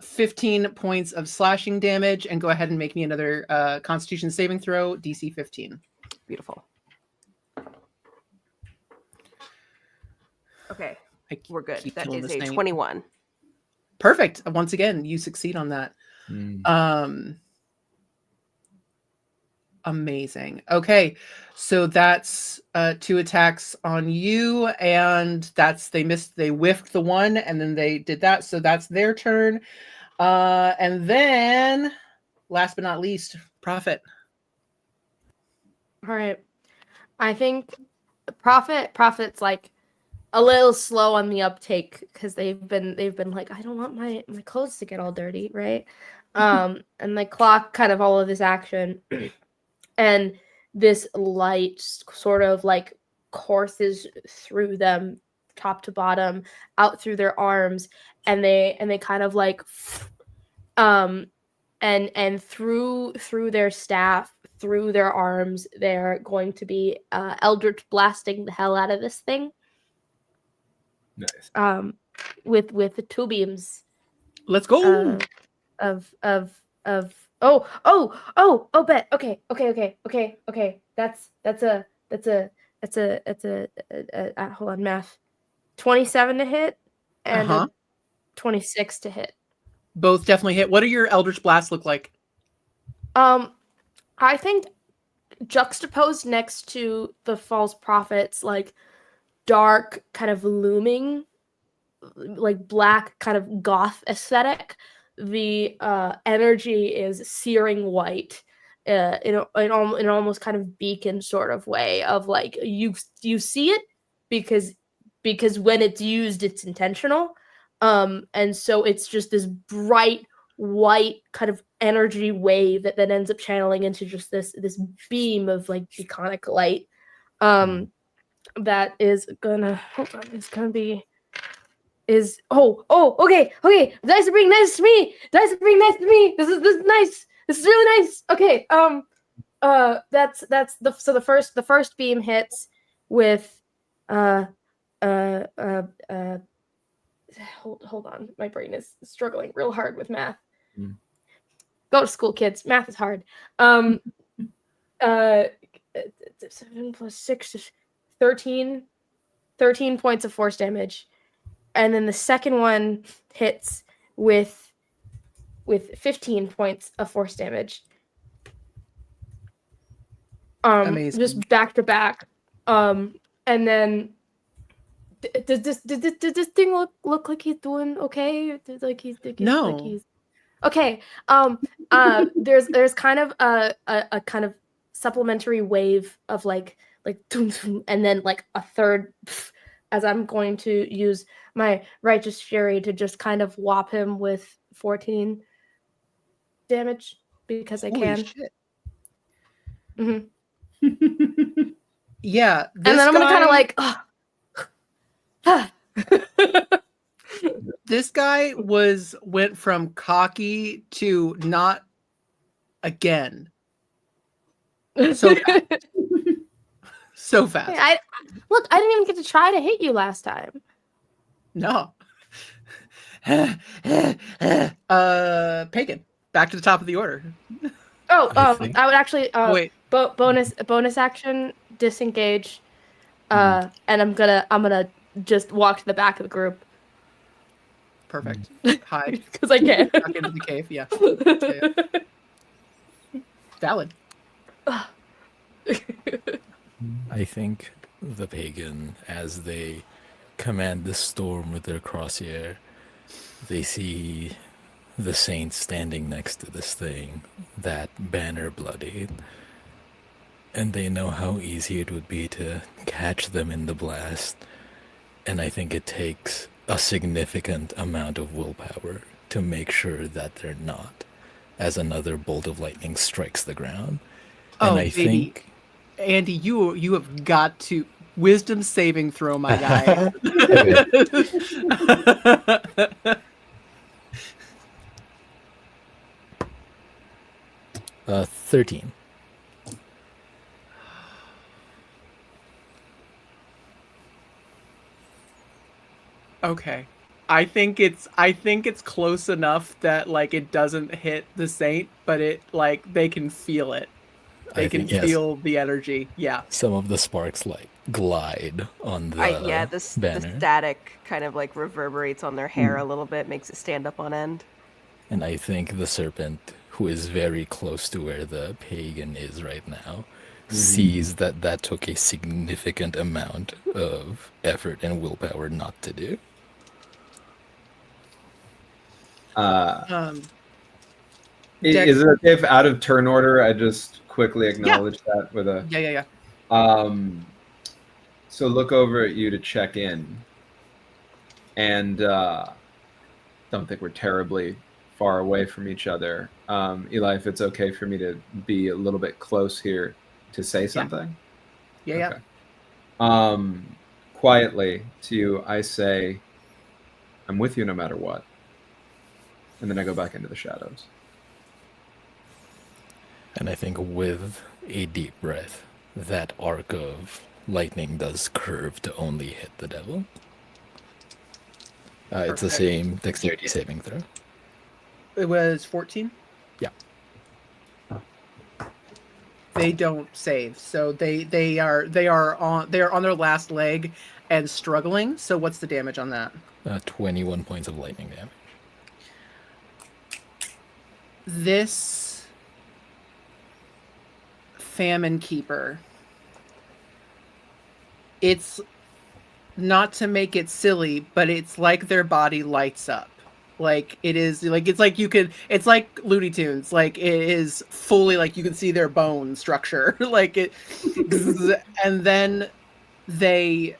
15 points of slashing damage, and go ahead and make me another Constitution saving throw, DC 15. Beautiful. Okay, we're good. That is a 21. Perfect. Once again, you succeed on that. Amazing. Okay, so that's 2 attacks on you, and they whiffed the 1, and then they did that, so that's their turn. And then, last but not least, Prophet. All right. I think Prophet's like a little slow on the uptake because they've been like, I don't want my clothes to get all dirty, right? And they clock kind of all of this action, and this light sort of like courses through them, top to bottom, out through their arms, and they kind of like, and through their staff, through their arms, they're going to be eldritch blasting the hell out of this thing. Nice. With the two beams Let's go. of bet. Okay. That's a hold on, math. 27 to hit and a 26 to hit. Both definitely hit. What do your Eldritch Blasts look like? I think juxtaposed next to the false prophets, like dark, kind of looming, like black, kind of goth aesthetic. The energy is searing white, in an almost kind of beacon sort of way of like you see it because when it's used, it's intentional, and so it's just this bright white kind of energy wave that then ends up channeling into just this beam of like iconic light, that is gonna hold on. It's gonna be okay. Dice are being nice to me. This is nice. This is really nice. Okay. That's the first beam hits with hold on. My brain is struggling real hard with math. Go to school, kids. Math is hard. 7 plus 6 is 13 points of force damage. And then the second one hits with 15 points of force damage. Amazing. Just back to back. And then does this thing look like he's doing okay? No. Okay. There's kind of a kind of supplementary wave of like and then like a third, as I'm going to use my righteous fury to just kind of whop him with 14 damage because I can. Shit. Mm-hmm. Yeah. And then I'm gonna kind of like, This guy went from cocky to not again. So fast. So fast. I didn't even get to try to hit you last time. No. Pagan, back to the top of the order. I would actually wait. Bonus action disengage, and I'm gonna just walk to the back of the group. Perfect. Hide because I can. Back into the cave. Yeah. Valid. I think the pagan, as they command the storm with their crosshair, they see the saint standing next to this thing, that banner bloodied, and they know how easy it would be to catch them in the blast. And I think it takes a significant amount of willpower to make sure that they're not, as another bolt of lightning strikes the ground. And I think, Andy, you have got to wisdom saving throw, my guy. 13. Okay. I think it's close enough that like it doesn't hit the saint, but it like they can feel it. They can feel the energy. Yeah. Some of the sparks like glide on the banner. The static kind of like reverberates on their hair a little bit, makes it stand up on end. And I think the serpent, who is very close to where the pagan is right now, sees that took a significant amount of effort and willpower not to do. Is it okay if out of turn order I just quickly acknowledge that with a Yeah. So look over at you to check in, and don't think we're terribly far away from each other. Eli, if it's okay for me to be a little bit close here to say something. Yeah. Quietly to you, I say, I'm with you no matter what. And then I go back into the shadows. And I think with a deep breath, that arc of lightning does curve to only hit the devil. It's the Perfect. same dexterity saving throw. It was 14. Yeah. They don't save, so they are on their last leg and struggling. So what's the damage on that? 21 points of lightning damage. This famine keeper, it's not to make it silly, but it's like their body lights up. Like it is like it's like you could it's like Looney Tunes. Like it is fully like you can see their bone structure. Like it and then they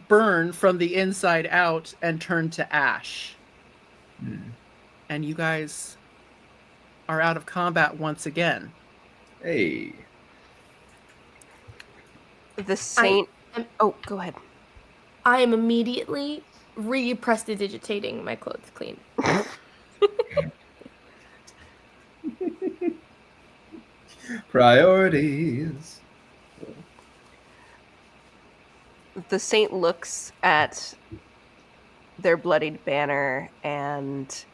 burn from the inside out and turn to ash. And you guys are out of combat once again. Hey. The saint. Oh, go ahead. I am immediately re-prestidigitating my clothes clean. Priorities. The saint looks at their bloodied banner and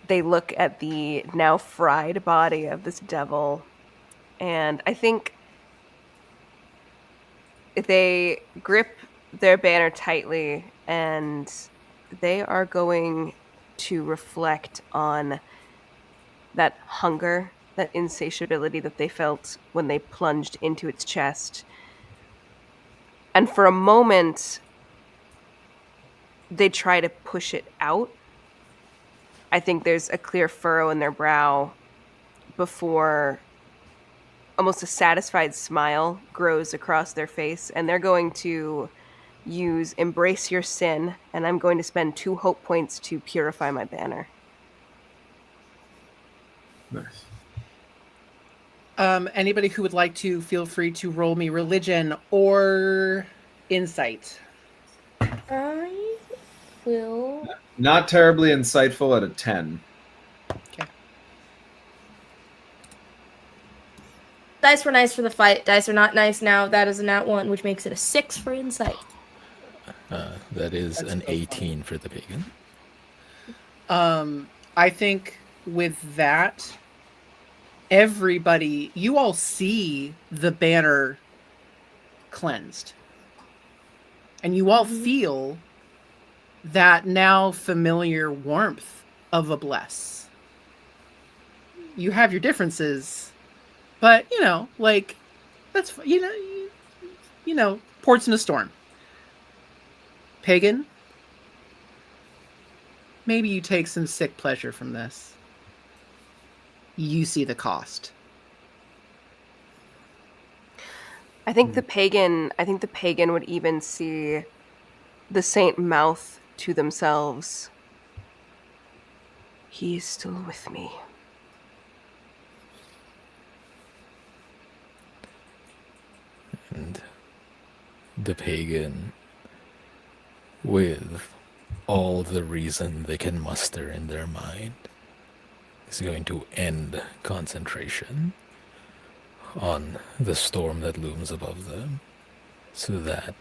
they look at the now fried body of this devil, and I think they grip their banner tightly and they are going to reflect on that hunger, that insatiability that they felt when they plunged into its chest. And for a moment, they try to push it out. I think there's a clear furrow in their brow before almost a satisfied smile grows across their face, and they're going to use Embrace Your Sin, and I'm going to spend 2 hope points to purify my banner. Nice. Anybody who would like to, feel free to roll me religion or insight. I will. Not terribly insightful at a 10. Okay. Dice were nice for the fight. Dice are not nice now. That is a nat 1, which makes it a 6 for insight. That is an 18 for the pagan. I think with that, everybody, you all see the banner cleansed. And you all feel that now familiar warmth of a bless. You have your differences, but like that's ports in a storm. Pagan, maybe you take some sick pleasure from this. You see the cost. I think the pagan would even see the saint mouth to themselves, "He is still with me." And the pagan, with all the reason they can muster in their mind, is going to end concentration on the storm that looms above them, so that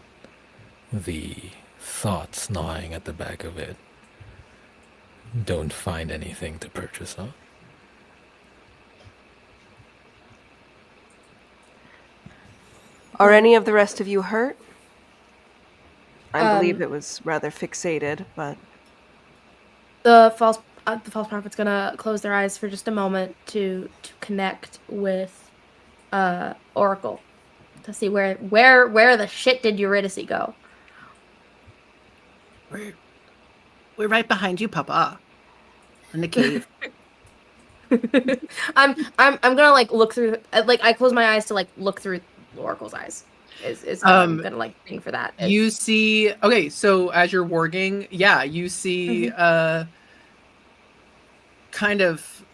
the thoughts gnawing at the back of it don't find anything to purchase on. Are any of the rest of you hurt? I believe it was rather fixated, but The false prophet's gonna close their eyes for just a moment to connect with Oracle to see where the shit did Eurydice go. We're right behind you, Papa. In the cave. I'm gonna like look through, like I close my eyes to like look through Oracle's eyes. Is how I'm gonna like think for that. You see, okay, so as you're warging, yeah, you see kind of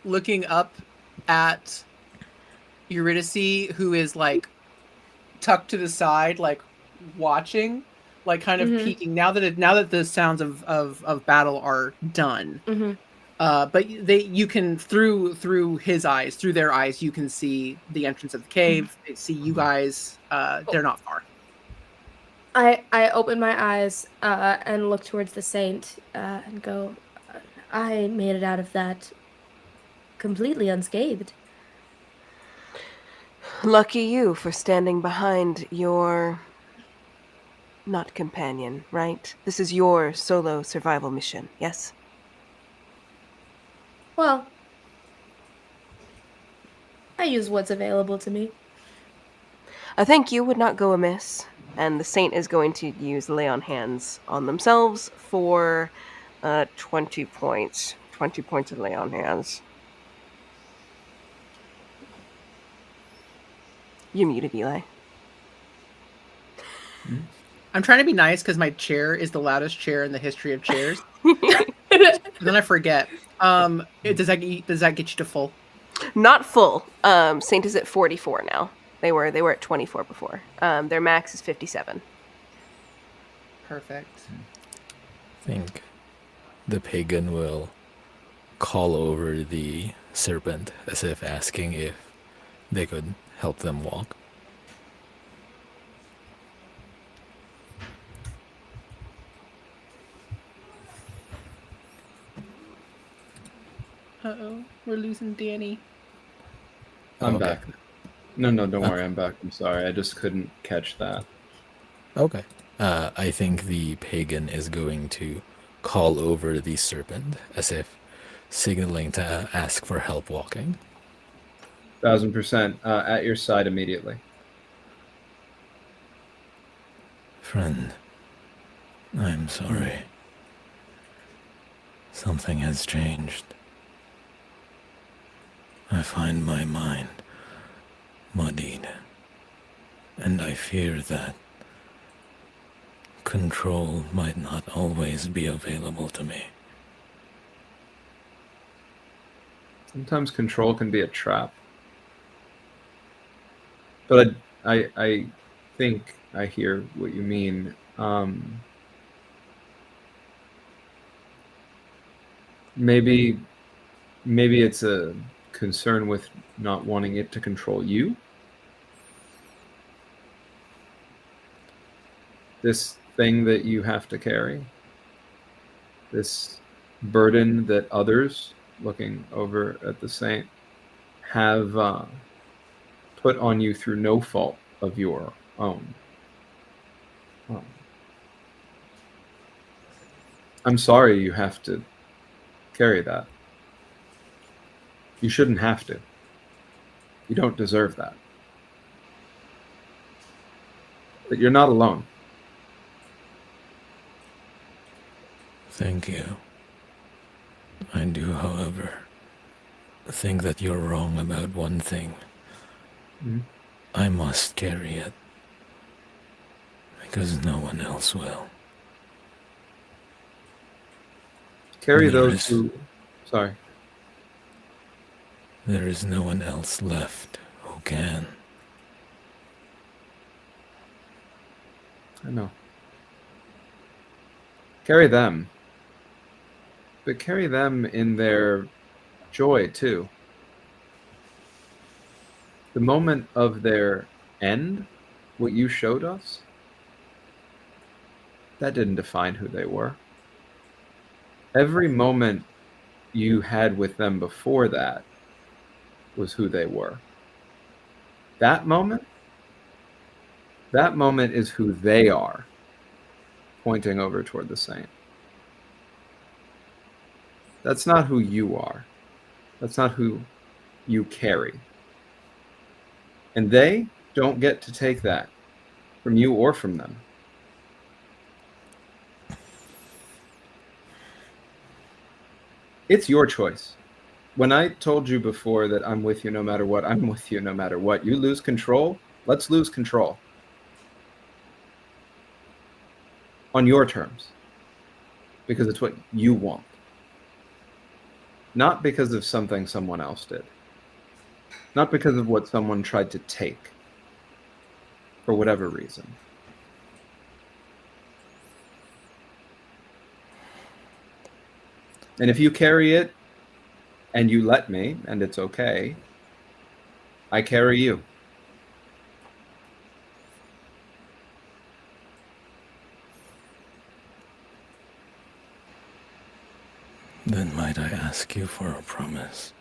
looking up at Eurydice, who is like tucked to the side, like watching, like kind of peeking. Now that the sounds of battle are done, but you can through his eyes, through their eyes, you can see the entrance of the cave. They see you guys. They're not far. I open my eyes and look towards the saint and go, I made it out of that completely unscathed. Lucky you for standing behind your not companion, right? This is your solo survival mission, yes? Well, I use what's available to me. A thank you would not go amiss, and the saint is going to use lay on hands on themselves for 20 points. 20 points of lay on hands. You're muted, Eli. I'm trying to be nice because my chair is the loudest chair in the history of chairs. Then I forget. Does that get you to full? Not full. Saint is at 44 now. They were at 24 before. Their max is 57. Perfect. I think the pagan will call over the serpent as if asking if they could help them walk. Uh-oh, we're losing Danny. I'm Okay. back. No, don't worry. I'm back. I'm sorry. I just couldn't catch that. Okay. I think the pagan is going to call over the serpent as if signaling to ask for help walking. 1000%. At your side immediately. Friend, I'm sorry. Something has changed. I find my mind muddied, and I fear that control might not always be available to me. Sometimes control can be a trap. But I think I hear what you mean. Maybe it's a concern with not wanting it to control you. This thing that you have to carry. This burden that others, looking over at the saint, have put on you through no fault of your own. I'm sorry you have to carry that. You shouldn't have to. You don't deserve that. But you're not alone. Thank you. I do, however, think that you're wrong about one thing. Mhm. I must carry it, because no one else will. Carry There those is- who... Sorry. There is no one else left who can. I know. Carry them. But carry them in their joy, too. The moment of their end, what you showed us, that didn't define who they were. Every moment you had with them before that was who they were. That moment is who they are, pointing over toward the saint. That's not who you are. That's not who you carry. And they don't get to take that from you or from them. It's your choice. When I told you before that I'm with you no matter what, I'm with you no matter what. You lose control, let's lose control. On your terms. Because it's what you want. Not because of something someone else did. Not because of what someone tried to take. For whatever reason. And if you carry it, and you let me, and it's okay, I carry you. Then might I ask you for a promise?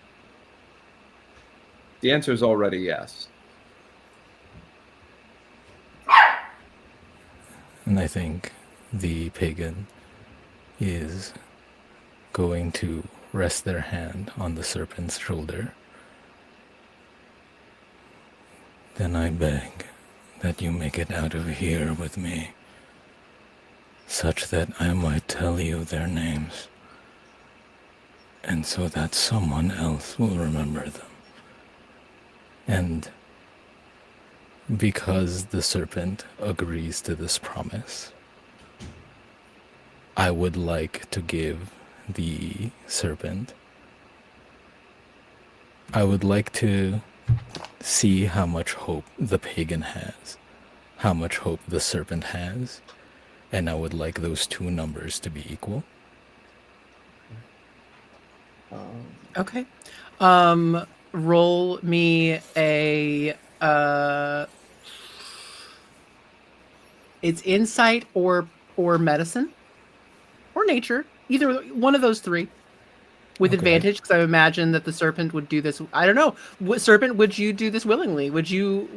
The answer is already yes. And I think the pagan is going to rest their hand on the serpent's shoulder. Then I beg that you make it out of here with me, such that I might tell you their names, and so that someone else will remember them. And because the serpent agrees to this promise, I would like to give the serpent, I would like to see how much hope the pagan has, how much hope the serpent has, and I would like those two numbers to be equal. Okay. Roll me a it's insight or medicine or nature, either one of those three, with Okay. advantage, because I imagine that the serpent would do this. I don't know. Serpent, would you do this willingly? Would you,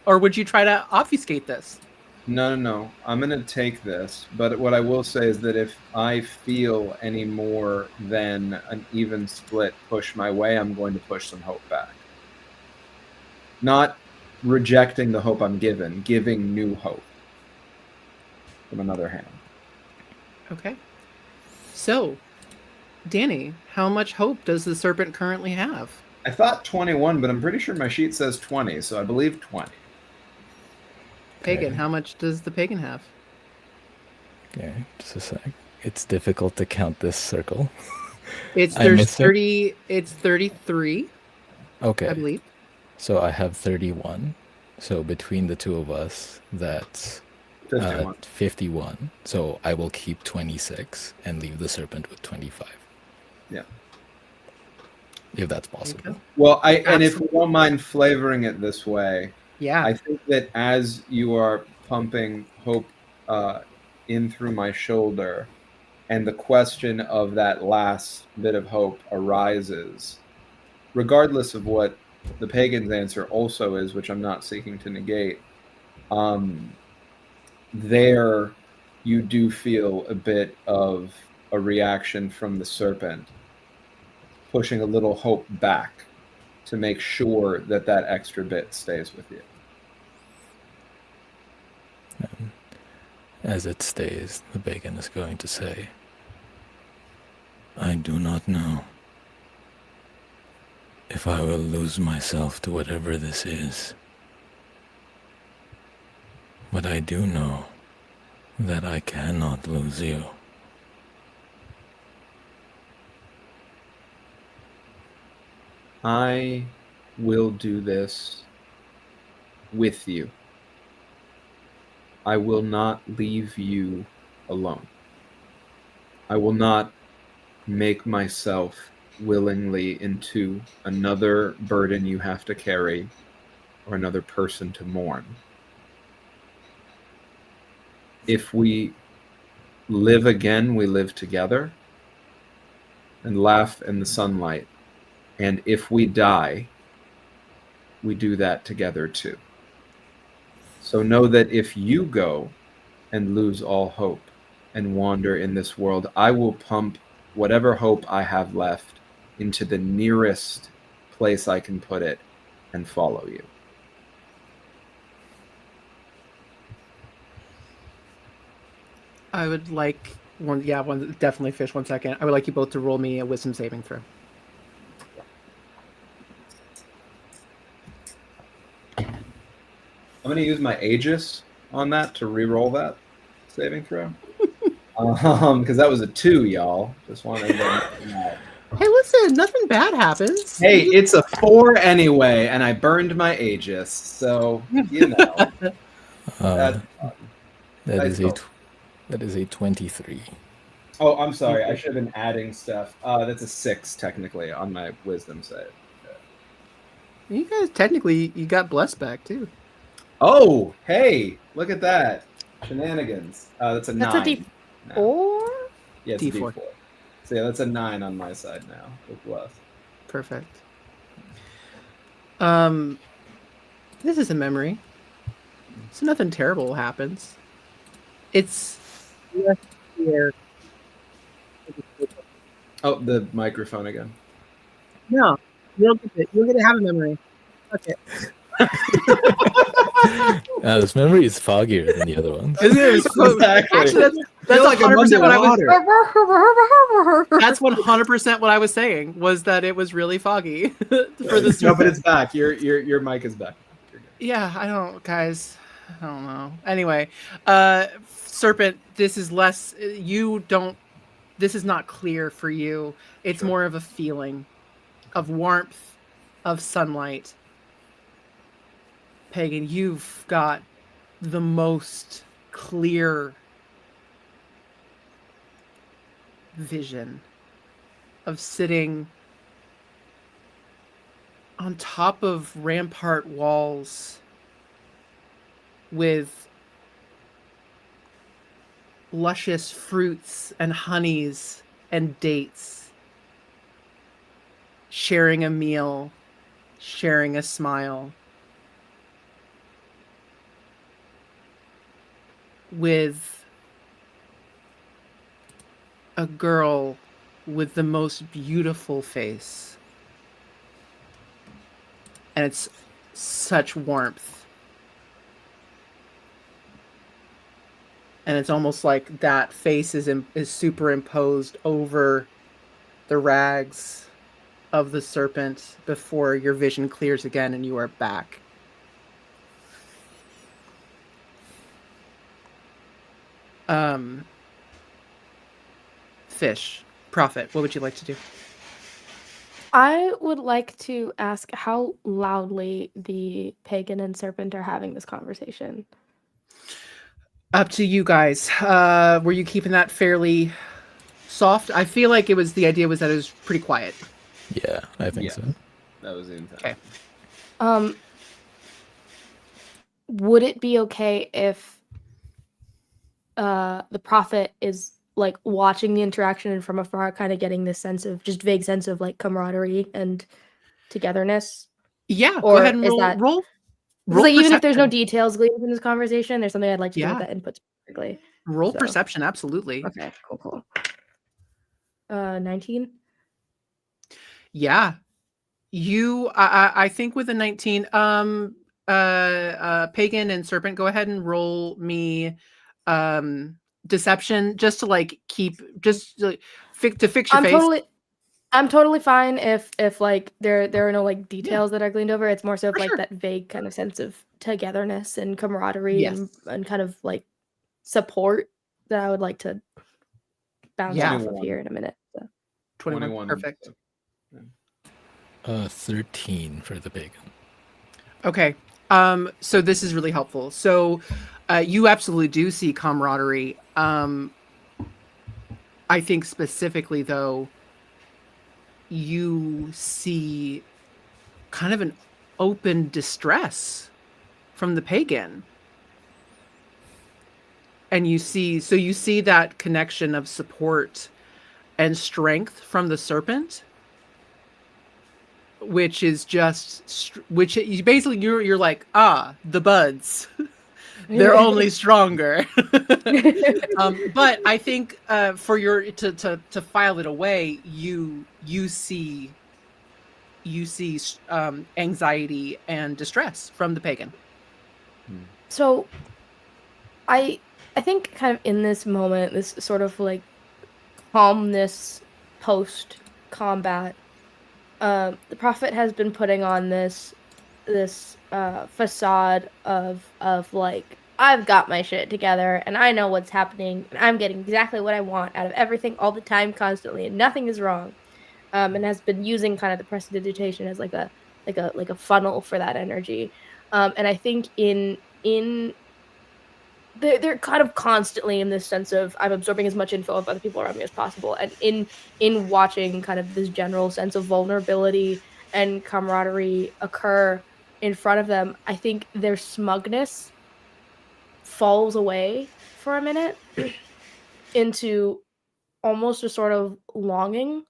or would you try to obfuscate this? No. I'm going to take this. But what I will say is that if I feel any more than an even split push my way, I'm going to push some hope back. Not rejecting the hope I'm given, giving new hope from another hand. Okay. So, Danny, how much hope does the serpent currently have? I thought 21, but I'm pretty sure my sheet says 20, so I believe 20. Pagan, Okay. how much does the pagan have? Okay, just a sec. It's difficult to count this circle. It's I there's missed it. 30. It's 33, Okay, I believe. so I have 31. So between the two of us, that's 51. 51. So I will keep 26 and leave the serpent with 25. Yeah. If that's There you possible. go. Well, and if you Absolutely. don't mind flavoring it this way, Yeah. I think that as you are pumping hope in through my shoulder, and the question of that last bit of hope arises, regardless of what the pagan's answer also is, which I'm not seeking to negate, there you do feel a bit of a reaction from the serpent, pushing a little hope back to make sure that that extra bit stays with you. As it stays, the pagan is going to say, I do not know if I will lose myself to whatever this is. But I do know that I cannot lose you. I will do this with you. I will not leave you alone. I will not make myself willingly into another burden you have to carry or another person to mourn. If we live again, we live together and laugh in the sunlight. And if we die, we do that together too. So know that if you go and lose all hope and wander in this world, I will pump whatever hope I have left into the nearest place I can put it and follow you. I would like definitely fish 1 second. I would like you both to roll me a wisdom saving throw. I'm going to use my Aegis on that to re-roll that saving throw. Because that was a 2, y'all. Just wanted to know that. Hey, listen, nothing bad happens. Hey, it's a 4 anyway, and I burned my Aegis, so you know. That's fun. That Nice is roll. that is a 23. Oh, I'm sorry. I should have been adding stuff. That's a 6 technically on my wisdom save. You guys technically you got blessed back too. Oh, hey, look at that. Shenanigans. That's a That's a 9. D4? Yeah, it's a D4. D4. So yeah, that's a 9 on my side now with bless. Perfect. This is a memory, so nothing terrible happens. It's less clear. Oh, the microphone again. No, you'll get it. You're gonna have a memory. Okay. This memory is foggier than the other ones. Exactly. Actually, that's Feel like I'm 100% what I was. underwater. That's 100% what I was saying. Was that it was really foggy for the No, but it's back. Your mic is back. You're good. Yeah, I don't, guys. I don't know. Anyway, Serpent, this is less. You don't. This is not clear for you. It's Sure. more of a feeling of warmth, of sunlight. Pagan, you've got the most clear vision of sitting on top of rampart walls with luscious fruits and honeys and dates, sharing a meal, sharing a smile, with a girl with the most beautiful face. And it's such warmth. And it's almost like that face is superimposed over the rags of the serpent before your vision clears again and you are back. Fish, Prophet, what would you like to do? I would like to ask how loudly the pagan and serpent are having this conversation. Up to you guys. Were you keeping that fairly soft? I feel like the idea was that it was pretty quiet. Yeah, I think so. That was the intent. Okay. Would it be okay if the prophet is like watching the interaction from afar, kind of getting this sense of just vague sense of like camaraderie and togetherness? Yeah, Or go ahead and is roll. that roll like, even if there's no perception. details gleaned from this conversation, there's something I'd like to do Yeah. with that input specifically. Roll So. perception, absolutely. Okay, cool. 19. Yeah, I think with a 19, pagan and serpent, go ahead and roll me deception just to like keep to fix your face. I'm totally fine if like there are no like details that are gleaned over. It's more so of For like sure. that vague kind of sense of togetherness and camaraderie Yes. and kind of like support that I would like to bounce off of here in a minute. So. 21. Perfect. 13 for the pagan. Okay. So this is really helpful. So you absolutely do see camaraderie. I think specifically though, you see kind of an open distress from the pagan. And you see that connection of support and strength from the serpent, which is just, you're like, the buds, they're only stronger. But I think for your to file it away, you see anxiety and distress from the pagan. So I think kind of in this moment, this sort of like calmness post combat, the prophet has been putting on this facade of like, I've got my shit together and I know what's happening and I'm getting exactly what I want out of everything all the time, constantly, and nothing is wrong. And has been using kind of the prestidigitation as like a funnel for that energy. And I think they're kind of constantly in this sense of I'm absorbing as much info of other people around me as possible, and in watching kind of this general sense of vulnerability and camaraderie occur in front of them, I think their smugness falls away for a minute into almost a sort of longing.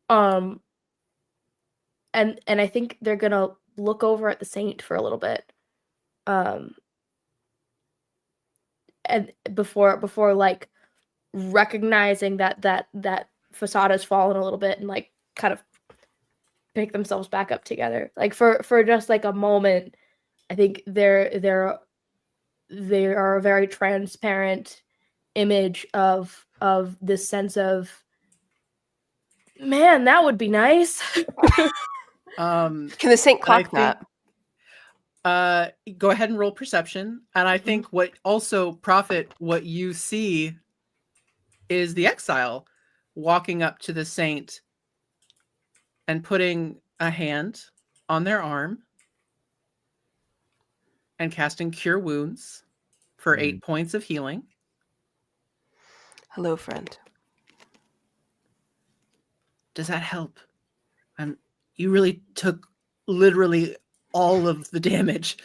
And I think they're gonna look over at the saint for a little bit. And before like recognizing that facade has fallen a little bit and like kind of pick themselves back up together. Like for just like a moment, I think they are a very transparent image of this sense of, man, that would be nice. Can the saint clock that? Go ahead and roll perception. And I think what you see is the exile walking up to the saint and putting a hand on their arm and casting Cure Wounds for 8 points of healing. Hello, friend. Does that help? You really took literally all of the damage.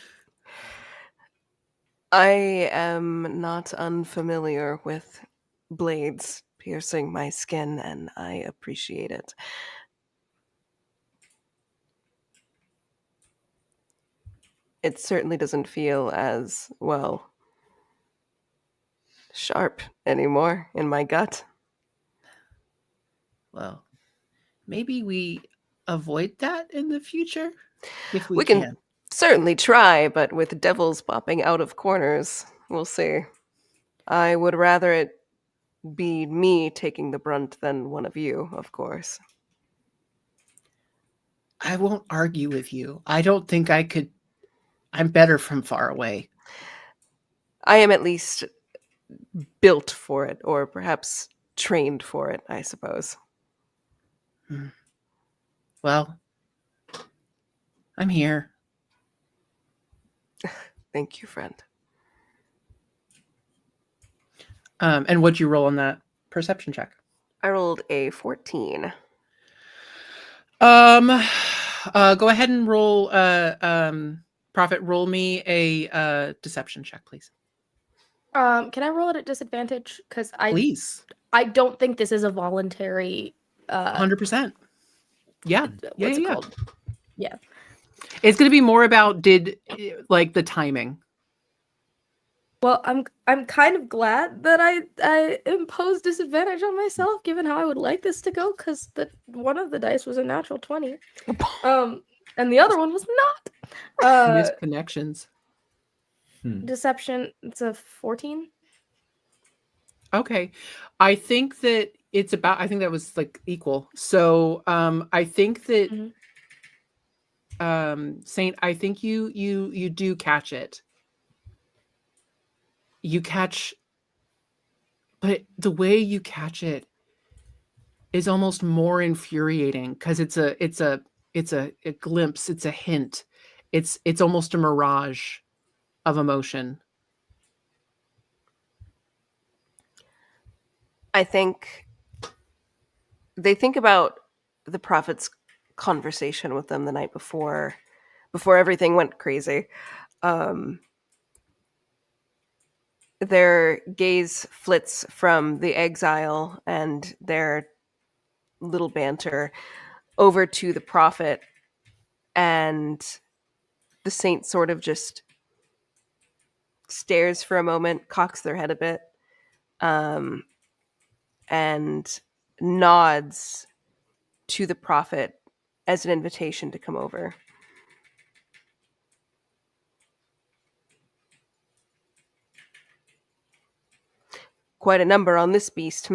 I am not unfamiliar with blades piercing my skin, and I appreciate it. It certainly doesn't feel as, well, sharp anymore in my gut. Well, maybe we avoid that in the future if We can certainly try, but with devils popping out of corners, we'll see. I would rather it be me taking the brunt than one of you, of course. I won't argue with you. I don't think I could. I'm better from far away. I am at least built for it, or perhaps trained for it, I suppose. Well, I'm here. Thank you, friend. And what'd you roll on that perception check? I rolled a 14. Go ahead and roll. Prophet, roll me a deception check, please. Can I roll it at disadvantage? Because Please. I don't think this is a voluntary. 100%. Yeah. What's it Yeah. called? Yeah. It's going to be more about the timing. Well, I'm kind of glad that I imposed disadvantage on myself, given how I would like this to go, because one of the dice was a natural 20, and the other one was not. Missed connections. Deception. It's a 14. Okay, I think that it's about. I think that was like equal. So, I think that, Saint, I think you do catch it. You catch, but the way you catch it is almost more infuriating because it's a glimpse, it's a hint, it's almost a mirage of emotion. I think they think about the prophet's conversation with them the night before everything went crazy. Their gaze flits from the exile and their little banter over to the prophet, and the saint sort of just stares for a moment, cocks their head a bit, and nods to the prophet as an invitation to come over. Quite a number on this beast,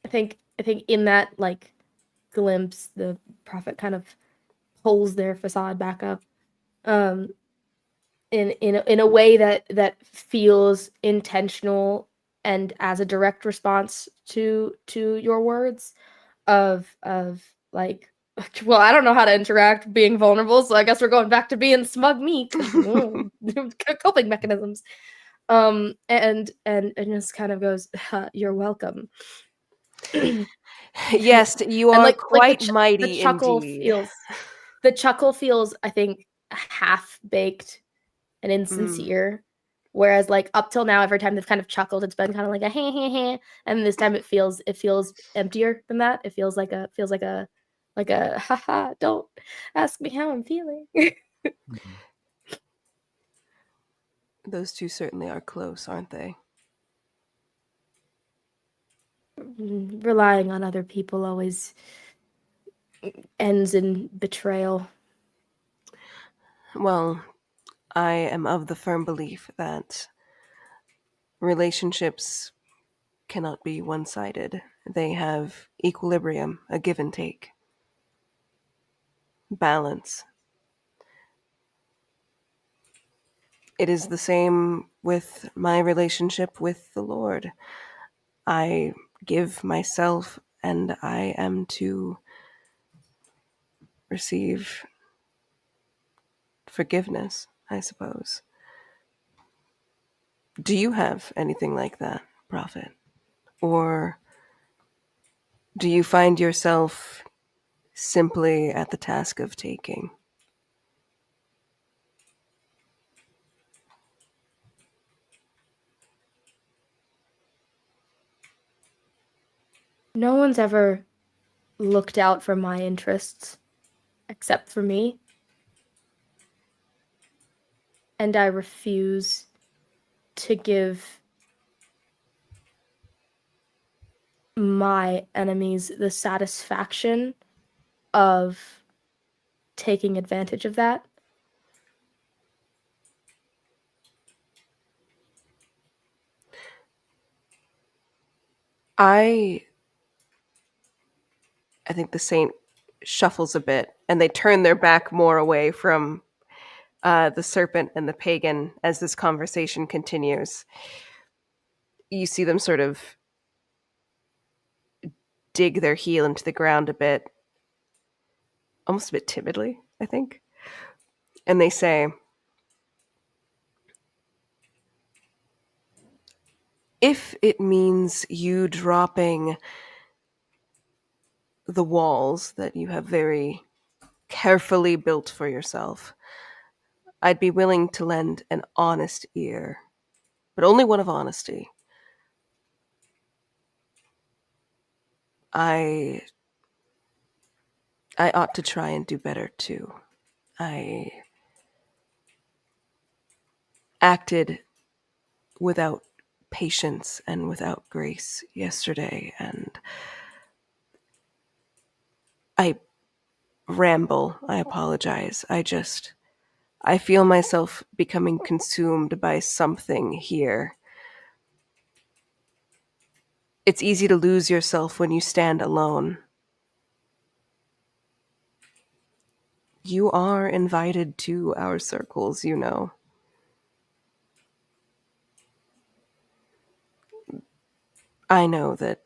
I think in that like glimpse, the prophet kind of pulls their facade back up, in a way that feels intentional and as a direct response to your words of like, well, I don't know how to interact being vulnerable, so I guess we're going back to being smug meat. Coping mechanisms. And just kind of goes, you're welcome. Yes, you are quite mighty the chuckle indeed. the chuckle feels, I think, half baked and insincere. Whereas like up till now, every time they've kind of chuckled, it's been kind of like a hey hey hey, and this time it feels emptier than that. It feels like a haha, don't ask me how I'm feeling. Those two certainly are close, aren't they? Relying on other people always ends in betrayal. Well, I am of the firm belief that relationships cannot be one-sided. They have equilibrium, a give and take, balance. It is the same with my relationship with the Lord. I give myself, and I am to receive forgiveness, I suppose. Do you have anything like that, Prophet? Or do you find yourself simply at the task of taking? No one's ever looked out for my interests except for me. And I refuse to give my enemies the satisfaction of taking advantage of that. I think the saint shuffles a bit, and they turn their back more away from the serpent and the pagan as this conversation continues. You see them sort of dig their heel into the ground a bit, almost a bit timidly, I think. And they say, if it means you dropping the walls that you have very carefully built for yourself, I'd be willing to lend an honest ear, but only one of honesty. I ought to try and do better too. I acted without patience and without grace yesterday, and I ramble. I apologize. I feel myself becoming consumed by something here. It's easy to lose yourself when you stand alone. You are invited to our circles, you know. I know that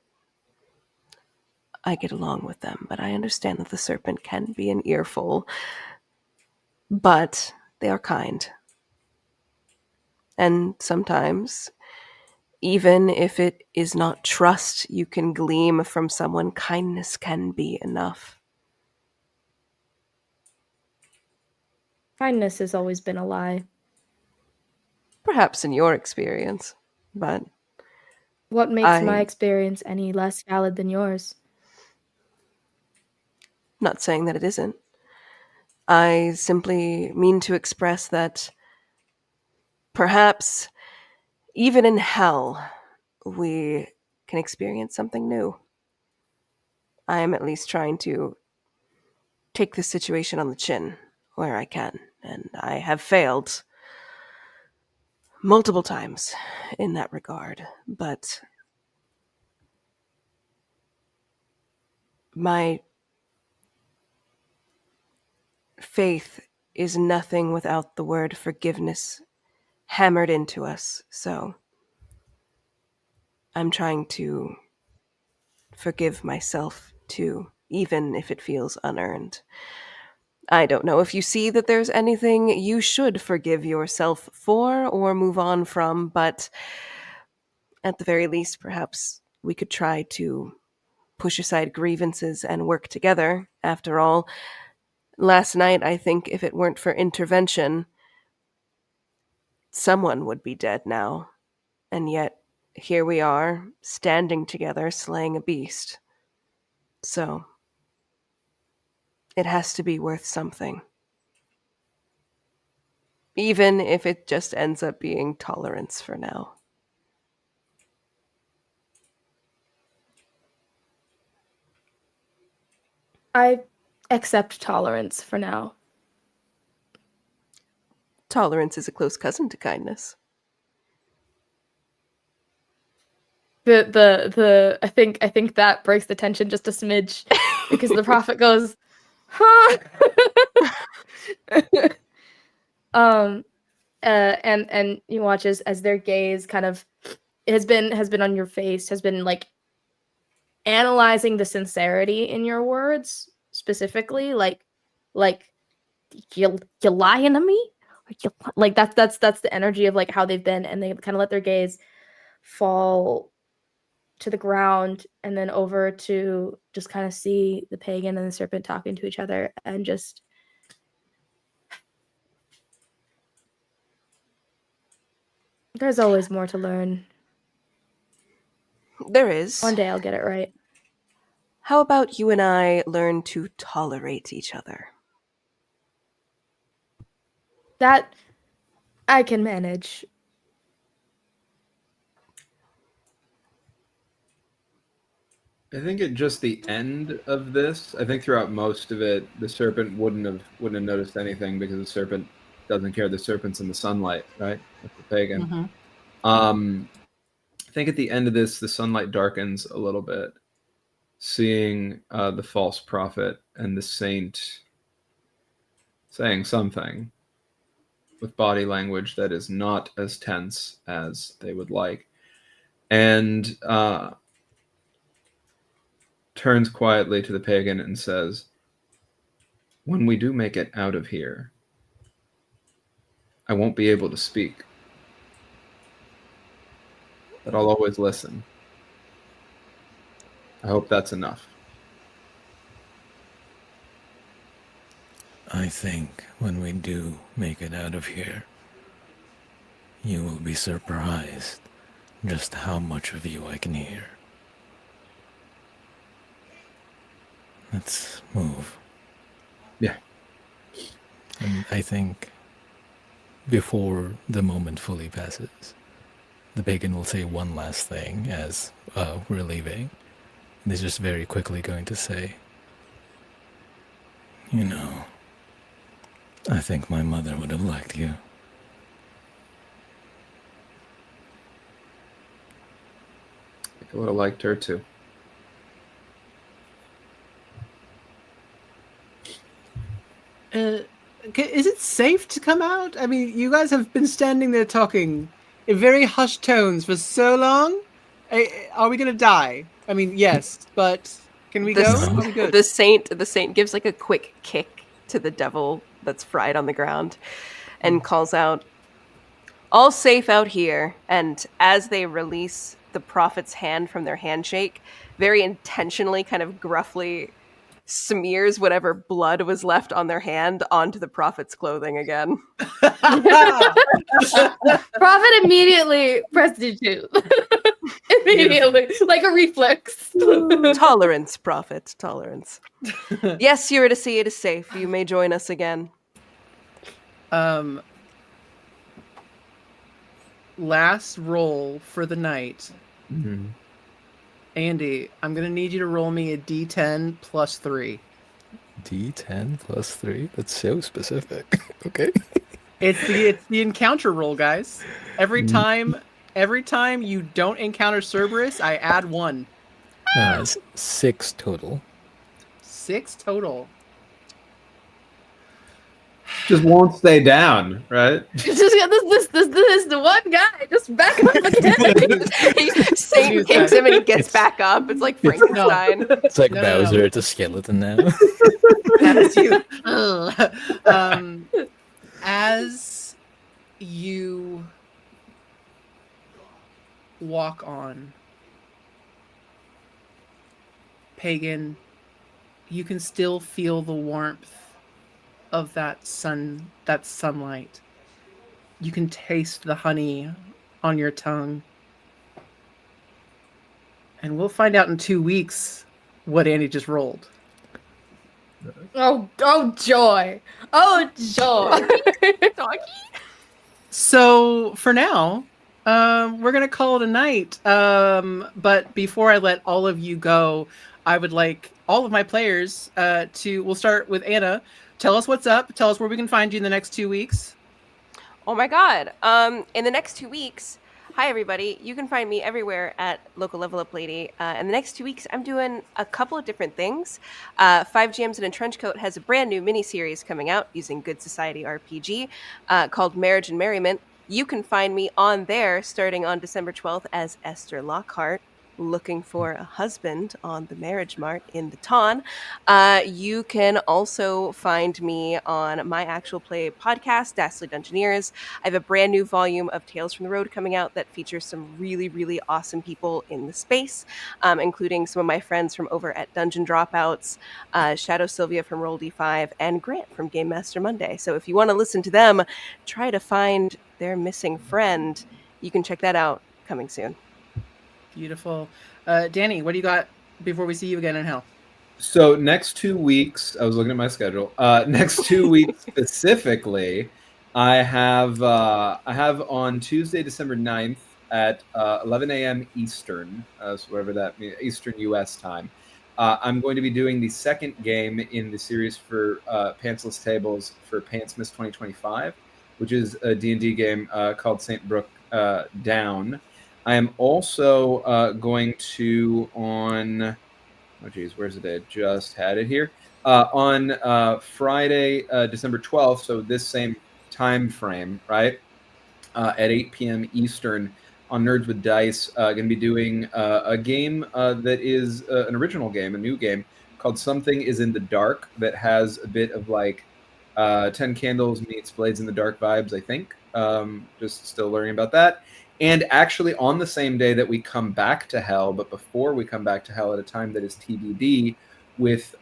I get along with them, but I understand that the serpent can be an earful. But they are kind. And sometimes, even if it is not trust you can glean from someone, kindness can be enough. Kindness has always been a lie. Perhaps in your experience, but What makes my experience any less valid than yours? Not saying that it isn't. I simply mean to express that perhaps even in hell, we can experience something new. I am at least trying to take the situation on the chin where I can, and I have failed multiple times in that regard, but my faith is nothing without the word forgiveness hammered into us, so I'm trying to forgive myself too, even if it feels unearned. I don't know if you see that there's anything you should forgive yourself for or move on from, but at the very least, perhaps we could try to push aside grievances and work together. After all, last night, I think if it weren't for intervention, someone would be dead now. And yet, here we are, standing together, slaying a beast. So, it has to be worth something. Even if it just ends up being tolerance for now. I accept tolerance for now. Tolerance is a close cousin to kindness. I think that breaks the tension just a smidge because the prophet goes, huh? And you watch as their gaze kind of has been on your face, has been like analyzing the sincerity in your words specifically, like you lying to me, like that's the energy of like how they've been, and they kind of let their gaze fall to the ground and then over to just kind of see the pagan and the serpent talking to each other, and just there's always more to learn. There is. One day I'll get it right. How about you and I learn to tolerate each other? That I can manage. I think at just the end of this, I think throughout most of it, the serpent wouldn't have noticed anything because the serpent doesn't care. The serpent's in the sunlight, right? That's the pagan. Mm-hmm. I think at the end of this, the sunlight darkens a little bit, seeing the false prophet and the saint saying something with body language that is not as tense as they would like, and turns quietly to the pagan and says, "When we do make it out of here, I won't be able to speak, but I'll always listen. I hope that's enough." I think when we do make it out of here, you will be surprised just how much of you I can hear. Let's move. Yeah. And I think before the moment fully passes, the pagan will say one last thing as we're leaving. And he's just very quickly going to say, you know, I think my mother would have liked you. I would have liked her too. Is it safe to come out? I mean, you guys have been standing there talking in very hushed tones for so long. Are we gonna die? I mean, yes, but can we go? Are we good? The saint gives like a quick kick to the devil that's fried on the ground and calls out, "All safe out here." And as they release the prophet's hand from their handshake, very intentionally, kind of gruffly smears whatever blood was left on their hand onto the prophet's clothing again. Prophet immediately pressed you. Immediately, like a reflex. Tolerance, prophet, tolerance. Yes, Eurydice, it is safe. You may join us again. Last roll for the night. Mm-hmm. Andy, I'm gonna need you to roll me a D10 plus 3. D10 plus 3? That's so specific. Okay. It's the encounter roll, guys. Every time you don't encounter Cerberus, I add 1. It's 6 total. 6 total. Just won't stay down, right? Just this the one guy. Just back up again. Saint kicks him and he gets back up. It's like Frankenstein. It's like No. Bowser, it's a skeleton now. That is you. As you walk on, Pagan, you can still feel the warmth of that sunlight. You can taste the honey on your tongue. And we'll find out in 2 weeks what Andy just rolled. Oh joy. Oh joy. So for now, we're gonna call it a night. But before I let all of you go, I would like all of my players we'll start with Anna. Tell us what's up. Tell us where we can find you in the next 2 weeks. Oh my god. In the next 2 weeks, hi everybody. You can find me everywhere at Local Level Up Lady. In the next 2 weeks, I'm doing a couple of different things. 5GMs in a Trench Coat has a brand new mini-series coming out using Good Society RPG called Marriage and Merriment. You can find me on there starting on December 12th as Esther Lockhart, looking for a husband on the Marriage Mart in the Ton. You can also find me on my actual play podcast, Dastardly Dungeoneers. I have a brand new volume of Tales from the Road coming out that features some really, really awesome people in the space, including some of my friends from over at Dungeon Dropouts, Shadow Sylvia from Roll D5, and Grant from Game Master Monday. So if you want to listen to them, try to find their missing friend. You can check that out coming soon. Beautiful. Danny, what do you got before we see you again in hell? So next 2 weeks, I was looking at my schedule. Next 2 weeks specifically, I have on Tuesday, December 9th at 11 a.m. Eastern, so whatever that means, Eastern U.S. time. I'm going to be doing the second game in the series for Pantsless Tables for Pantsmas 2025, which is a D&D game called St. Brook Down. I am also going to on... Oh, geez, where's the day? Just had it here. On Friday, December 12th, so this same time frame, right, at 8 p.m. Eastern on Nerds with Dice, going to be doing a game that is an original game, a new game, called Something is in the Dark, that has a bit of like 10 Candles meets Blades in the Dark vibes, I think. Just still learning about that. And actually on the same day that we come back to Hell, but before we come back to Hell at a time that is TBD, with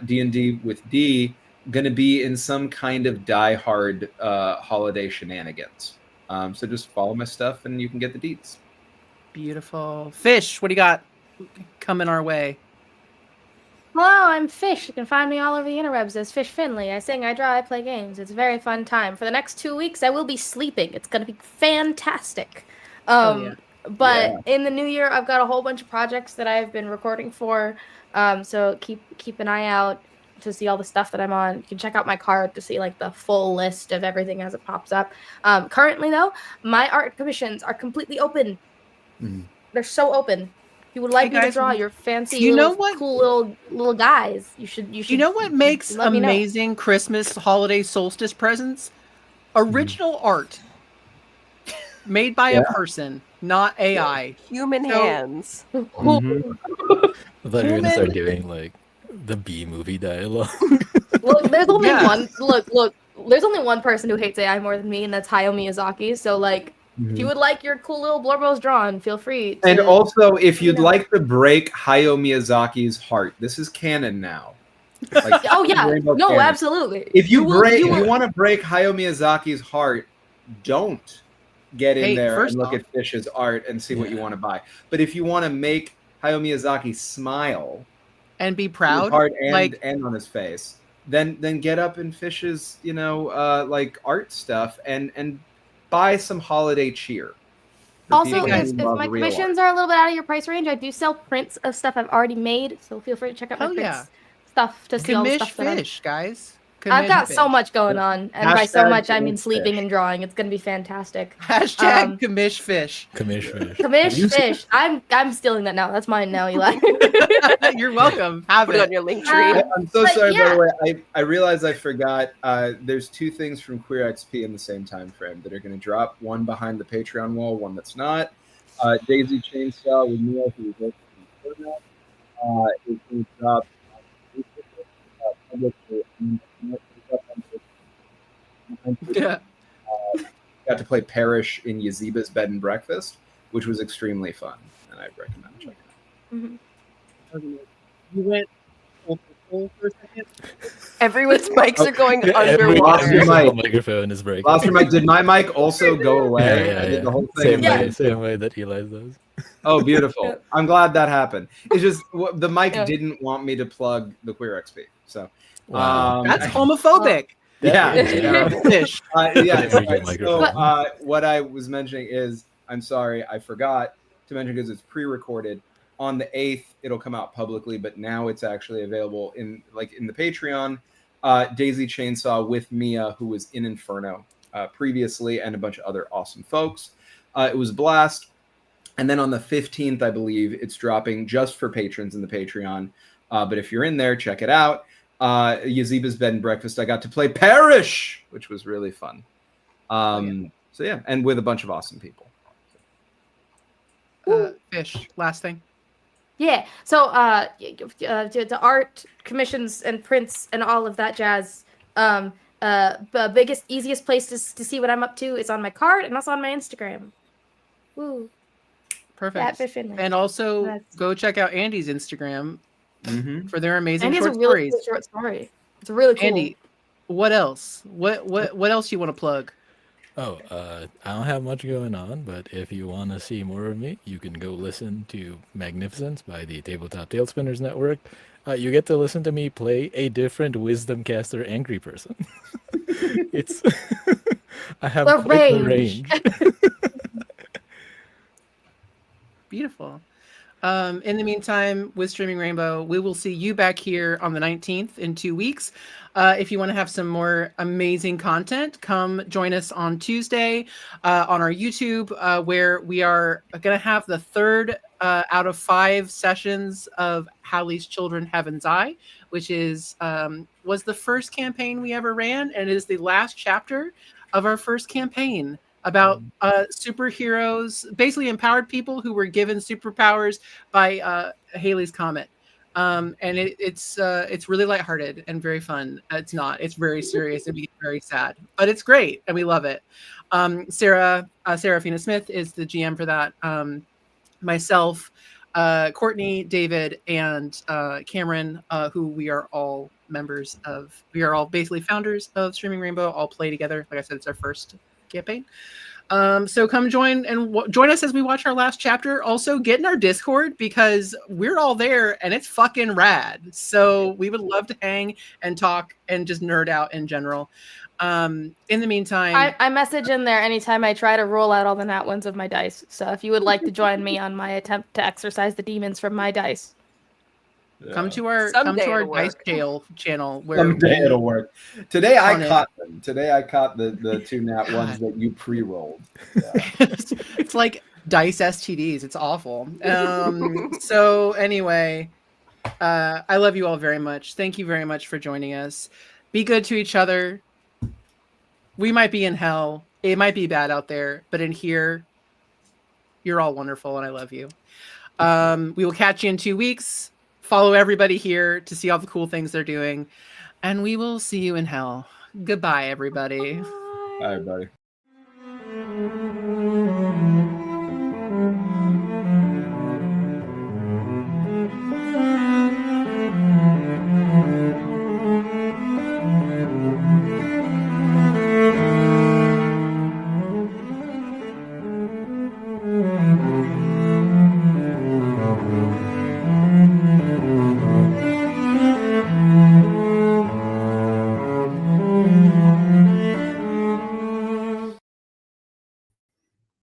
D&D with D, going to be in some kind of die-hard holiday shenanigans. So just follow my stuff and you can get the deets. Beautiful. Fish, what do you got coming our way? Hello, I'm Fish. You can find me all over the interwebs as Fish Finley. I sing, I draw, I play games. It's a very fun time. For the next 2 weeks, I will be sleeping. It's going to be fantastic. Yeah. But in the new year, I've got a whole bunch of projects that I've been recording for. So keep an eye out to see all the stuff that I'm on. You can check out my card to see like the full list of everything as it pops up. Currently, though, my art commissions are completely open. Mm-hmm. They're so open. You would like Hey, me to guys, draw your fancy, you know what? cool little guys. You should. You know what makes let me know. amazing Christmas holiday solstice presents? Original art made by a person, not AI. Human So- hands. Mm-hmm. I thought you were gonna start Human- doing like the B movie dialogue. Look, there's only Yeah. one. Look. There's only one person who hates AI more than me, and that's Hayao Miyazaki. So like, if you would like your cool little blorbos drawn, feel free to. And also, if you'd know. like to break Hayao Miyazaki's heart, this is canon now. Like, Oh yeah, Rainbow no, Canon. absolutely. If you will- break, you if will- you want to break Hayao Miyazaki's heart, don't get in Hey, there first and look off- at Fish's art and see what you Yeah. want to buy. But if you want to make Hayao Miyazaki smile, And be with his proud. heart and Like, and on his face, then get up in Fish's like art stuff and buy some holiday cheer. for Also, people who if love my real art. commissions are a little bit out of your price range, I do sell prints of stuff I've already made. So feel free to check out my Hell prints yeah. stuff to see all the commish stuff that I'm. fish, guys. I've got Commish so fish. much going on, and by so Hashtag much I mean commish sleeping fish. and drawing. It's gonna be fantastic. Hashtag commish fish. Commissioner. Commish fish. I'm stealing that now. That's mine now, Eli. You're welcome. Have Put it on it. your link tree. I'm so But sorry, by yeah. the way. I realized I forgot. There's 2 things from Queer XP in the same time frame that are going to drop. One behind the Patreon wall, one that's not. Daisy Chainsaw with Neil, who is also in Inferno, is going to drop publicly. Yeah. Got to play Parrish in Yaziba's Bed and Breakfast, which was extremely fun, and I'd recommend checking it out. Mhm. You went full for a second? Everyone's mics are going Every Lost your underwater. mic. microphone is breaking. Lost your mic. Did my mic also go away? Yeah, I did the whole thing. Same and way, then- same way that Eli's does. Oh, beautiful. Yep. I'm glad that happened. It's just the mic Yeah. didn't want me to plug the Queer XP. So, Wow. That's homophobic. yeah. That is, yeah. Fish. Yeah. Very good So, microphone. what I was mentioning is, I'm sorry, I forgot to mention because it's pre-recorded. On the 8th, it'll come out publicly, but now it's actually available in the Patreon. Daisy Chainsaw with Mia, who was in Inferno previously, and a bunch of other awesome folks. It was a blast. And then on the 15th, I believe, it's dropping just for patrons in the Patreon. But if you're in there, check it out. Yaziba's Bed and Breakfast, I got to play Parish, which was really fun. So yeah, and with a bunch of awesome people. Fish. Last thing. Yeah. So the art commissions and prints and all of that jazz. The biggest, easiest place to see what I'm up to is on my card and also on my Instagram. Woo. Perfect. Fish Finley. And also That's- go check out Andy's Instagram Mm-hmm. for their amazing Andy's short a really stories. cool short story. It's really cool. Andy, what else? What else you want to plug? Oh, I don't have much going on, but if you want to see more of me, you can go listen to Magnificence by the Tabletop Tailspinners Network. You get to listen to me play a different Wisdom Caster angry person. It's I have The quite the range. range. Beautiful. In the meantime, with Streaming Rainbow, we will see you back here on the 19th in 2 weeks. If you want to have some more amazing content, come join us on Tuesday on our YouTube, where we are going to have the third out of 5 sessions of Hallie's Children Heaven's Eye, which is was the first campaign we ever ran, and it is the last chapter of our first campaign about superheroes, basically empowered people who were given superpowers by Halley's Comet. And it's really lighthearted and very fun. It's not. It's very serious and very sad, but it's great and we love it. Serafina Smith is the GM for that. Myself, Courtney, David, and Cameron, who we are all members of. We are all basically founders of Streaming Rainbow. All play together. Like I said, it's our first campaign. So come join us as we watch our last chapter. Also get in our Discord because we're all there and it's fucking rad. So we would love to hang and talk and just nerd out in general. In the meantime, I message in there anytime I try to roll out all the nat ones of my dice. So if you would like to join me on my attempt to exercise the demons from my dice, come to our Someday it'll dice work. jail channel where Someday it'll work. Today I On it. caught them. Today I caught the 2 nat ones that you pre-rolled. Yeah. it's like dice STDs. It's awful. So anyway, I love you all very much. Thank you very much for joining us. Be good to each other. We might be in hell. It might be bad out there, but in here, you're all wonderful and I love you. We will catch you in 2 weeks. Follow everybody here to see all the cool things they're doing. And we will see you in hell. Goodbye, everybody. Bye, everybody.